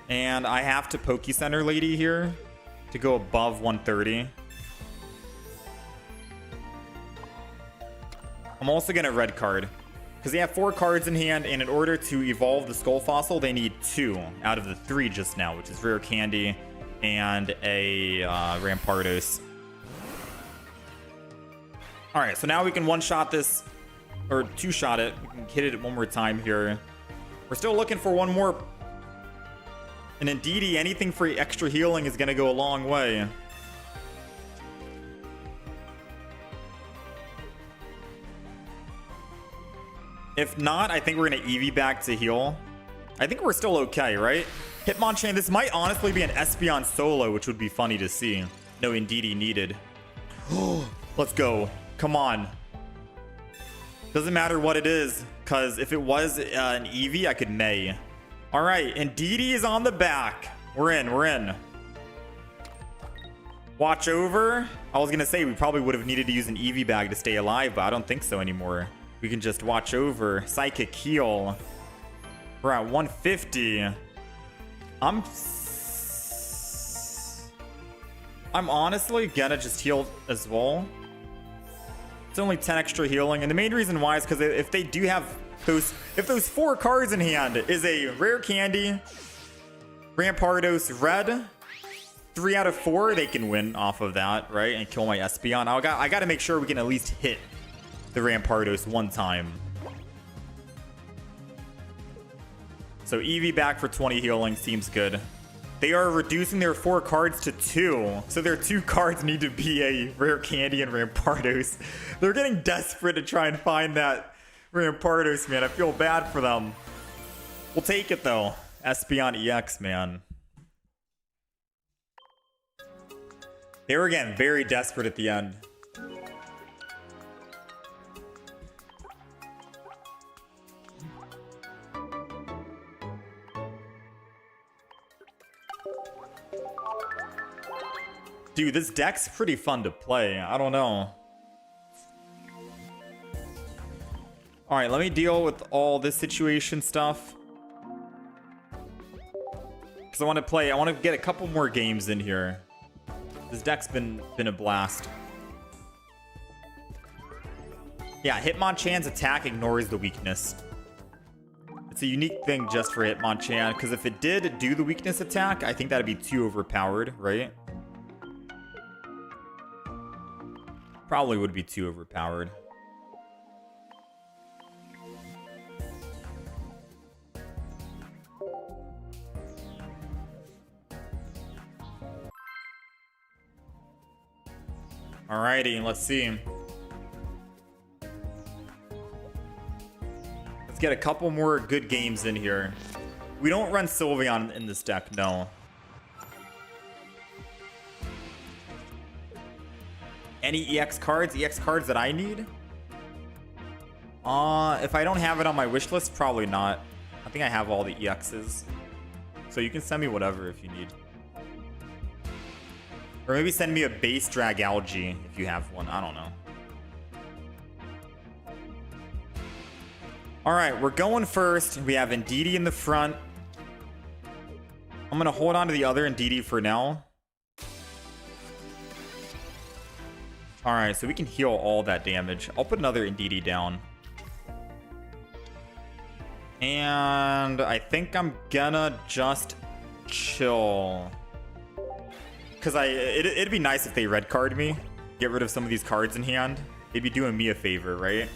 And I have to Poke Center Lady here to go above 130. I'm also gonna red card, because they have 4 cards in hand, and in order to evolve the Skull Fossil, they need 2 out of the 3 just now, which is Rare Candy and a Rampardos. All right, so now we can one-shot this, or two-shot it. We can hit it one more time here. We're still looking for one more. And Indeedee, anything for extra healing is going to go a long way. If not, I think we're going to Eevee back to heal. I think we're still okay, right? Hitmonchan, this might honestly be an Espeon solo, which would be funny to see. No Indeedee needed. Let's go. Come on. Doesn't matter what it is, because if it was an Eevee, I could May. All right, Indeedee is on the back. We're in, we're in. Watch over. I was going to say we probably would have needed to use an Eevee bag to stay alive, but I don't think so anymore. We can just watch over. Psychic Heal. We're at 150. I'm honestly gonna just heal as well. It's only 10 extra healing, and the main reason why is because if they do have those, if those 4 cards in hand is a Rare Candy, Rampardos, Red, 3 out of 4, they can win off of that, right? And kill my Espeon. I gotta make sure we can at least hit the Rampardos one time. So Eevee back for 20 healing seems good. They are reducing their 4 cards to 2. So their 2 cards need to be a Rare Candy and Rampardos. They're getting desperate to try and find that Rampardos, man. I feel bad for them. We'll take it, though. Espeon EX, man. They were getting very desperate at the end. Dude, this deck's pretty fun to play. I don't know. All right, let me deal with all this situation stuff. Because I want to get a couple more games in here. This deck's been a blast. Yeah, Hitmonchan's attack ignores the weakness. It's a unique thing just for Hitmonchan, because if it did do the weakness attack, I think that'd be too overpowered, right? Probably would be too overpowered. Alrighty, let's see. Let's get a couple more good games in here. We don't run Sylveon in this deck, no. Any EX cards? EX cards that I need? If I don't have it on my wish list, probably not. I think I have all the EXs. So you can send me whatever if you need. Or maybe send me a base drag algae if you have one. I don't know. Alright, we're going first. We have Indeedee in the front. I'm going to hold on to the other Indeedee for now. Alright, so we can heal all that damage. I'll put another Indeedee down. And I think I'm gonna just chill. Because it'd be nice if they red card me. Get rid of some of these cards in hand. They'd be doing me a favor, right?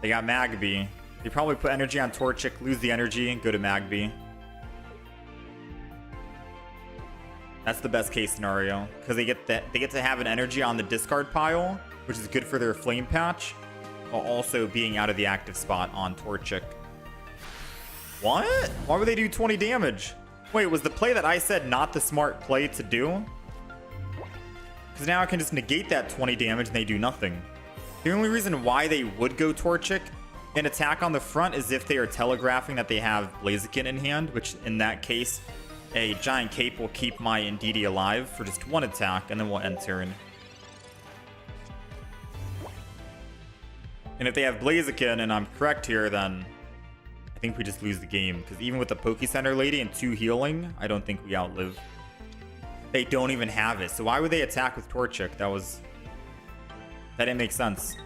They got Magby. They probably put energy on Torchic, lose the energy, and go to Magby. That's the best case scenario, because they get to have an energy on the discard pile, which is good for their flame patch, while also being out of the active spot on Torchic. What? Why would they do 20 damage? Wait, was the play that I said not the smart play to do? Because now I can just negate that 20 damage and they do nothing. The only reason why they would go Torchic and attack on the front is if they are telegraphing that they have Blaziken in hand, which in that case, a Giant Cape will keep my Indeedee alive for just one attack, and then we'll end turn. And if they have Blaziken, and I'm correct here, then I think we just lose the game. Because even with the Poke Center Lady and 2 healing, I don't think we outlive. They don't even have it. So why would they attack with Torchic? That didn't make sense.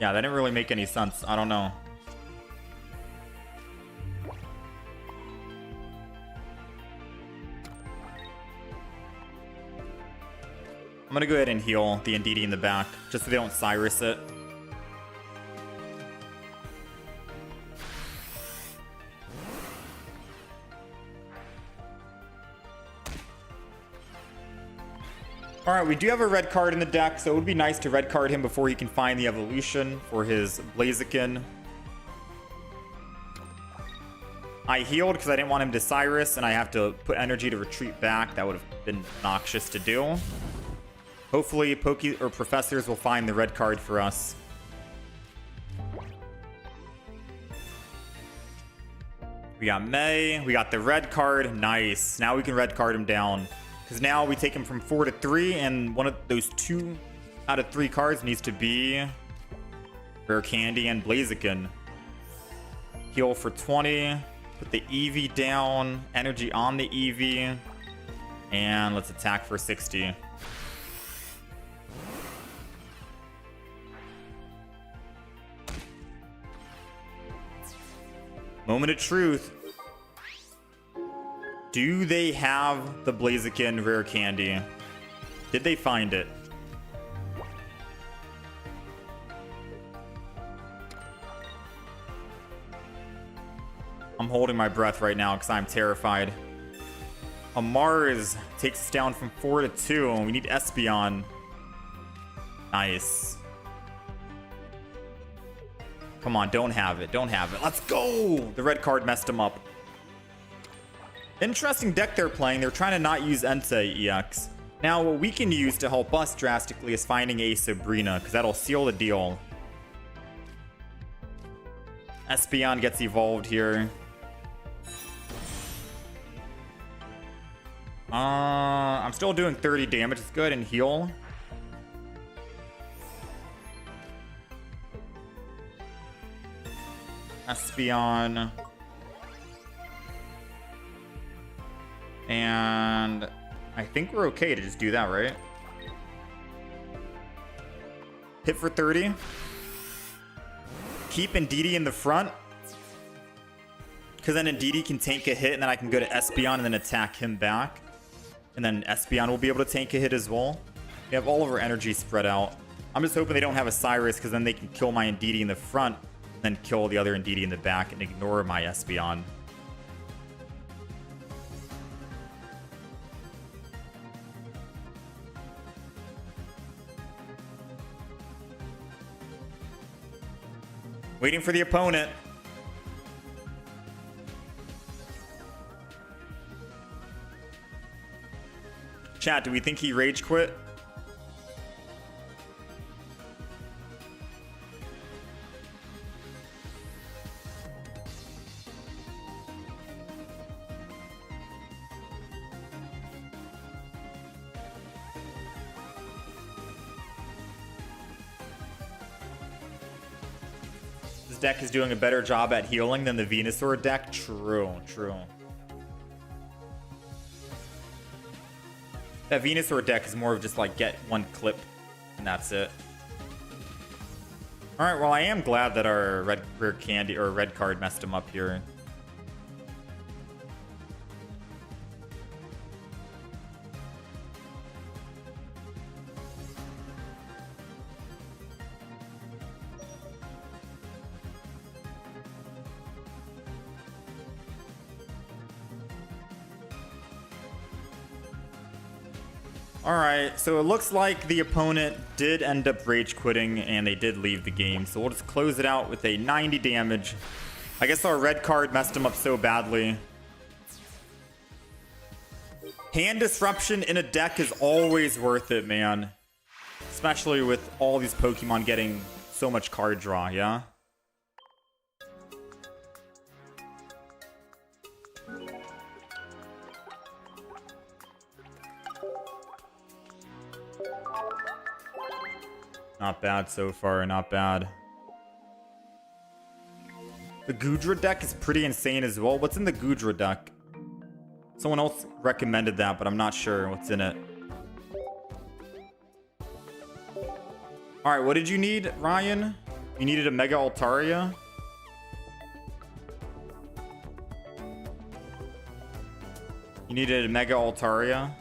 Yeah, that didn't really make any sense. I don't know. I'm gonna go ahead and heal the Indeedee in the back, just so they don't Cyrus it. Alright, we do have a red card in the deck, so it would be nice to red card him before he can find the evolution for his Blaziken. I healed because I didn't want him to Cyrus, and I have to put energy to retreat back. That would have been obnoxious to do. Hopefully, professors will find the red card for us. We got May. We got the red card. Nice. Now we can red card him down. Because now we take him from 4 to 3, and one of those 2 out of 3 cards needs to be Rare Candy and Blaziken. Heal for 20. Put the Eevee down. Energy on the Eevee. And let's attack for 60. Moment of truth. Do they have the Blaziken Rare Candy? Did they find it? I'm holding my breath right now because I'm terrified. A Mars takes us down from 4 to 2, and we need Espeon. Nice. Come on, don't have it. Don't have it. Let's go! The red card messed him up. Interesting deck they're playing. They're trying to not use Entei EX. Now, what we can use to help us drastically is finding a Sabrina, because that'll seal the deal. Espeon gets evolved here. I'm still doing 30 damage. Let's go ahead and heal. Espeon. And I think we're okay to just do that, right? Hit for 30. Keep Ndidi in the front. Because then Ndidi can tank a hit, and then I can go to Espeon and then attack him back. And then Espeon will be able to tank a hit as well. We have all of our energy spread out. I'm just hoping they don't have a Cyrus, because then they can kill my Ndidi in the front, and then kill the other Ndidi in the back and ignore my Espeon. Waiting for the opponent. Chat, do we think he rage quit? This deck is doing a better job at healing than the Venusaur deck. True, true. That Venusaur deck is more of just like get one clip and that's it. Alright, well I am glad that our red rare candy or red card messed him up here. Alright, so it looks like the opponent did end up rage quitting and they did leave the game. So we'll just close it out with a 90 damage. I guess our red card messed him up so badly. Hand disruption in a deck is always worth it, man. Especially with all these Pokemon getting so much card draw, yeah? Not bad so far, not bad. The Goodra deck is pretty insane as well. What's in the Goodra deck? Someone else recommended that, but I'm not sure what's in it. Alright, what did you need, Ryan? You needed a Mega Altaria? You needed a Mega Altaria?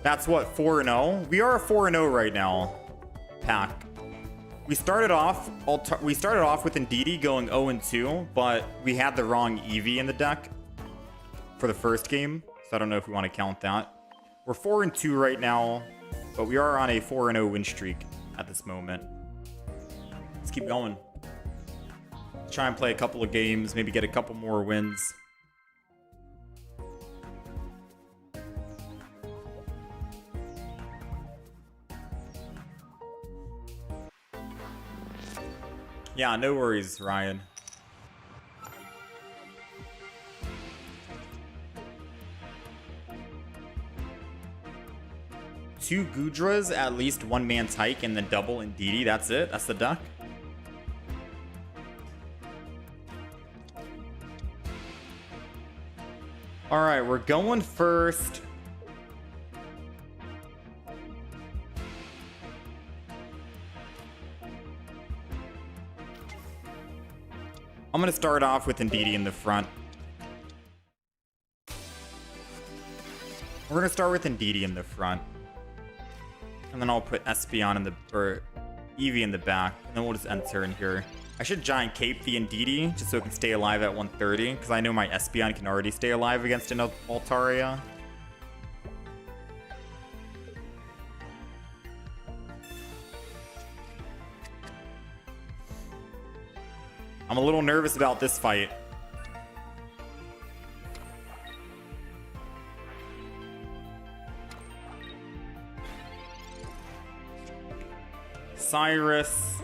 That's what, 4-0? We are a 4-0 right now, pack. We started off with Ndidi going 0-2, but we had the wrong Eevee in the deck for the first game, so I don't know if we want to count that. We're 4-2 right now, but we are on a 4-0 win streak at this moment. Let's keep going. Try and play a couple of games, maybe get a couple more wins. Yeah, no worries, Ryan. Two Goodras, at least one man's hike, and then double Ndidi. That's it? That's the duck? Alright, we're going first. I'm going to start off with Ndidi in the front. We're going to start with Ndidi in the front. And then I'll put Espeon in the, or Eevee in the back. And then we'll just enter in here. I should Giant Cape the Ndidi, just so it can stay alive at 130. Because I know my Espeon can already stay alive against an Altaria. I'm a little nervous about this fight. Cyrus.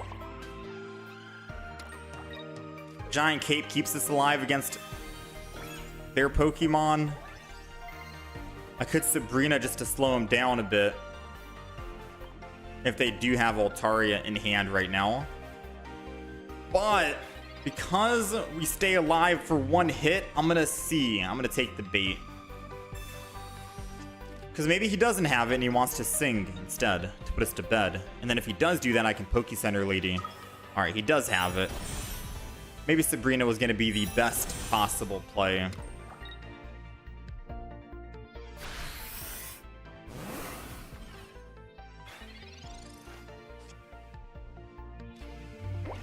Giant Cape keeps us alive against their Pokemon. I could Sabrina just to slow him down a bit. If they do have Altaria in hand right now. But Because we stay alive for one hit, I'm gonna take the bait. Because maybe he doesn't have it and he wants to sing instead to put us to bed. And then if he does do that, I can Poke Center Lady. Alright, he does have it. Maybe Sabrina was gonna be the best possible play.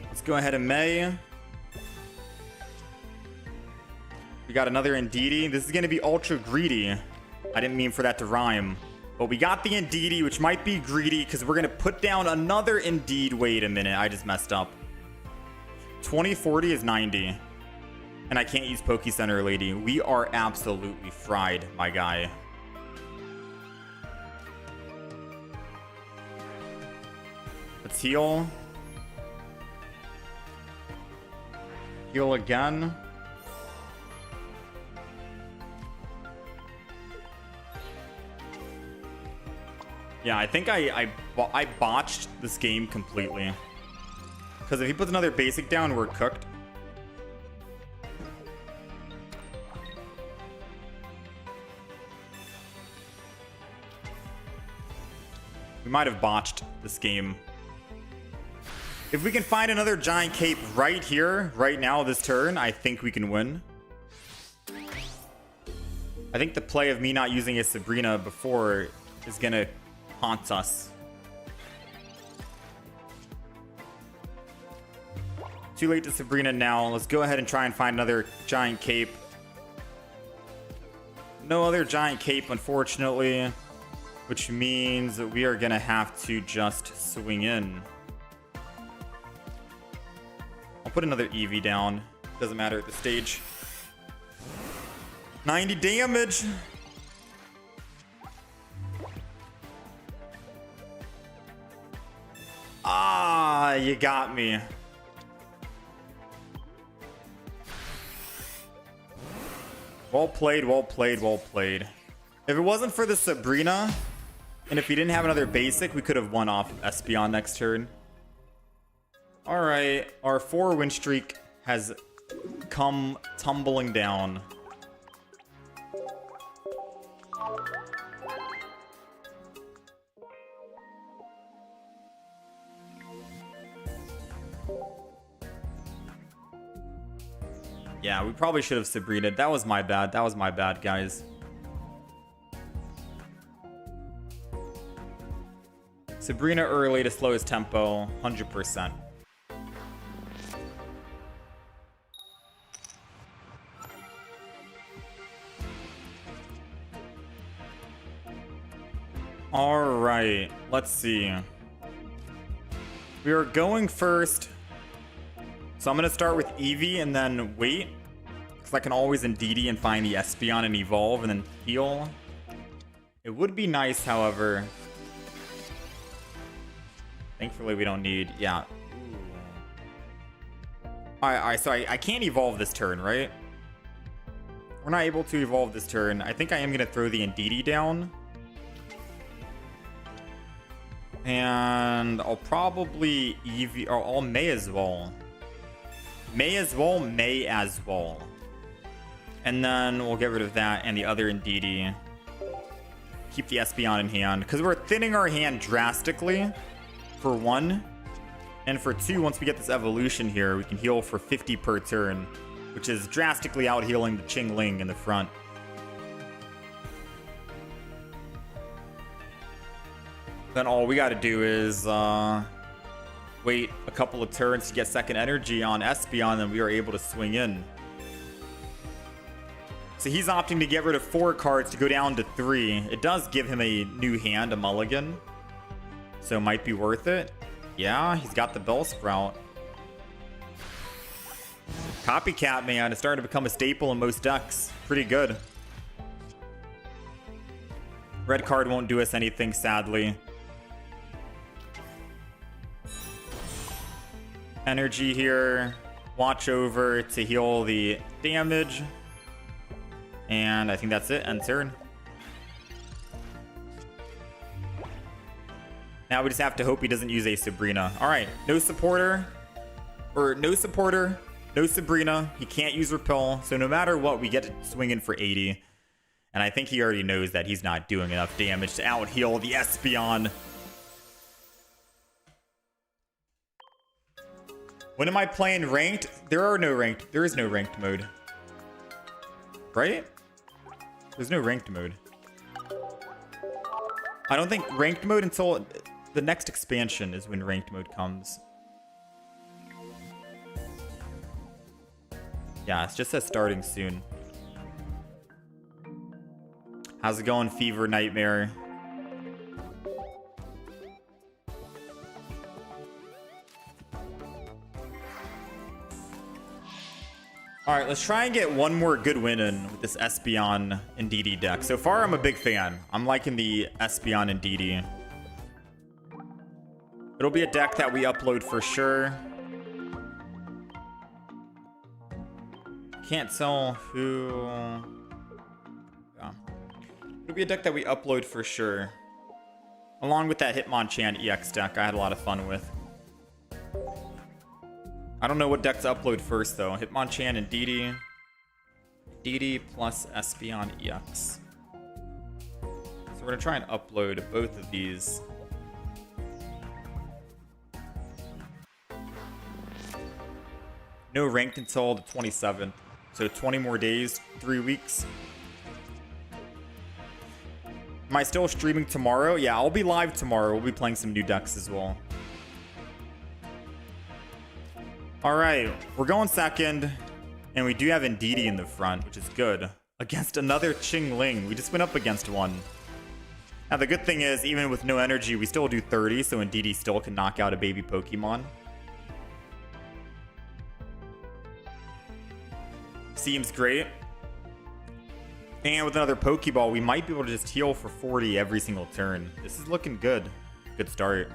Let's go ahead and May. We got another Indeedee. This is going to be ultra greedy. I didn't mean for that to rhyme. But we got the Indeedee, which might be greedy because we're going to put down another Indeed. Wait a minute. I just messed up. 2040 is 90. And I can't use Poke Center Lady. We are absolutely fried, my guy. Let's heal. Heal again. Yeah, I think I botched this game completely. Because if he puts another basic down, we're cooked. We might have botched this game. If we can find another giant cape right here, right now, this turn, I think we can win. I think the play of me not using a Sabrina before is gonna haunt us. Too late to Sabrina now. Let's go ahead and try and find another giant cape. No other giant cape, unfortunately, which means that we are gonna have to just swing in. I'll put another Eevee down. Doesn't matter at this stage. 90 damage. Ah, you got me. Well played, well played, well played. If it wasn't for the Sabrina, and if he didn't have another basic, we could have won off Espeon next turn. Alright, our 4-win streak has come tumbling down. Yeah, we probably should have Sabrina. That was my bad. That was my bad, guys. Sabrina early to slow his tempo, 100%. All right, let's see. We are going first. So I'm going to start with Eevee and then wait. Because I can always Indeedee and find the Espeon and evolve and then heal. It would be nice, however. Thankfully, we don't need... Yeah. Alright, so I can't evolve this turn, right? We're not able to evolve this turn. I think I am going to throw the Indeedee down. And I'll probably Eevee... Or I'll May as well. May as well. And then we'll get rid of that and the other Indeedee. Keep the Espeon in hand. Because we're thinning our hand drastically, for 1. And for 2, once we get this evolution here, we can heal for 50 per turn. Which is drastically out-healing the Chingling in the front. Then all we gotta do is... wait a couple of turns to get second energy on Espeon, and we are able to swing in. So he's opting to get rid of 4 cards to go down to 3. It does give him a new hand, a mulligan. So it might be worth it. Yeah, he's got the Bellsprout. Copycat, man. It's starting to become a staple in most decks. Pretty good. Red card won't do us anything, sadly. Energy here. Watch over to heal the damage. And I think that's it. End turn. Now we just have to hope he doesn't use a Sabrina. Alright, no supporter. Or no supporter. No Sabrina. He can't use Repel. So no matter what, we get to swing in for 80. And I think he already knows that he's not doing enough damage to out-heal the Espeon. When am I playing ranked? There is no ranked mode. Right? There's no ranked mode. I don't think ranked mode until the next expansion is when ranked mode comes. Yeah, it's just says starting soon. How's it going, Fever Nightmare? Alright, let's try and get one more good win in with this Espeon and DD deck. So far, I'm a big fan. I'm liking the Espeon and DD. It'll be a deck that we upload for sure. Can't tell who... Yeah. It'll be a deck that we upload for sure. Along with that Hitmonchan EX deck I had a lot of fun with. I don't know what deck to upload first, though. Hitmonchan and DD. DD plus Espeon EX. So we're going to try and upload both of these. No ranked until the 27th. So 20 more days, 3 weeks. Am I still streaming tomorrow? Yeah, I'll be live tomorrow. We'll be playing some new decks as well. Alright, we're going second, and we do have Indeedee in the front, which is good. Against another Qingling. We just went up against one. Now, the good thing is, even with no energy, we still do 30, so Indeedee still can knock out a baby Pokemon. Seems great. And with another Pokeball, we might be able to just heal for 40 every single turn. This is looking good. Good start.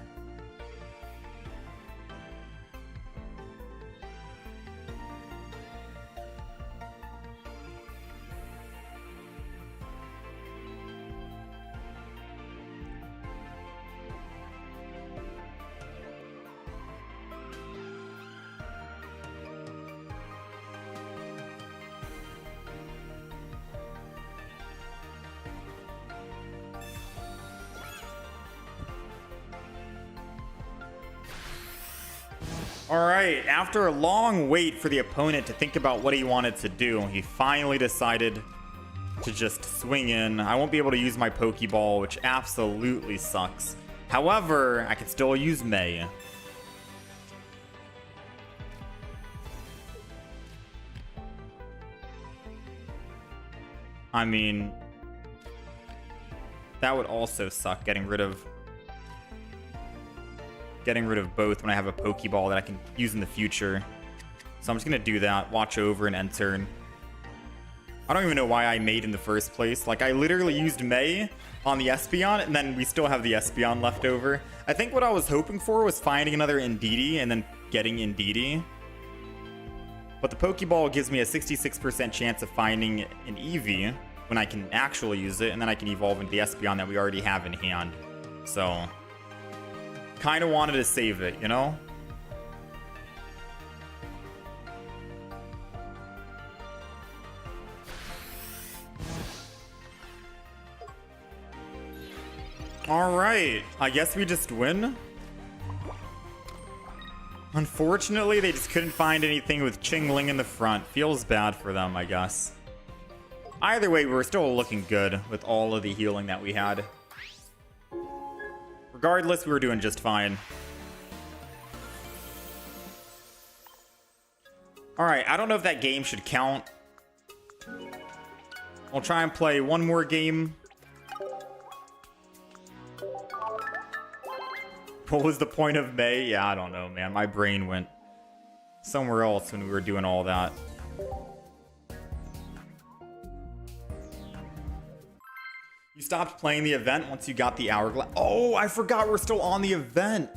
Alright, after a long wait for the opponent to think about what he wanted to do, he finally decided to just swing in. I won't be able to use my Pokeball, which absolutely sucks. However, I can still use May. I mean, that would also suck, getting rid of both when I have a Pokeball that I can use in the future. So I'm just gonna do that, watch over and end turn. I don't even know why I made in the first place. Like, I literally used May on the Espeon, and then we still have the Espeon left over. I think what I was hoping for was finding another Indeedee and then getting Indeedee. But the Pokeball gives me a 66% chance of finding an Eevee when I can actually use it, and then I can evolve into the Espeon that we already have in hand. So kind of wanted to save it, you know? Alright, I guess we just win. Unfortunately, they just couldn't find anything with Qingling in the front. Feels bad for them, I guess. Either way, we're still looking good with all of the healing that we had. Regardless, we were doing just fine. Alright, I don't know if that game should count. I'll try and play one more game. What was the point of May? Yeah, I don't know, man. My brain went somewhere else when we were doing all that. You stopped playing the event once you got the hourglass. Oh, I forgot we're still on the event.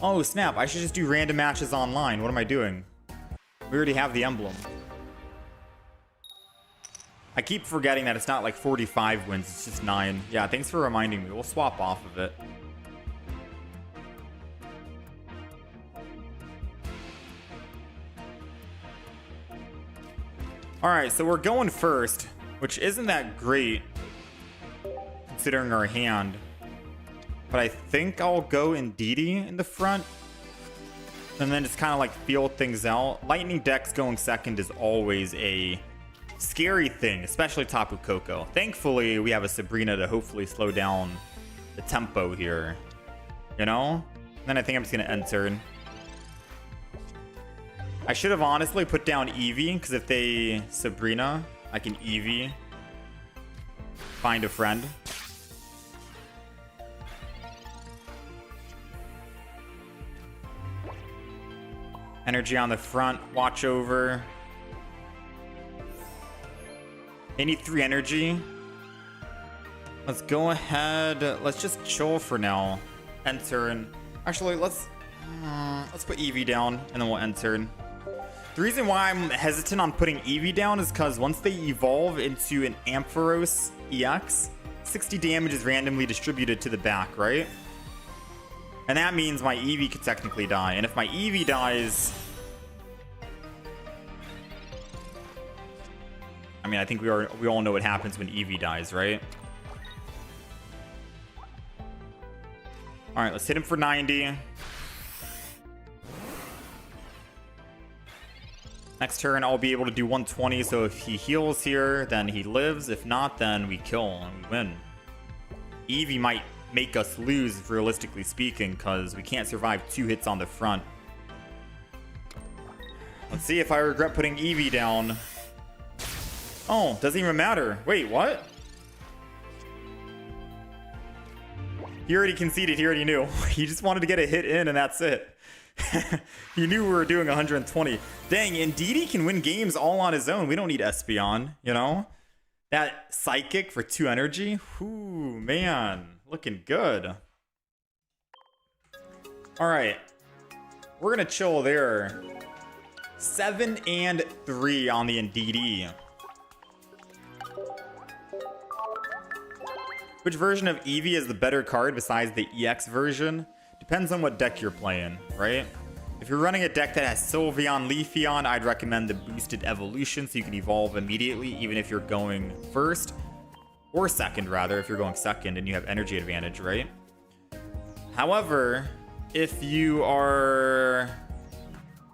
Oh, snap. I should just do random matches online. What am I doing? We already have the emblem. I keep forgetting that it's not like 45 wins. It's just 9. Yeah, thanks for reminding me. We'll swap off of it. Alright, so we're going first, which isn't that great considering our hand. But I think I'll go Indeedee in the front. And then just kind of like feel things out. Lightning Dex going second is always a scary thing, especially Tapu Koko. Thankfully, we have a Sabrina to hopefully slow down the tempo here. You know? And then I think I'm just going to end turn. I should have honestly put down Eevee, because if they Sabrina, I can Eevee. Find a friend. Energy on the front, watch over. They need 3 energy. Let's go ahead. Let's just chill for now. End turn. Actually, let's put Eevee down and then we'll end turn. The reason why I'm hesitant on putting Eevee down is because once they evolve into an Ampharos EX, 60 damage is randomly distributed to the back, right? And that means my Eevee could technically die. And if my Eevee dies... I mean, I think we all know what happens when Eevee dies, right? Alright, let's hit him for 90. Next turn, I'll be able to do 120, so if he heals here, then he lives. If not, then we kill and we win. Eevee might make us lose, realistically speaking, because we can't survive 2 hits on the front. Let's see if I regret putting Eevee down. Oh, doesn't even matter. Wait, what? He already conceded, he already knew. He just wanted to get a hit in and that's it. He knew we were doing 120. Dang, Indeedee can win games all on his own. We don't need Espeon, you know? That Psychic for 2 energy? Whoo, man. Looking good. Alright. We're going to chill there. 7 and 3 on the Indeedee. Which version of Eevee is the better card besides the EX version? Depends on what deck you're playing, right? If you're running a deck that has Sylveon, Leafeon, I'd recommend the boosted evolution so you can evolve immediately even if you're going first. Or second, rather, if you're going second and you have energy advantage, right? However, if you are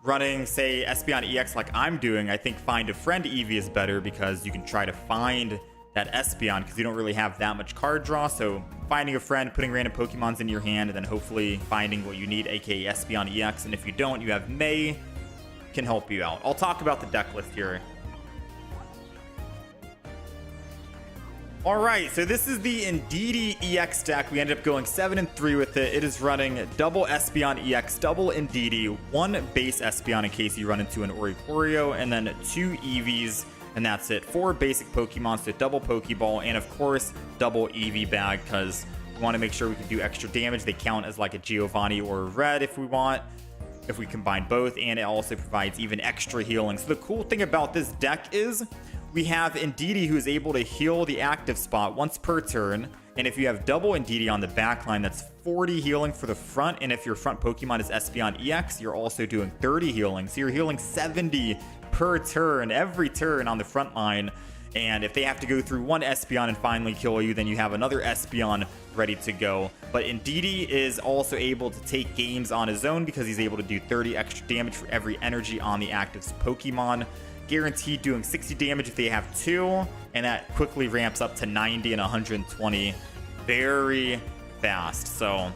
running, say, Espeon EX like I'm doing, I think Find a Friend Eevee is better because you can try to find that Espeon because you don't really have that much card draw. So finding a friend, putting random Pokemons in your hand, and then hopefully finding what you need, aka Espeon EX. And if you don't, you have May, can help you out. I'll talk about the deck list here. Alright, so this is the Indeedee EX deck. We ended up going 7 and 3 with it. It is running double Espeon EX, double Indeedee, 1 base Espeon in case you run into an Oricorio, and then 2 Eevees. And that's it. 4 basic Pokemon, so double Pokeball, and of course, double Eevee bag, because we want to make sure we can do extra damage. They count as like a Giovanni or a Red if we want, if we combine both, and it also provides even extra healing. So the cool thing about this deck is we have Indeedee who is able to heal the active spot once per turn, and if you have double Indeedee on the back line, that's 40 healing for the front, and if your front Pokemon is Espeon EX, you're also doing 30 healing, so you're healing 70 per turn, every turn on the front line. And if they have to go through 1 Espeon and finally kill you, then you have another Espeon ready to go. But Indeedee is also able to take games on his own because he's able to do 30 extra damage for every energy on the active Pokemon. Guaranteed doing 60 damage if they have 2, and that quickly ramps up to 90 and 120 very fast. So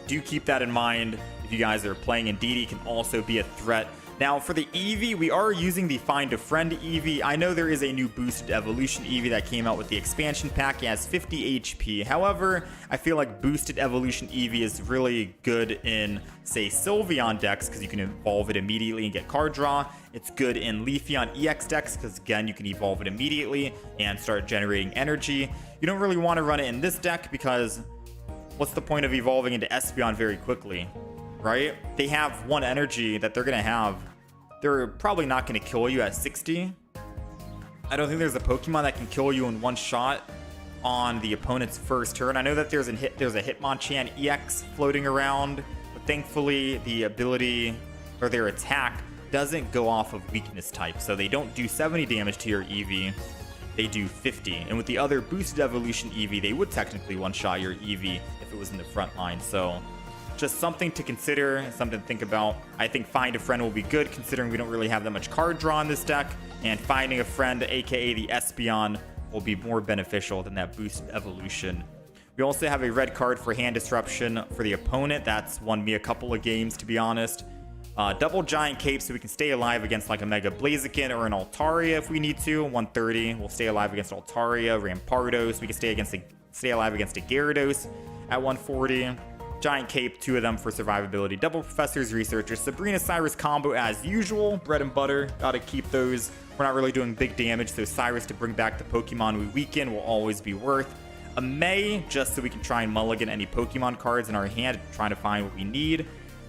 do keep that in mind if you guys are playing. Indeedee can also be a threat. Now, for the Eevee, we are using the Find a Friend Eevee. I know there is a new boosted evolution Eevee that came out with the expansion pack. It has 50 HP. However, I feel like boosted evolution Eevee is really good in, say, Sylveon decks because you can evolve it immediately and get card draw. It's good in Leafeon EX decks because, again, you can evolve it immediately and start generating energy. You don't really want to run it in this deck because what's the point of evolving into Espeon very quickly? Right? They have 1 energy that they're going to have. They're probably not going to kill you at 60. I don't think there's a Pokemon that can kill you in 1 shot on the opponent's first turn. I know that there's a Hitmonchan EX floating around, but thankfully the ability or their attack doesn't go off of weakness type, so they don't do 70 damage to your Eevee, they do 50. And with the other boosted evolution Eevee, they would technically one-shot your Eevee if it was in the front line. So just something to consider, something to think about. I think Find a Friend will be good, considering we don't really have that much card draw in this deck, and Finding a Friend, aka the Espeon, will be more beneficial than that boosted evolution. We also have a red card for Hand Disruption for the opponent. That's won me a couple of games, to be honest. Double Giant Cape, so we can stay alive against like a Mega Blaziken or an Altaria if we need to. 130, we'll stay alive against Altaria. Rampardos, we can stay alive against a Gyarados at 140. Giant Cape, 2 of them for survivability. Double Professor's Researcher. Sabrina Cyrus combo as usual. Bread and butter, gotta keep those. We're not really doing big damage, so Cyrus to bring back the Pokemon we weaken will always be worth. A May, just so we can try and mulligan any Pokemon cards in our hand, trying to find what we need.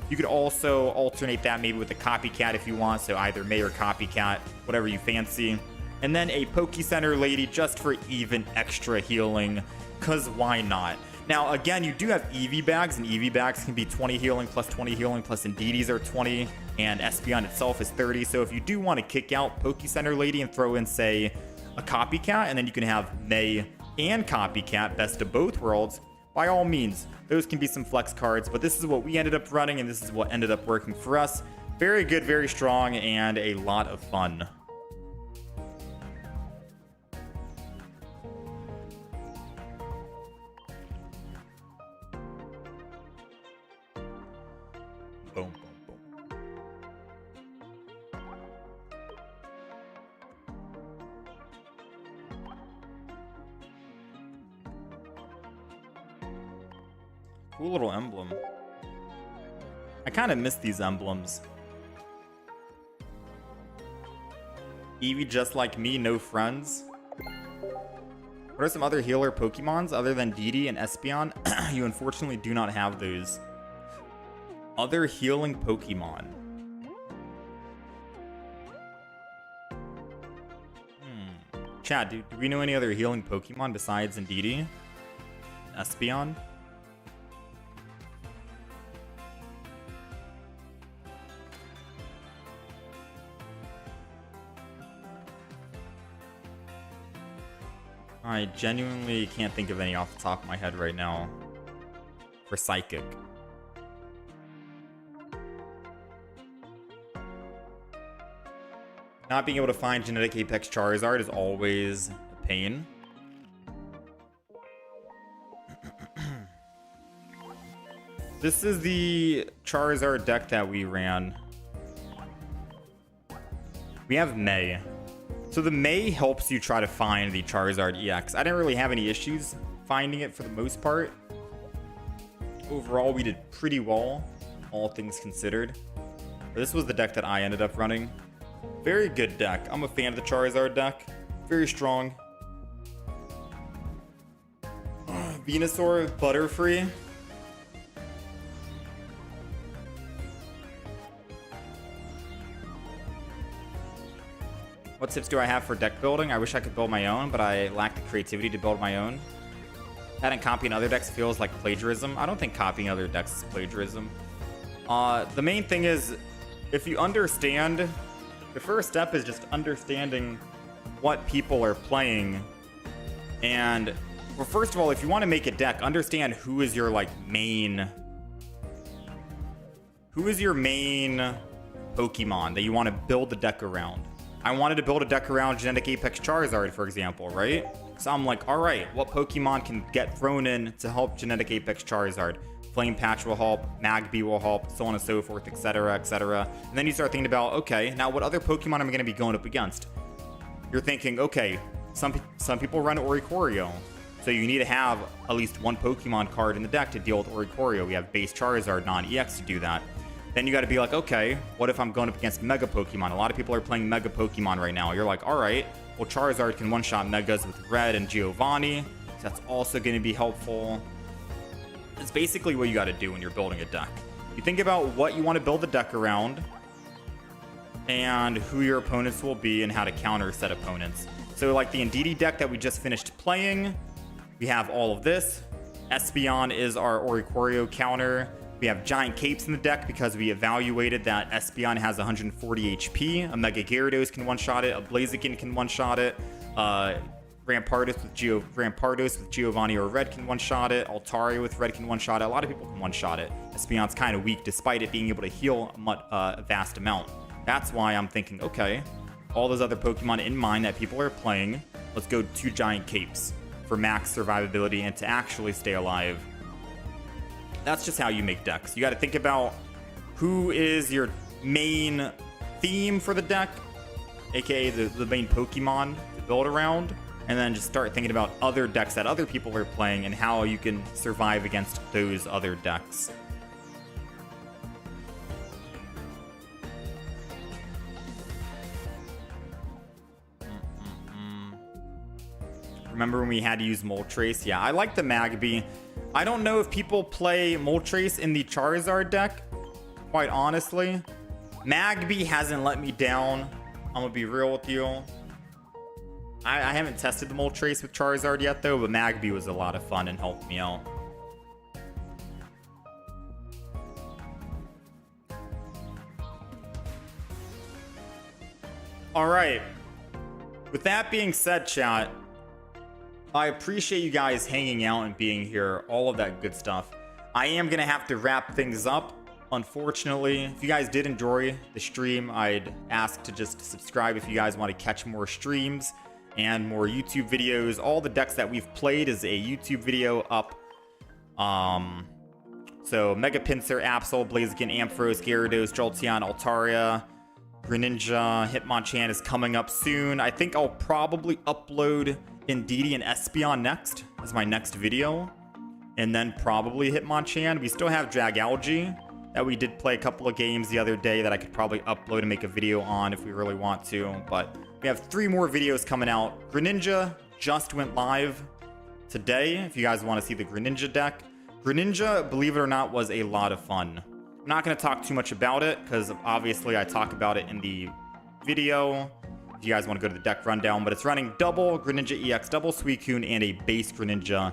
You could also alternate that maybe with a Copycat if you want, so either May or Copycat, whatever you fancy. And then a Poke Center Lady just for even extra healing, because why not? Now, again, you do have Eevee bags, and Eevee bags can be 20 healing plus 20 healing plus Indeedee are 20, and Espeon itself is 30. So if you do want to kick out Poke Center Lady and throw in, say, a Copycat, and then you can have May and Copycat, best of both worlds, by all means, those can be some flex cards, but this is what we ended up running, and this is what ended up working for us. Very good, very strong, and a lot of fun. Boom, boom, boom. Cool little emblem. I kind of miss these emblems. Eevee just like me, no friends. What are some other healer Pokemons other than Didi and Espeon? You unfortunately do not have those. Other healing Pokemon. Chat, do we know any other healing Pokemon besides Indeedee? Espeon? I genuinely can't think of any off the top of my head right now for Psychic. Not being able to find Genetic Apex Charizard is always a pain. This is the Charizard deck that we ran. We have May. So the May helps you try to find the Charizard EX. I didn't really have any issues finding it for the most part. Overall, we did pretty well, all things considered. But this was the deck that I ended up running. Very good deck. I'm a fan of the Charizard deck. Very strong. Venusaur, Butterfree. What tips do I have for deck building? I wish I could build my own, but I lack the creativity to build my own. Adding copying other decks feels like plagiarism. I don't think copying other decks is plagiarism. The main thing is, if you understand, the first step is just understanding what people are playing. And, well, first of all, if you want to make a deck, understand who is your, like, main... Who is your main Pokemon that you want to build the deck around? I wanted to build a deck around Genetic Apex Charizard, for example, right? So I'm like, all right, what Pokemon can get thrown in to help Genetic Apex Charizard? Flame Patch will help, Magby will help, so on and so forth, etc., etc. And then you start thinking about, okay, now what other Pokemon am I going to be going up against? You're thinking, okay, some people run Oricorio, so you need to have at least one Pokemon card in the deck to deal with Oricorio. We have base Charizard, non-EX to do that. Then you got to be like, okay, what if I'm going up against Mega Pokemon? A lot of people are playing Mega Pokemon right now. You're like, all right, well, Charizard can one-shot Megas with Red and Giovanni. So that's also going to be helpful. It's basically what you got to do when you're building a deck. You think about what you want to build the deck around and who your opponents will be and how to counter said opponents. So like the Indeedee deck that we just finished playing, we have all of this. Espeon is our Oricorio counter. We have Giant Capes in the deck because we evaluated that Espeon has 140 HP. A Mega Gyarados can one-shot it. A Blaziken can one-shot it. Rampardos with Giovanni or Red can one-shot it. Altaria with Red can one-shot it. A lot of people can one-shot it. Espeon's kind of weak despite it being able to heal a vast amount. That's why I'm thinking, okay, all those other Pokemon in mind that people are playing, let's go 2 Giant Capes for max survivability and to actually stay alive. That's just how you make decks. You got to think about who is your main theme for the deck, aka the main Pokemon to build around, and then just start thinking about other decks that other people are playing and how you can survive against those other decks. Remember when we had to use Moltres? Yeah, I like the Magby. I don't know if people play Moltres in the Charizard deck, quite honestly. Magby hasn't let me down. I'm gonna be real with you. I haven't tested the Moltres with Charizard yet though, but Magby was a lot of fun and helped me out. Alright. With that being said, chat, I appreciate you guys hanging out and being here, all of that good stuff. I am going to have to wrap things up, unfortunately. If you guys did enjoy the stream, I'd ask to just subscribe if you guys want to catch more streams and more YouTube videos. All the decks that we've played is a YouTube video up. So Mega Pinsir, Absol, Blaziken, Ampharos, Gyarados, Jolteon, Altaria, Greninja, Hitmonchan is coming up soon. I think I'll probably upload Indeedee and Espeon next as my next video, and then probably Hitmonchan. We still have Dragalge that we did play a couple of games the other day that I could probably upload and make a video on if we really want to, but we have 3 more videos coming out. Greninja just went live today if you guys want to see the Greninja deck. Greninja, believe it or not, was a lot of fun. I'm not going to talk too much about it because obviously I talk about it in the video if you guys want to go to the deck rundown, but it's running double Greninja EX, double Suicune, and a base Greninja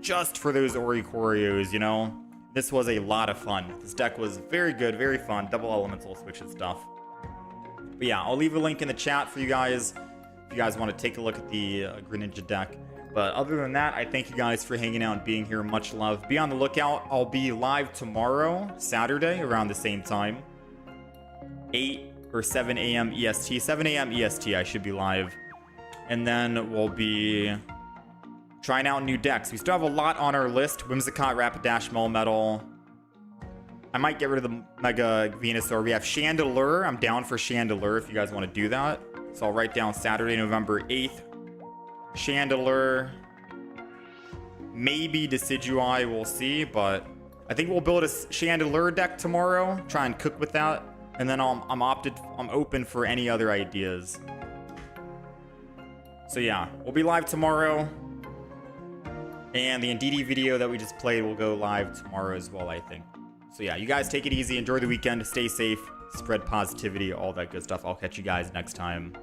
just for those Oricorios, you know? This was a lot of fun. This deck was very good, very fun, double elemental switch and stuff. But yeah, I'll leave a link in the chat for you guys if you guys want to take a look at the Greninja deck. But other than that, I thank you guys for hanging out and being here. Much love. Be on the lookout. I'll be live tomorrow, Saturday, around the same time. 8 or 7 a.m. EST. 7 a.m. EST, I should be live. And then we'll be trying out new decks. We still have a lot on our list. Whimsicott, Rapidash, Melmetal. I might get rid of the Mega Venusaur. We have Chandelure. I'm down for Chandelure if you guys want to do that. So I'll write down Saturday, November 8th. Chandelure, maybe Decidueye, we'll see, but I think we'll build a Chandelure deck tomorrow, try and cook with that, and then I'm open for any other ideas. So yeah, we'll be live tomorrow, and the Indeedee video that we just played will go live tomorrow as well, I think. So yeah, you guys take it easy, enjoy the weekend, stay safe, spread positivity, all that good stuff. I'll catch you guys next time.